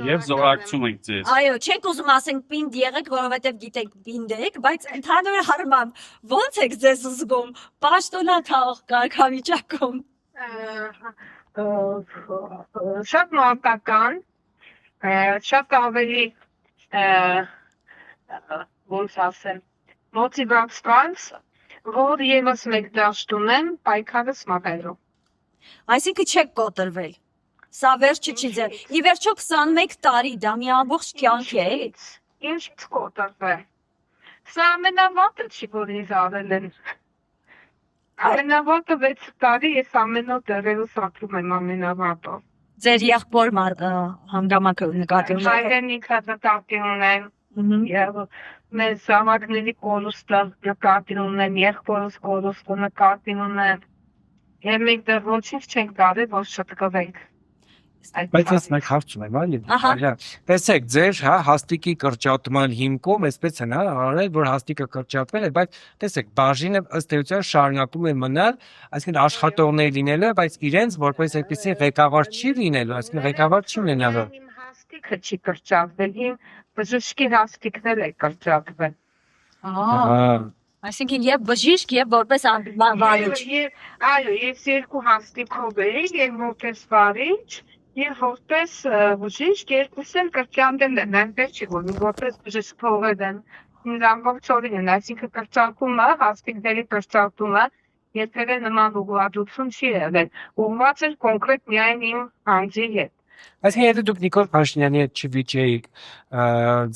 [SPEAKER 2] եւ զորակցում ենք ձեզ։
[SPEAKER 5] Այո, չենք ուզում ասենք պինդ եղեք, որովհետեւ գիտեք պինդ եք, բայց ընդհանուր առմամբ ո՞նց եք ձեզ զգում պաշտոնաթաղ կարգավիճակում։
[SPEAKER 6] Շատ մարտական, շատ ավելի ոնց ասեմ, մոտիվացված, որ եւս մեկ դաշտ ունեմ պայքարս մղելու։
[SPEAKER 5] Այսինքն չեք կոտրվել։ Սա վերջը չի ձեր։ Ի վերջո 21 տարի, դա մի ամբողջ կյանք է, էլի։
[SPEAKER 6] Ինչ կոտրվել։ Սա ամենավատը չի, որ ինձ արել են։ Ամենավատը 6 տարի ես ամեն օր դեռևս ապրում եմ ամենավատով։
[SPEAKER 5] Ձեր եղբոր հանգամանքը նկատի ունեք։
[SPEAKER 6] Հայրենիքը նկատի ունեմ, եւ մեր զավակների կորուստը նկատի ունեն, եղբորս կորուստը նկատի ունեն, եւ մենք դեռ ոչինչ չենք կարել, որ շտկվենք։
[SPEAKER 1] Բայց ես մեկ հարցում եմ, այլ։ Տեսեք, ձեր հաստիկի կրճատման հիմքում այսպես են արել, որ հաստիկը կրճատվել է, բայց տեսեք, բաժինը ըստ էության շարունակում է մնալ, այսինքն աշխատողներ լինելը, բայց իրենց որպես այդպեսի ղեկավար չի լինելու, այսինքն ղեկավար չի ունենալու։
[SPEAKER 6] Իմ հաստիկը չի կրճատվել, իմ բժշկի հաստիկն է կրճատվել։
[SPEAKER 5] Այսինքն եւ բժիշկ եւ որպես վարիչ։
[SPEAKER 6] Այո, ես երկու հաստիկով էի, եւ որպես վարիչ, եւ որպես բժիշկ երկուսն կրճատել են, այնպես չի որ որպես բժիշկ փողել են։ Ինձ ամբողջ օրին են, այսինքն կրճատումը, հաստիկների կրճատումը երբևէ նման ուղղվածություն չի եղել։ Ուղղված էր կոնկրետ միայն իմ անձի հետ։
[SPEAKER 1] Այսինքն եթե դուք Նիկոլ Փաշինյանի հետ չվիճեիք,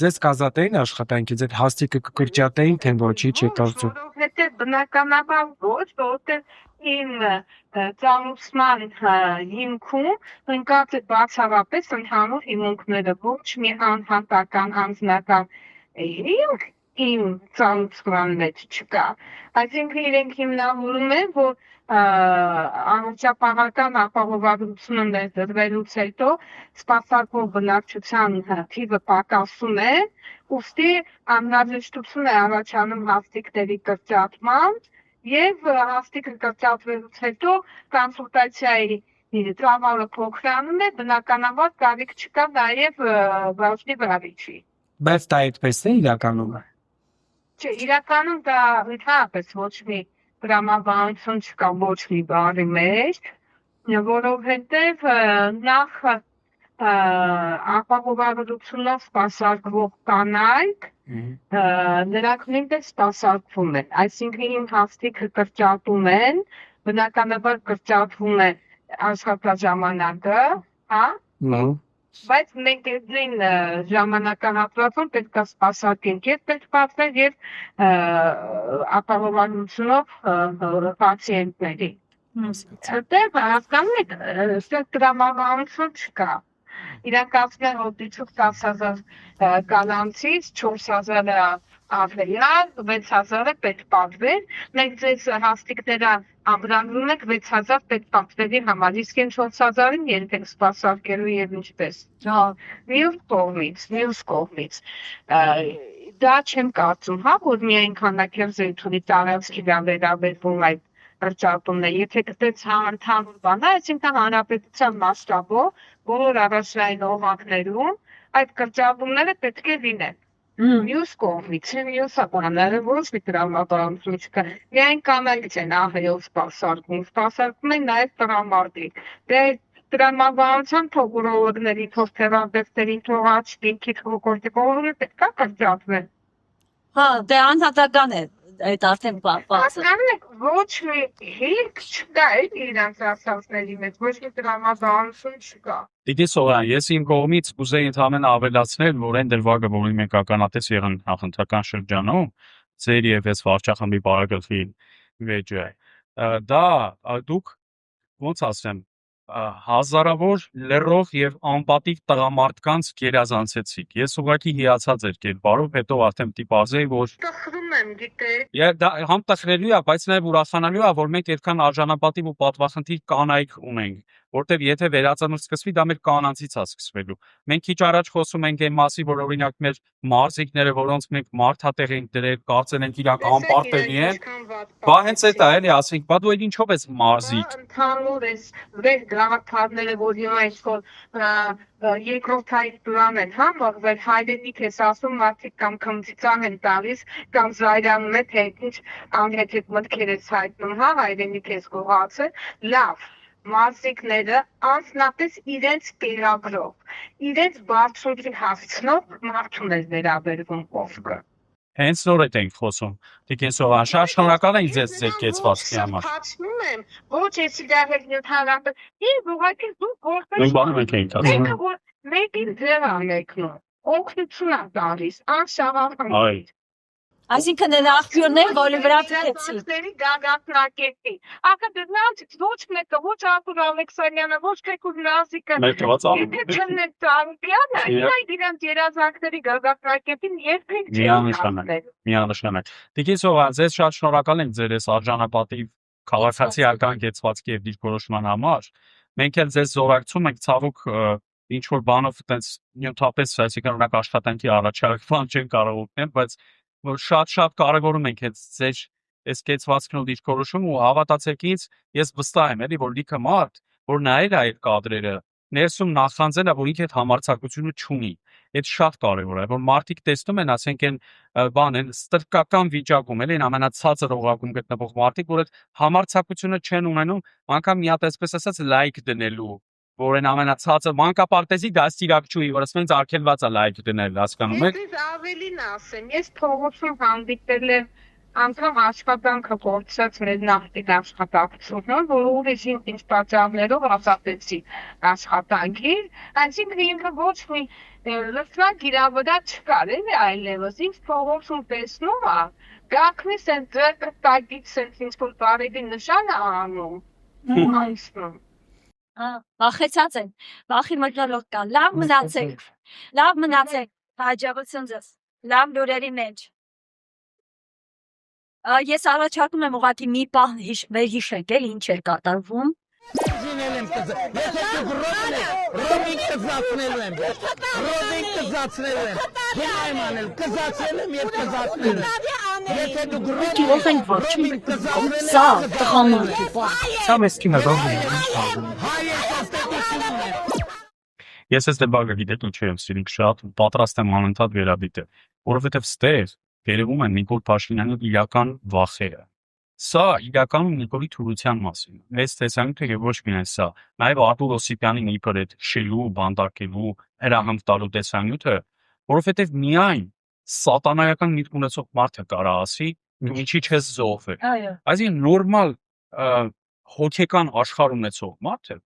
[SPEAKER 1] ձեզ կազատեին աշխատանքից, այդ հաստիկը կկրճատեին, թե ոչի չի կարծում։
[SPEAKER 6] Որովհետեւ բնականաբար ոչ, որովհետեւ իմ ծանուցման հիմքում ընկած է բացառապես ընդհանուր հիմունքները, ոչ մի անհատական անձնական իմ ծանուցման մեջ չկա։ Այսինքն իրենք հիմնավորում են, որ անվճապահական ապահովագրությունը ներդրվելուց հետո սպասարկող բնակչության թիվը պակասում է, ուստի անհրաժեշտություն է առաջանում հաստիկների կրճատման եւ հաստիկը կրճատվելուց հետո կոնսուլտացիայի ծավալը փոքրանում է, բնականաբար կարիք չկա նաեւ բաժնի վարիչի։
[SPEAKER 1] Բայց դա այդպես է իրականում։
[SPEAKER 6] Չէ, իրականում դա ընդհանրապես ոչ մի դրամաբանություն չկա ոչ մի բառի մեջ, որովհետև նախ ապահովագրությունով սպասարկվող կանայք նրանք նույնպես սպասարկվում են, այսինքն իմ հաստիկը կրճատում են, բնականաբար կրճատվում է աշխատաժամանակը, հա? Բայց մենք այն ժամանակահատվածում պետք է սպասարկենք եւ պետք պատվեն եւ ապահովագրությունով պացիենտների։ Դեռ հասկանում եք, այստեղ դրամաբանություն չկա։ Իրակացնել հոտիչուկ 10,000 կանանցից 4,000-ը ավելյալ, 6,000-ը պետք պատվեր, մենք ձեզ հաստիկները ամրագրում ենք 6,000 պետք պատվերի համար, իսկ այն 4,000-ին երբեք սպասարկելու եւ ինչպես։ Մյուս կողմից, դա չեմ կարծում, հա, որ միայն քանակեր զույգերի տարածքի վերաբերվում այդ կրճատումն է, եթե գտեց ընդհանուր բան, այսինքն հանրապետության մասշտաբով բոլոր առաջնային օղակներում այդ կրճատումները պետք է լինեն։ Մյուս կողմից, մյուս բաները ոչ մի տրամաբանություն չկա։ Միայն կանայք են ահերով սպասարկում են նաև տղամարդիկ։ Դե տրամաբանության թողորողների, թողթերապևտների, թողաչքի, թողորտիկողները պետք է կրճատվեն։
[SPEAKER 5] Հա, դե անհատական է, այդ արդեն բացը։
[SPEAKER 6] Հասկանում եք, ոչ մի հիմք չկա իրանց ասածների մեջ, ոչ մի տրամաբանություն չկա։
[SPEAKER 2] Դիտի Սողյան, ես իմ կողմից կուզեի ընդհանրապես ավելացնել, որ այն դրվագը, որին մենք ականատես եղան նախընտրական շրջանում, ձեր եւ այս վարչախմբի բարագլխի վեճը, դա դուք ոնց ասեմ, հազարավոր լրող եւ անպատիվ տղամարդկանց գերազանցեցիք։ Ես ուղղակի հիացած էր կերպարով, հետո արդեն պիտի բազեի, որ
[SPEAKER 6] տխրում եմ, գիտեք։
[SPEAKER 2] Դա համ տխրելու է, բայց նաեւ ուրախանալու է, որ մենք այդքան արժանապատիվ ու պատվախնդիր կանայք ունենք, որտեվ եթե վերածնունդ սկսվի, դա մեր կանանցից է սկսվելու։ Մենք քիչ առաջ խոսում ենք այն մասի, որ օրինակ մեր մարզիկները, որոնց մենք մարդատեղ ենք դրել, կարծել ենք իրանք անպարտելի են, բա հենց այդ է, էլի ասենք, բա դու ինչով ես մարզիկ։
[SPEAKER 6] Ընդհանուր էս վեր գաղափարները, որ հիմա այսօր երկրորդային պլան են, հա, մղվել հայրենիք ես ասում, մարդիկ կամ քմծիծան են տալիս, կամ զայրանում է, թե ինչ անհեթեթ մտքեր ես հայտնում, հա, հայրենիք ես գողացել, լավ, մարզիկները անձնապես իրենց կերակրով, իրենց բարձրություն հասցնող մարդուն էր վերաբերվում կողքը։
[SPEAKER 2] Հենց նոր ենք խոսում։ Տիկին Սողյան, շատ շնորհակալ ենք ձեզ ձեր կեցվածքի համար։
[SPEAKER 6] Հացնում եմ, ոչ ես իրար հետ նյութանապը, և ուղղակի դու որպես
[SPEAKER 2] Մենք բանում ենք ենք ասում։
[SPEAKER 6] մեկը որ մեկին ձեր անեկնում, օգնություն է տալիս, անշաղախնից։
[SPEAKER 5] Այսինքն այն աղբյուրներ, որի վրա փեցի։
[SPEAKER 6] գագաթնակետի։ Ակա դրանից ոչ մեկը, ոչ Արտուր Ալեքսանյանը, ոչ Քեքուր Նազիկը,
[SPEAKER 2] Ներկված
[SPEAKER 6] Չնետ Ծառուկյանը, իրենց երազանքների գագաթնակետին երբեք
[SPEAKER 2] Միանշանակ։ Տիկին Սովան, ձեզ շատ շնորհակալ ենք ձեր այս արժանապատիվ քաղաքացիական կեցվածքի եւ դիրքորոշման համար։ Մենք էլ ձեզ զորակցում ենք ցավոք ինչ որ բանով այտենց նյութապես այսինքն օրինակ աշխատանքի առաջարկման չեն կարող օգնել, բայց որ շատ կարևորում ենք այդ ձեր այս կեցվածքն ու դիրքորոշումը ու հավատացեք ինձ, ես վստահ եմ, էլի որ լիքը մարդ, որ նայել է այդ կադրերը, ներսում նախանձել է, որ ինքը այդ համարձակությունը չունի։ Այդ շատ կարևոր է, որ մարդիկ տեսնում են, ասենք այն բան, այն ստրկական վիճակում, էլի այն ամենացածր օղակում գտնվող մարդիկ, որ այդ համարձակությունը չեն ունենում, անգամ մի հատ այսպես ասած լայք դնելու, որ այն ամենացածը մանկապարտեզի դաստիարակչուի, որ ասենք արգելված է լայք դնել, հասկանում եք։
[SPEAKER 6] Ես ավելին ասեմ, ես փողոցում հանդիպել եմ անգամ աշխատանքը գործած մեր նախկին աշխատակցությունը, որ ուրիշին ինչ պատճառներով ազատեցի աշխատանքի, այսինքն ինքը ոչ մի լծակ իրա վրա չկար, էլի այլևս, ինձ փողոցում տեսնում է, գակնից են ձեռքը տակից են ինչ որ բարերի նշան է անում, այսպես։
[SPEAKER 5] Վախեցած են, վախի մտնոլորտ կա, լավ մնացեք, հաջողություն ձեզ, լավ լուրերի մեջ։ Ես առաջարկում եմ ուղղակի մի պահ վերհիշեք, ինչ էր կատարվում։
[SPEAKER 2] Ես այս դեպքը գիտեք ինչ եմ սիրում շատ պատրաստ եմ անընդհատ վերադիտել, որովհետև ստեր երևում են Նիկոլ Փաշինյանի իրական վախերը։ Սա իրականում Նիկոլի Թուրության մասին է։ Այս տեսանյութը եւ ոչ միայն սա, նաեւ Արտուր Օսիպյանին իբր այդ շելու, բանտարկելու, հրահանգ տալու տեսանյութը, որովհետեւ միայն սատանայական միտք ունեցող մարդը կարա ասի, դու ինչի չես զոհվել։ Այսինքն նորմալ հոգեկան աշխարհ ունեցող մարդը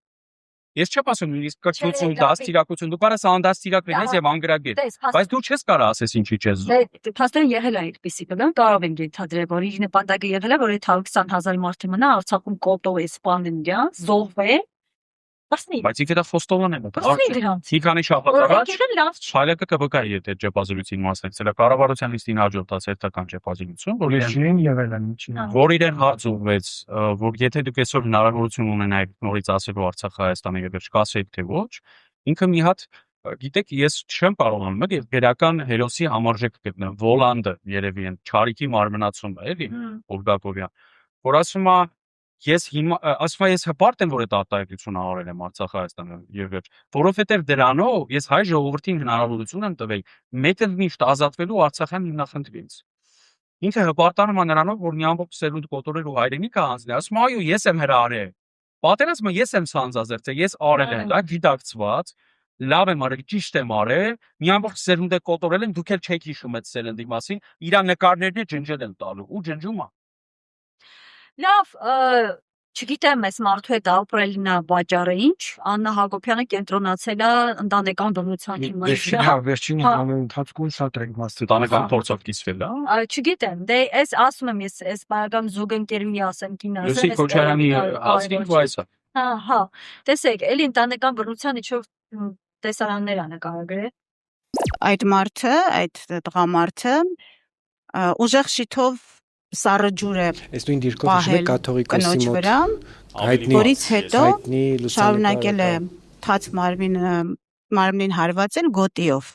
[SPEAKER 2] ես չեմ ասում նույնիսկ կրթություն, դաստիարակություն, դու կարաս անդաստիարակվել ես եւ անգրագետ, բայց դու չես կարա ասես ինչի չես զոհվել։
[SPEAKER 5] Փաստորեն եղել է այդպեսի բան, կարող եմ ենթադրել, որ իր նպատակը եղել է, որ այդ 120,000 մարդը մնա Արցախում կոտորի, սպանեն, զոհվեն։
[SPEAKER 2] Բայց ինքը դա խոստովան է մտածել։ Մի քանի շաբաթ առաջ Շայլակը ԿՎԿ-ի հետ այդ ճեպազրույցին մասնակցել է կառավարության լիստին հաջորդած հետական ճեպազրույցություն, որ իրեն հարց ուղղվեց, որ եթե դուք այսօր հնարավորություն ունենայիք նորից ասելու Արցախ Հայաստանի վերջ կասեիք թե ոչ, ինքը մի հատ գիտեք, ես չեմ կարողանում եւ գերական հերոսի համարժեք գտնեմ Վոլանդը երևի են Չարիքի մարմնացումը, էլի Օլգակովյան, որ ասում է ես հիմա ասում եմ ես հպարտ եմ որ այդ արտահայտությունը արել եմ Արցախ Հայաստանը եւ վերջ, որովհետեւ դրանով ես հայ ժողովրդին հնարավորություն եմ տվել մեկը միշտ ազատվելու Արցախյան հիմնախնդրից։ Ինքը հպարտանում է նրանով, որ մի ամբողջ սերունդ կոտորել ու հայրենիքը հանձնել, ասում այո ես եմ հրարել, պատերազմը ես եմ սանձազերծել, ես արել եմ, դա գիտակցված, լավ եմ արել, ճիշտ եմ արել, մի ամբողջ սերունդ կոտորել եմ, դուք էլ չեք հիշում այդ սերնդի մասին, իր նկարներն է ջնջել եմ տալու ու ջնջում է։
[SPEAKER 5] Լավ, չգիտեմ, այս մարդու հետ ապրելն է պատճառը ինչ, Աննա Հակոբյանը կենտրոնացել է ընտանեկան բնության
[SPEAKER 1] Վերջին ընթացքում շատ ենք մասը
[SPEAKER 2] ընտանեկան փորձով կիսվել է։
[SPEAKER 5] Չգիտեմ, դե այս ասում եմ ես, այս բարեկամ զուգընկերուհի ասեմ կին ասեմ։
[SPEAKER 2] Լուսի Քոչարյանի ասին վայսա։
[SPEAKER 5] Հա, տեսեք, էլի ընտանեկան բնության իջով տեսարաններ ա նկարագրել։
[SPEAKER 13] Այդ մարդը, այդ տղամարդը ուժեղ շիթով սառը ջուր է
[SPEAKER 3] Այս նույն դիրքով հիշում եք կաթողիկոսի մոտ
[SPEAKER 13] որից հետո շարունակել է թաց մարմնին հարվածել գոտիով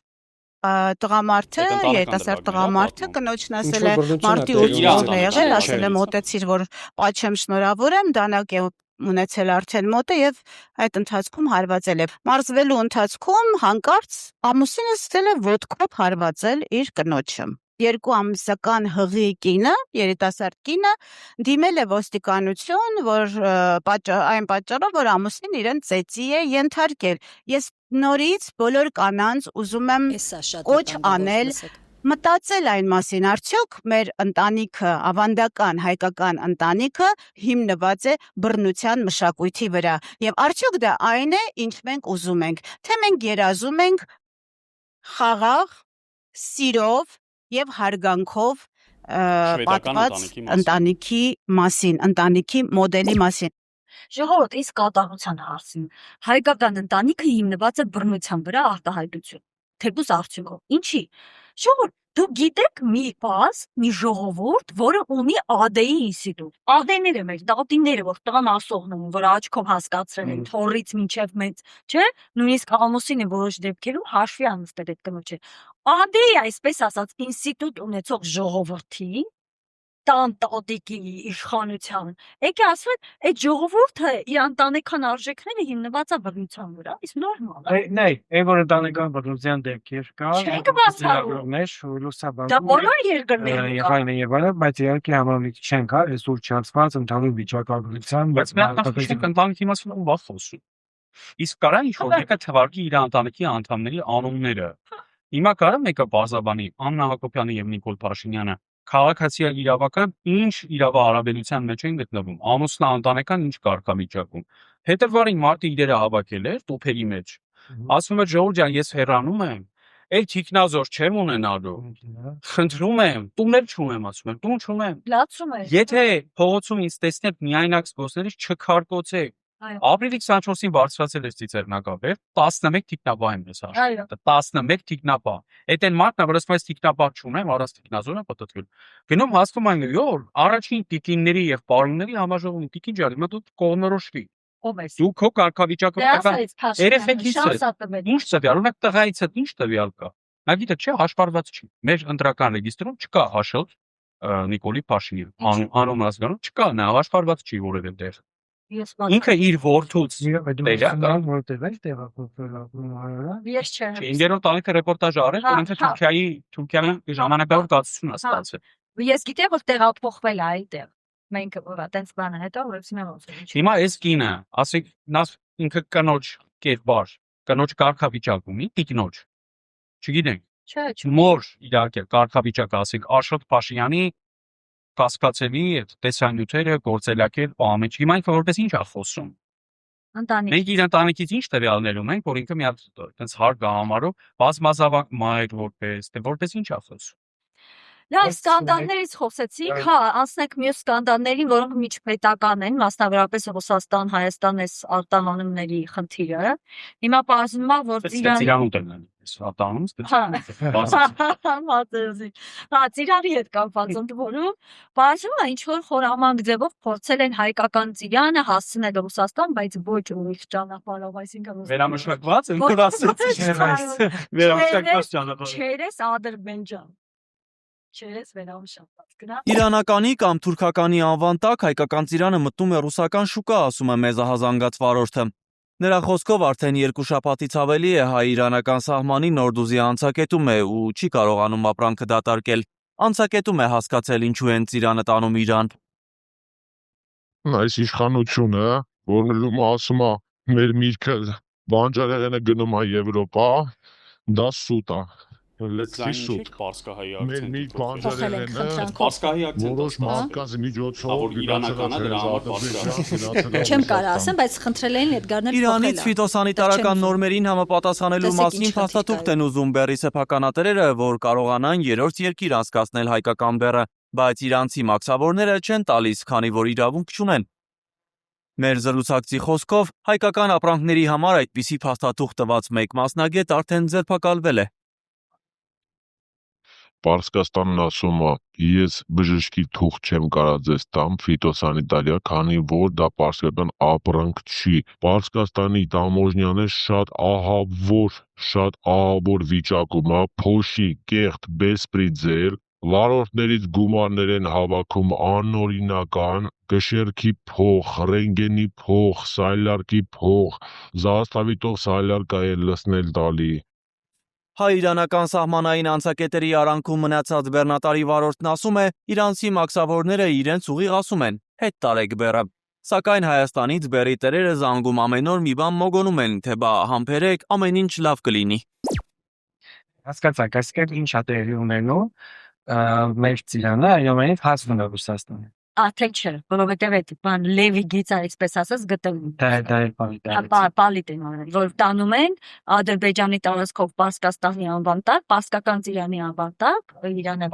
[SPEAKER 13] տղամարդը երիտասարդ տղամարդը կնոջն ասել է մարտի 8-ին է եղել ասել է մոտեցիր որ պաչեմ շնորհավոր եմ դանակ է ունեցել արդեն մոտը եւ այդ ընթացքում հարվածել է մարզվելու ընթացքում հանկարծ ամուսինը ստել է ոդկով հարվածել իր կնոջը 2 ամսական հղի կինը, երիտասարդ կինը դիմել է ոստիկանություն, որ այն պատճառով, որ ամուսին իրեն ծեծի է ենթարկել։ Ես նորից բոլոր կանանց ուզում եմ կոչ անել, մտածել այն մասին, արդյոք մեր ընտանիքը, ավանդական հայկական ընտանիքը հիմնված է բռնության մշակույթի վրա, եւ արդյոք դա այն է, ինչ մենք ուզում ենք, թե մենք երազում ենք խաղաղ, սիրով եւ հարգանքով պատված ընտանիքի մասին, ընտանիքի մոդելի մասին։
[SPEAKER 5] Ժողովուրդ, իսկ կատարության հարցին։ Հայկական ընտանիքը հիմնված է բռնության վրա արտահայտություն։ Թեկուզ արդյունքով։ Ինչի։ Ժողովուրդ, դուք գիտեք մի պաս, մի ժողովուրդ, որը ունի ԱԴ-ի ինստիտուտ։ ԱԴ-ները մեր դատիները, որ տղան ասողն են, որ աչքով հասկացրել են, թորից մինչև մեծ, չէ՞, նույնիսկ աղամուսինը որոշ դեպքերում հաշվի անցնել այդ կնոջը։ ԱԴ-ի, այսպես ասած, ինստիտուտ ունեցող ժողովրդի տան տատիկի իշխանության։ Եկե ասել, այդ ժողովուրդը իր ընտանեկան արժեքները հիմնված է բռնության վրա, իսկ նորմալ է։
[SPEAKER 1] Nei, ei vor ընտանեկան բռնության դեպքեր կա։
[SPEAKER 5] Չենք բացառում։
[SPEAKER 1] Լուսաբանում։
[SPEAKER 5] Դա բոլոր երկրներում կա։
[SPEAKER 1] Եվ այլն, բայց իհարկե համարյա չենք հա, այս ուր չանցված ընդհանուր վիճակագրության,
[SPEAKER 2] բայց մենք ընտանիքի մասին ու վաղ խոսում։ Իսկ կարա ինչ-որ մեկը թվարկի իր ընտանիքի անդամների անունները։ Հիմա կարա մեկը բազաբանի Աննա Հակոբյանը եւ Նիկոլ Փաշինյանը քաղաքացիական իրավական ինչ իրավահարաբերության մեջ են գտնվում, ամուսնա ընտանեկան ինչ կարգավիճակում։ Հետևարին մարտի իրերը հավաքել էր տոփերի մեջ։ Ասում է Ժողովուրդ ջան, ես հեռանում եմ, այդ թիկնազոր չեմ ունենալու։ Խնդրում եմ, տուներ չունեմ, ասում եմ, տուն չունեմ։
[SPEAKER 5] Լացում է։
[SPEAKER 2] Եթե փողոցում ինձ տեսնեք միայնակ զբոսնելիս չքարկոցեք։ Ապրիլի 24-ին բարձրացել է ծիծեռնակապեր, 11 թիկնապահ եմ ես հաշվում։ 11 թիկնապահ։ Այդ այն մարդն է, որ ասում է թիկնապահ չունեմ, առանց թիկնազորը պատտվել։ Գնում հասնում այն յոր, առաջին տիկինների եւ պարոնների համաժողովի տիկին ջան, հիմա դու կողմնորոշվի։
[SPEAKER 5] Ով ես։
[SPEAKER 2] Դու քո կարգավիճակը երեխեքից ինչ ծավալ, ունեք տղայից հետ ինչ տվյալ կա։ Նա գիտե չէ, հաշվառված չի։ Մեր ընտրական ռեգիստրում չկա հաշվառ Նիկոլի Փաշինյան։ Անուն ազգանուն չկա, նա հաշվառված չի որևէ տեղ։ Ինքը իր որդուց տեղական
[SPEAKER 1] որտեղ է տեղափոխվել
[SPEAKER 5] Ես չեմ։
[SPEAKER 2] Ինգերոն տանիքը ռեպորտաժ արել, որ ինքը Թուրքիայի ժամանակավոր կացություն ստացել։
[SPEAKER 5] Ես գիտեմ, որ տեղափոխվել է այդտեղ։ Մենք որ այդպես բանը հետո որովհետեւ
[SPEAKER 2] հիմա այս կինը, ասեք, նա ինքը կնոջ կերպար, կնոջ կարգավիճակում, տիկնոջ։ Չգիտենք։
[SPEAKER 5] Չէ։
[SPEAKER 2] Մոր իհարկե կարգավիճակը, ասեք, Աշոտ Փաշինյանի կասկածելի տեսանյութերը, գործելակեր, ամեն ինչ։ Հիմա ինքը որպես ինչ է խոսում։
[SPEAKER 5] Ընտանիք։
[SPEAKER 2] Մենք իր ընտանիքից ինչ տվյալներ ունենք, որ ինքը մի հատ այդպես հարկ համարով բազմազավակ մայր որպես, թե որպես ինչ է խոսում։
[SPEAKER 5] Լավ, սկանդալներից խոսեցիք, հա, անցնենք մյուս սկանդալներին, որոնք միջպետական են, մասնավորապես Ռուսաստան, Հայաստան այս արտահանումների խնդիրը։ Հիմա պարզվում է, որ
[SPEAKER 2] Ծիրանում տնեն, արտահանում,
[SPEAKER 5] հա, Ծիրանի հետ կապված ընդորում, պարզվում է ինչ որ խորամանկ ձևով փորձել են հայկական Ծիրանը հասցնել Ռուսաստան, բայց ոչ ուրիշ ճանապարհով, այսինքն
[SPEAKER 2] վերամշակված են, որ ասեցի, վերամշակված ճանապարհ։
[SPEAKER 5] Չերես Ադրբեջան։ Չերես վերամշակված գնա։
[SPEAKER 15] Իրանականի կամ թուրքականի անվան տակ հայկական ծիրանը մտնում է ռուսական շուկա, ասում է մեզահազանգած վարորդը։ Նրա խոսքով արդեն 2 շաբաթից ավելի է հայ-իրանական սահմանի Նորդուզի անցակետում է ու չի կարողանում ապրանքը դատարկել։ Անցակետում է հասկացել ինչու են ծիրանը տանում Իրան։
[SPEAKER 16] Այս իշխանությունը, որն ասում է մեր միրգը բանջարեղենը գնում է Եվրոպա, դա սուտ է։ Լեցի սուտ։ Մեր միրգ բանջարեղենը որոշ մարդկանց միջոցով
[SPEAKER 12] իրանական է դրա համար
[SPEAKER 9] Չեմ կարող ասեմ, բայց խնդրել էին Էդգարն էլ փոխել։
[SPEAKER 15] Իրանից ֆիտոսանիտարական նորմերին համապատասխանելու մասին փաստաթուղթ են ուզում բեռի սեփականատերերը, որ կարողանան երրորդ երկիր անցկացնել հայկական բեռը, բայց իրանցի մաքսավորները չեն տալիս, քանի որ իրավունք չունեն։ Մեր զրուցակցի խոսքով հայկական ապրանքների համար այդպիսի փաստաթուղթ տված մեկ մասնագետ արդեն ձերբակալվել է։
[SPEAKER 16] Պարսկաստանն ասում է, ես բժշկի թուղթ չեմ կարա ձեզ տամ ֆիտոսանիտարիա, քանի որ դա պարսկական ապրանք չի։ Պարսկաստանի տամոժնյանը շատ ահավոր վիճակում է, փոշի, կեղտ, բեսպրիձեր, վարորդներից գումարներ են հավաքում անօրինական, կշեռքի փող, ռենտգենի փող, սայլարկի փող, զաստավիտող սայլարկա է լցնել տալի։
[SPEAKER 15] Հայ-իրանական սահմանային անցակետերի արանքում մնացած բեռնատարի վարորդն ասում է, իրանցի մաքսավորները իրենց ուղիղ ասում են, հետ տարեք բեռը։ Սակայն Հայաստանից բեռի տերերը զանգում ամեն օր մի բան մոգոնում են, թե բա համբերեք, ամեն ինչ լավ կլինի։
[SPEAKER 1] Հասկացաք, այսինքն ինչ է տեղի ունենում մեր ծիրանը այնուամենայնիվ հասնում է Ռուսաստանը։
[SPEAKER 5] Արդեն չէ, որովհետև այդ բան լևի գիծը, այսպես ասած, գտնվում։
[SPEAKER 1] Դա
[SPEAKER 5] Պալիտ են արել, որ տանում են Ադրբեջանի տարածքով Պարսկաստանի անվան տակ, Պարսկական ծիրանի անվան տակ, Իրանը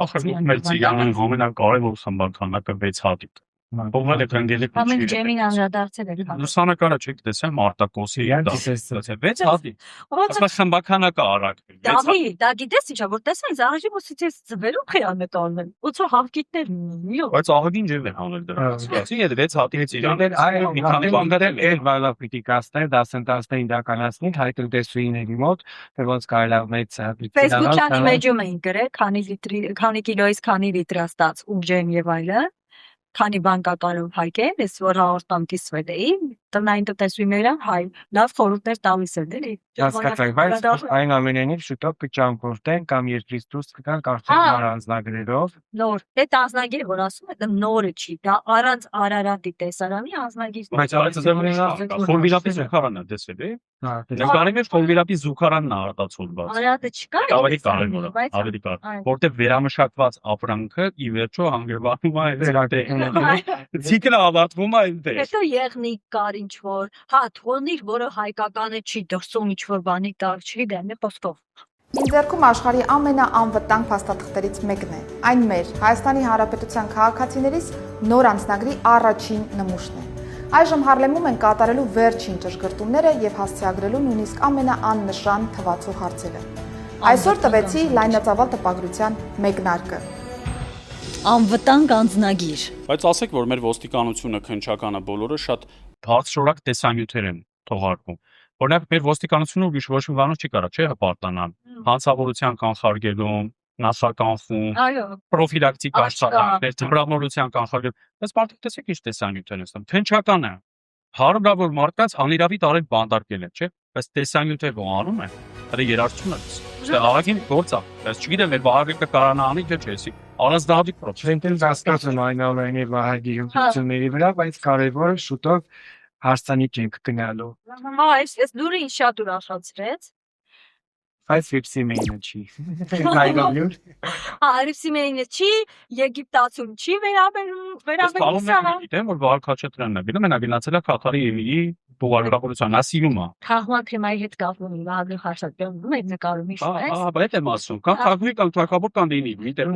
[SPEAKER 2] Մեր ծիրանը ամենակարևոր խմբականակը 6 հատիկ։ Ողջույն եք անգելի
[SPEAKER 5] Ամեն ջեմին անդրադարձել է։
[SPEAKER 2] Լուսանկարը չեք տեսել Մարտակոսի դա 6 հատիկ։ Ասա խմբականակը արագ։
[SPEAKER 5] Դա գիտես ինչա, որ տեսած առաջի ոսից ծվերով խիան է տալնել։ Ոցո հավկիտներ միո։
[SPEAKER 2] Բայց ահագին ջև են անել դրանից։ Բացի այդ 6 հատիկից իրան մի քանի բաններ
[SPEAKER 1] էլ վալավ պիտի կասներ դասընթացներ իրականացնի հայտնտեսուիների մոտ, թե ոնց կարելի է մեծ
[SPEAKER 5] Facebook-յան իմեջում էին գրել, քանի կիլոից քանի լիտր ստաց ու ջեմ եւ այլն։ Քանի բան կա կարող հայկել, ես որ հաղորդամ կիսվել էի, տնային տնտեսուները հայ լավ խորհուրդներ տալիս են, էլի։
[SPEAKER 1] Հասկացա, բայց այն ամենայնիվ շուտով կճամփորդեն կամ երկրից դուրս կգան կարծես առանձնագրերով։
[SPEAKER 5] Նոր, այդ անձնագիրը որ ասում է, դա նորը չի, դա առանց Արարատի տեսարանի անձնագիրն է։
[SPEAKER 2] Բայց ֆորմուլապի զուգարանն է դեսել է։ Նկարի մեջ ֆորմուլապի զուգարանն է արտացոլված։
[SPEAKER 5] Արարատը չկա։
[SPEAKER 2] Ավելի կարևոր է, ավելի կարևոր, որտեղ վերամշակված ապրանքը ի վերջո հանգրվանում է ցիկլը ավարտվում է այնտեղ։
[SPEAKER 5] Հետո եղնիկ կար ինչ որ, հա, թողնիր, որը հայկականը չի դրսում ինչ որ բանի տակ չի, դեռ խոսքով։
[SPEAKER 17] Իմ ձեռքում աշխարհի ամենաանվտանգ փաստաթղթերից մեկն է։ Այն մեր Հայաստանի Հանրապետության քաղաքացիներից նոր անձնագրի առաջին նմուշն է։ Այժմ Հարլեմում են կատարելու վերջին ճշգրտումները եւ հասցեագրելու նույնիսկ ամենաաննշան թվացող հարցերը։ Այսօր տվեցի լայնածավալ տպագրության մեկնարկը։
[SPEAKER 5] Անվտանգ անձնագիր։
[SPEAKER 4] Բայց ասեք, որ մեր ոստիկանությունը քննչականը բոլորը շատ
[SPEAKER 2] բարձրորակ տեսանյութեր են թողարկում։ Օրինակ մեր ոստիկանությունը ուրիշ ոչ մի բանով չի կարող, չէ՞, հպարտանալ։ Հանցավորության կանխարգելում, նախականխում, պրոֆիլակտիկ աշխատանքներ, թմրամոլության կանխարգելում։ Բայց մարդիկ տեսեք ինչ տեսանյութեր են ստանում։ Քննչականը հարյուրավոր մարդկանց անիրավի տարել բանդարկել է, չէ՞, բայց տեսանյութեր ոնանում է։ Դա երաշխություն է։ Դա աղագին գործ է։ Բայց չգիտեմ, մեր վահագը կարանա անի թե չէ։ Առանձնահատիկ պրոցես։
[SPEAKER 1] Չեմ հասկացում այնուամենայնիվ վահագի հյուսությունների վրա, բայց կարևորը շուտով հարսանիք ենք գնալու։
[SPEAKER 5] Հա, այս լուրը ինձ շատ ուրախացրեց։
[SPEAKER 1] Այս Ռիփսիմեինը չի։ Հայգամյուր։
[SPEAKER 5] Հա, Ռիփսիմեինը չի, Եգիպտացուն չի վերաբերում սա։
[SPEAKER 2] Գիտեմ, որ Վահագ Խաչատրյանն է գնում, նա գնացել է Կատարի էլի բուղարավորության, ասիում է։
[SPEAKER 5] Խաղման թեմայի հետ կապվում է Վահագ Խաչատրյանը, այդ նկարում ինչ է։
[SPEAKER 2] Ահա, բայց եմ ասում, կամ թագուի կամ թագավոր կամ լինի, գիտեմ,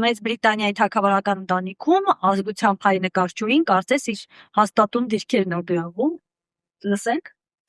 [SPEAKER 5] Մեծ Բրիտանիայի թագավորական ընտանիքում ազգությամբ հայ նկարչուհին կարծես իր հաստատուն դիրքերն է գրավում։ Լսենք։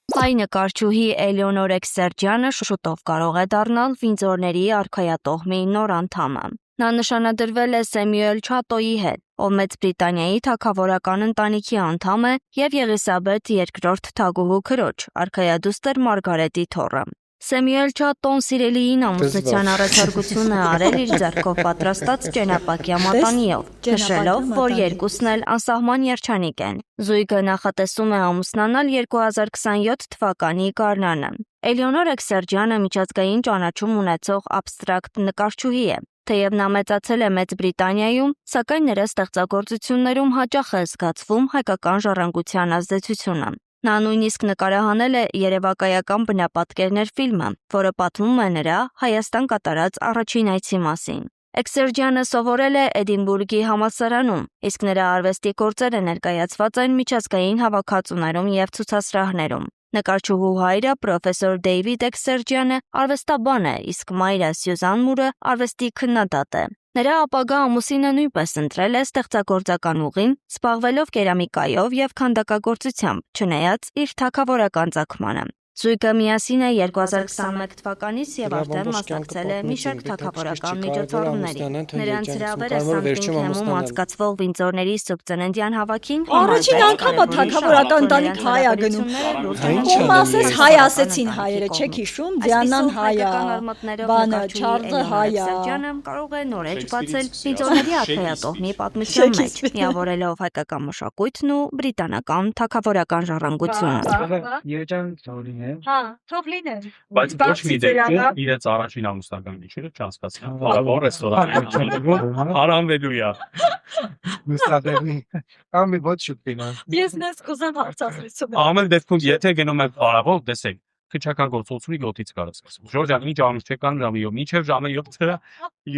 [SPEAKER 9] Հայ նկարչուհի Էլեոնոր Էքսերջյանը շուտով կարող է դառնալ Վինձորների արքայատողմի նոր անդամը։ Նա նշանադրվել է Սեմյուել Չատոյի հետ, ով Մեծ Բրիտանիայի թագավորական ընտանիքի անդամ է և Եղիսաբեթ II թագուհու քրոջ, արքայադուստր Մարգարետի թոռը։ Սեմյուել Չատոն սիրելիին ամուսնության առաջարկություն է արել իր ձեռքով պատրաստած ճենապակյա մատանիով, նշելով, որ երկուսն էլ անսահման երջանիկ են։ Զույգը նախատեսում է ամուսնանալ 2027 թվականի գարնանը։ Էլեոնոր Էքսերջյանը միջազգային ճանաչում ունեցող աբստրակտ նկարչուհի է։ Թեև նա մեծացել է Մեծ Բրիտանիայում, սակայն նրա ստեղծագործություններում հաճախ է զգացվում հայկական ժառանգության ազդեցությունը։ Նա նույնիսկ նկարահանել է երևակայական բնապատկերներ ֆիլմը, որը պատմում է նրա Հայաստան կատարած առաջին այցի մասին։ Էքսերջյանը սովորել է Էդինբուրգի համալսարանում, իսկ նրա արվեստի գործերը ներկայացված են միջազգային հավաքածուներում և ցուցասրահներում։ Նկարչուհու հայրը պրոֆեսոր Դեյվիդ Էքսերջյանը արվեստաբան է, իսկ մայրը Սյուզան Մուրը արվեստի քննադատ է։ Նրա ապագա ամուսինը նույնպես ընտրել է ստեղծագործական ուղին, զբաղվելով կերամիկայով և քանդակագործությամբ, չնայած իր թագավորական ծագմանը։ Զույգը միասին է 2021 թվականից և արդեն մասնակցել է մի շարք թագավորական միջոցառումների։ Նրանց հրավերը Սանտինգհեմում անցկացվող Վինձորների սուբծննդյան հավաքին
[SPEAKER 5] Առաջին անգամ թագավորական ընտանիք հայ է գնում։ Ում ասես հայ ասեցին հայերը, չեք հիշում, Դիանան հայ է, բանը Չարլզը հայ է։
[SPEAKER 9] Կարող է նորեջ բացել Վինձորների արքայատողմի պատմության մեջ, միավորելով հայկական մշակույթն ու բրիտանական թագավորական ժառանգությունը։
[SPEAKER 5] Հա, թող լիներ։
[SPEAKER 2] Բայց ոչ մի դեպքում իրենց առաջին ամուսնական գիշերը չհասկացան։ Բավարար ռեստորան հարամվելու է։
[SPEAKER 1] Մուսադերնի կամ մի ոչ շուտ գնա։
[SPEAKER 5] Ես նես կուզեմ հարցազրույցում։
[SPEAKER 2] Ամեն դեպքում եթե գնում եք Արաբով, տեսեք, քչական գործողությունի 7-ից կարա սկսել։ Ժորժ ջան, ինչ անում չեկան ժամը 7, մինչև ժամը 7-ը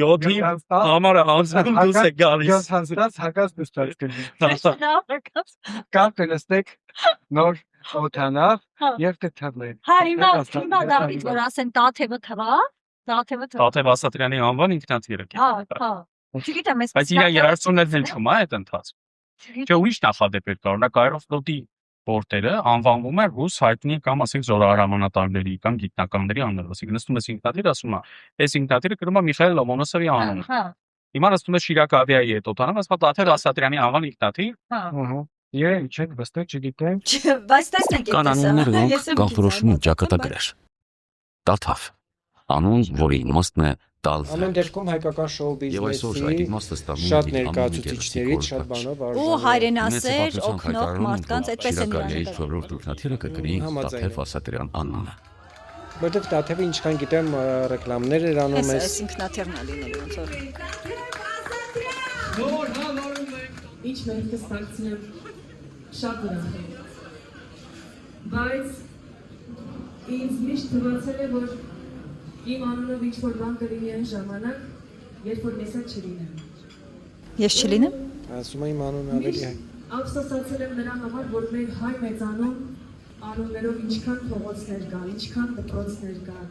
[SPEAKER 2] 7-ի համարը անցնում դուս է գալիս։
[SPEAKER 1] Հանձնած հակած դուստած կլինի։ Կամ կլստեք նոր օթանավ եւ կթռնեն։
[SPEAKER 5] Հա, հիմա Դավիթ որ ասեն Տաթևը թվա,
[SPEAKER 2] Տաթև Ասատրյանի անվան ինքնաթիռը։
[SPEAKER 5] Հա։ Չգիտեմ, ես
[SPEAKER 2] Բայց իր երաժշտությունն էլ չում է այդ ընթացքում։ Չէ, ուրիշ նախադեպ էր կար, նա Կայրովտոտի պորտերը անվանվում է ռուս հայտնի կամ ասենք զորահրամանատարների կամ գիտնականների անունով, ասենք նստում ես ինքնաթիռ, ասում է, այս ինքնաթիռը կրում է Միխայել Լոմոնոսովի անունը։
[SPEAKER 5] Հա։
[SPEAKER 2] Հիմա նստում է Շիրակ ավիայի հետ օտանում, ասում է Տաթև Ասատրյանի անվան ինքնաթիռ։
[SPEAKER 5] Հա։
[SPEAKER 1] Երբ չեք վստահ չգիտեմ։
[SPEAKER 5] Բայց տեսնենք
[SPEAKER 18] Կան անուններ, որոնք կանխորոշում են ճակատագրեր։ Տաթավ, անուն, որի իմաստն է տալ։
[SPEAKER 3] Ամեն դեպքում հայկական շոու բիզնեսի շատ ներկայացուցիչներից շատ բանով արժան։
[SPEAKER 9] Ու հայրենասեր, օգնող մարդկանց այդպես են
[SPEAKER 18] իրականացել ծորորդ ինքնաթիռը կգրի Տաթև Ասատրյան անունը։
[SPEAKER 3] Որտեվ Տաթևը ինչքան գիտեմ ռեկլամներ էր անում
[SPEAKER 5] այս ինքնաթիռն է լինելու ոնց որ։
[SPEAKER 6] Ինչ մենք կստացնեմ շատ ուրախ եմ։ Բայց ինձ միշտ թվացել է, որ իմ անունով ինչ-որ բան կլինի այն ժամանակ, երբ որ ես այդ չլինեմ։
[SPEAKER 9] Ես չլինեմ։
[SPEAKER 3] Ասում եմ իմ անունը ավելի է։
[SPEAKER 6] Ափսոսացել եմ նրա համար, որ մեր հայ մեծանուն անուններով ինչքան փողոցներ կան, ինչքան դպրոցներ կան։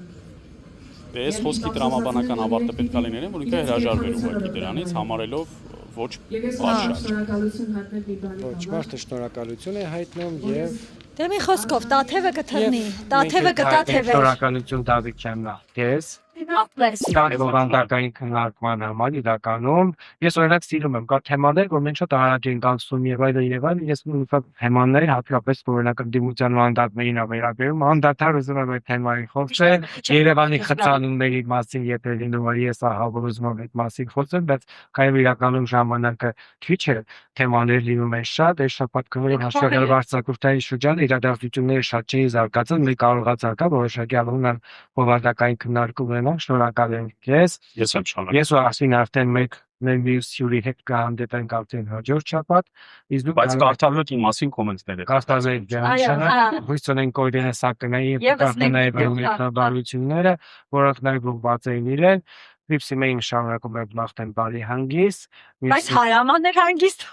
[SPEAKER 4] Ես խոսքի տրամաբանական ավարտը պետք է լիներ, որ ինքը հրաժարվեր ուղղակի դրանից, համարելով ոչ
[SPEAKER 6] արշակ։ Շնորհակալություն հայտնել մի բանի համար։
[SPEAKER 3] Ոչ, մարդը շնորհակալություն է հայտնում եւ
[SPEAKER 9] Դե մի խոսքով Տաթևը կթռնի, Տաթևը կտաթևեր։
[SPEAKER 1] Շնորհակալություն Դավիթյանն աղտես։ Բովանդակային քննարկման համար իրականում ես օրինակ սիրում եմ կա թեմաներ, որ մենք շատ արագ ենք անցնում եւ այլն ես ունեցա թեմաներ հատկապես օրինակ դիմության մանդատներին վերաբերում անդադար ուզում եմ այդ թեմային խոսել Երևանի խցանումների մասին եթե լինում է ես ահավոր ուզում եմ այդ մասին խոսել բայց կայով իրականում ժամանակը քիչ է թեմաներ լինում են շատ այս շաբաթքով հաշվարկել վարչակարգի շրջանը իրադարձությունները շատ չի զարգացել մենք կարողացա կա որոշակի առումով բովանդակային քննարկում Շնորհակալ եմ քեզ։
[SPEAKER 2] Ես եմ շնորհակալ։
[SPEAKER 1] Ես ու Արսին արդեն մեկ մյուս հյուրի հետ կհանդիպենք արդեն հաջորդ շաբաթ։ Իսկ դու
[SPEAKER 2] բայց կարդալու եք իմ մասին կոմենտները։
[SPEAKER 1] Կարդալեք ջանշանը։ Հույս ունենք օրենը սակնայի եւ կարտենայի բնությունները, որոնք նաև ուղղված էին իրեն։ Վիպսի մենք շարունակում ենք մաղթել բարի հանգիստ։
[SPEAKER 5] Բայց հարամաններ հանգիստ։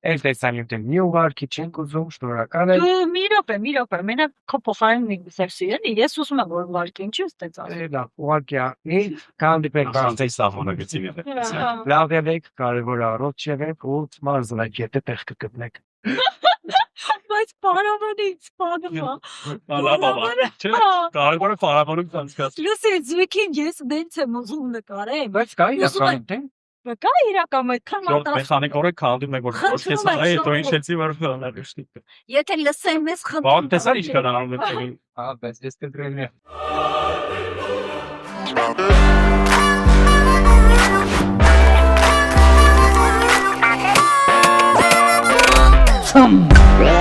[SPEAKER 1] Այս տեսանյութը մի ուղարկի չենք ուզում, շնորհակալ եմ։
[SPEAKER 5] Դու մի րոպե, մենակ քո փոխարեն մի սերսի ես ուզում եմ որ ուղարկի, ինչի՞ ուստեց ասել։
[SPEAKER 1] Լավ, ուղարկի աղի, կհանդիպենք
[SPEAKER 2] Կանցեի սահմանակցին։
[SPEAKER 1] Լավ եղեք, կարևոր առողջ եղեք ու մարզվեք, եթե տեղ կգտնեք։
[SPEAKER 5] Բայց պարավանից, պարավա։
[SPEAKER 2] Չէ, կարևորը պարավանում կանցկաց։
[SPEAKER 5] Լուսի զույգին ես դենց եմ ուզում նկարեմ։
[SPEAKER 1] Բայց կա իրական թե։
[SPEAKER 5] Կա իրական այդքան
[SPEAKER 2] մարդիկ։ Մեխանիկորը քանդում եք որ ոչ ես այ հետո ինչեցի որ հնարշտի։
[SPEAKER 5] Եթե լսեմ ես խնդրում։
[SPEAKER 2] Բան տեսա ինչ կան անում եք։
[SPEAKER 1] Ահա, բայց ես կդրեմ։
[SPEAKER 14] Some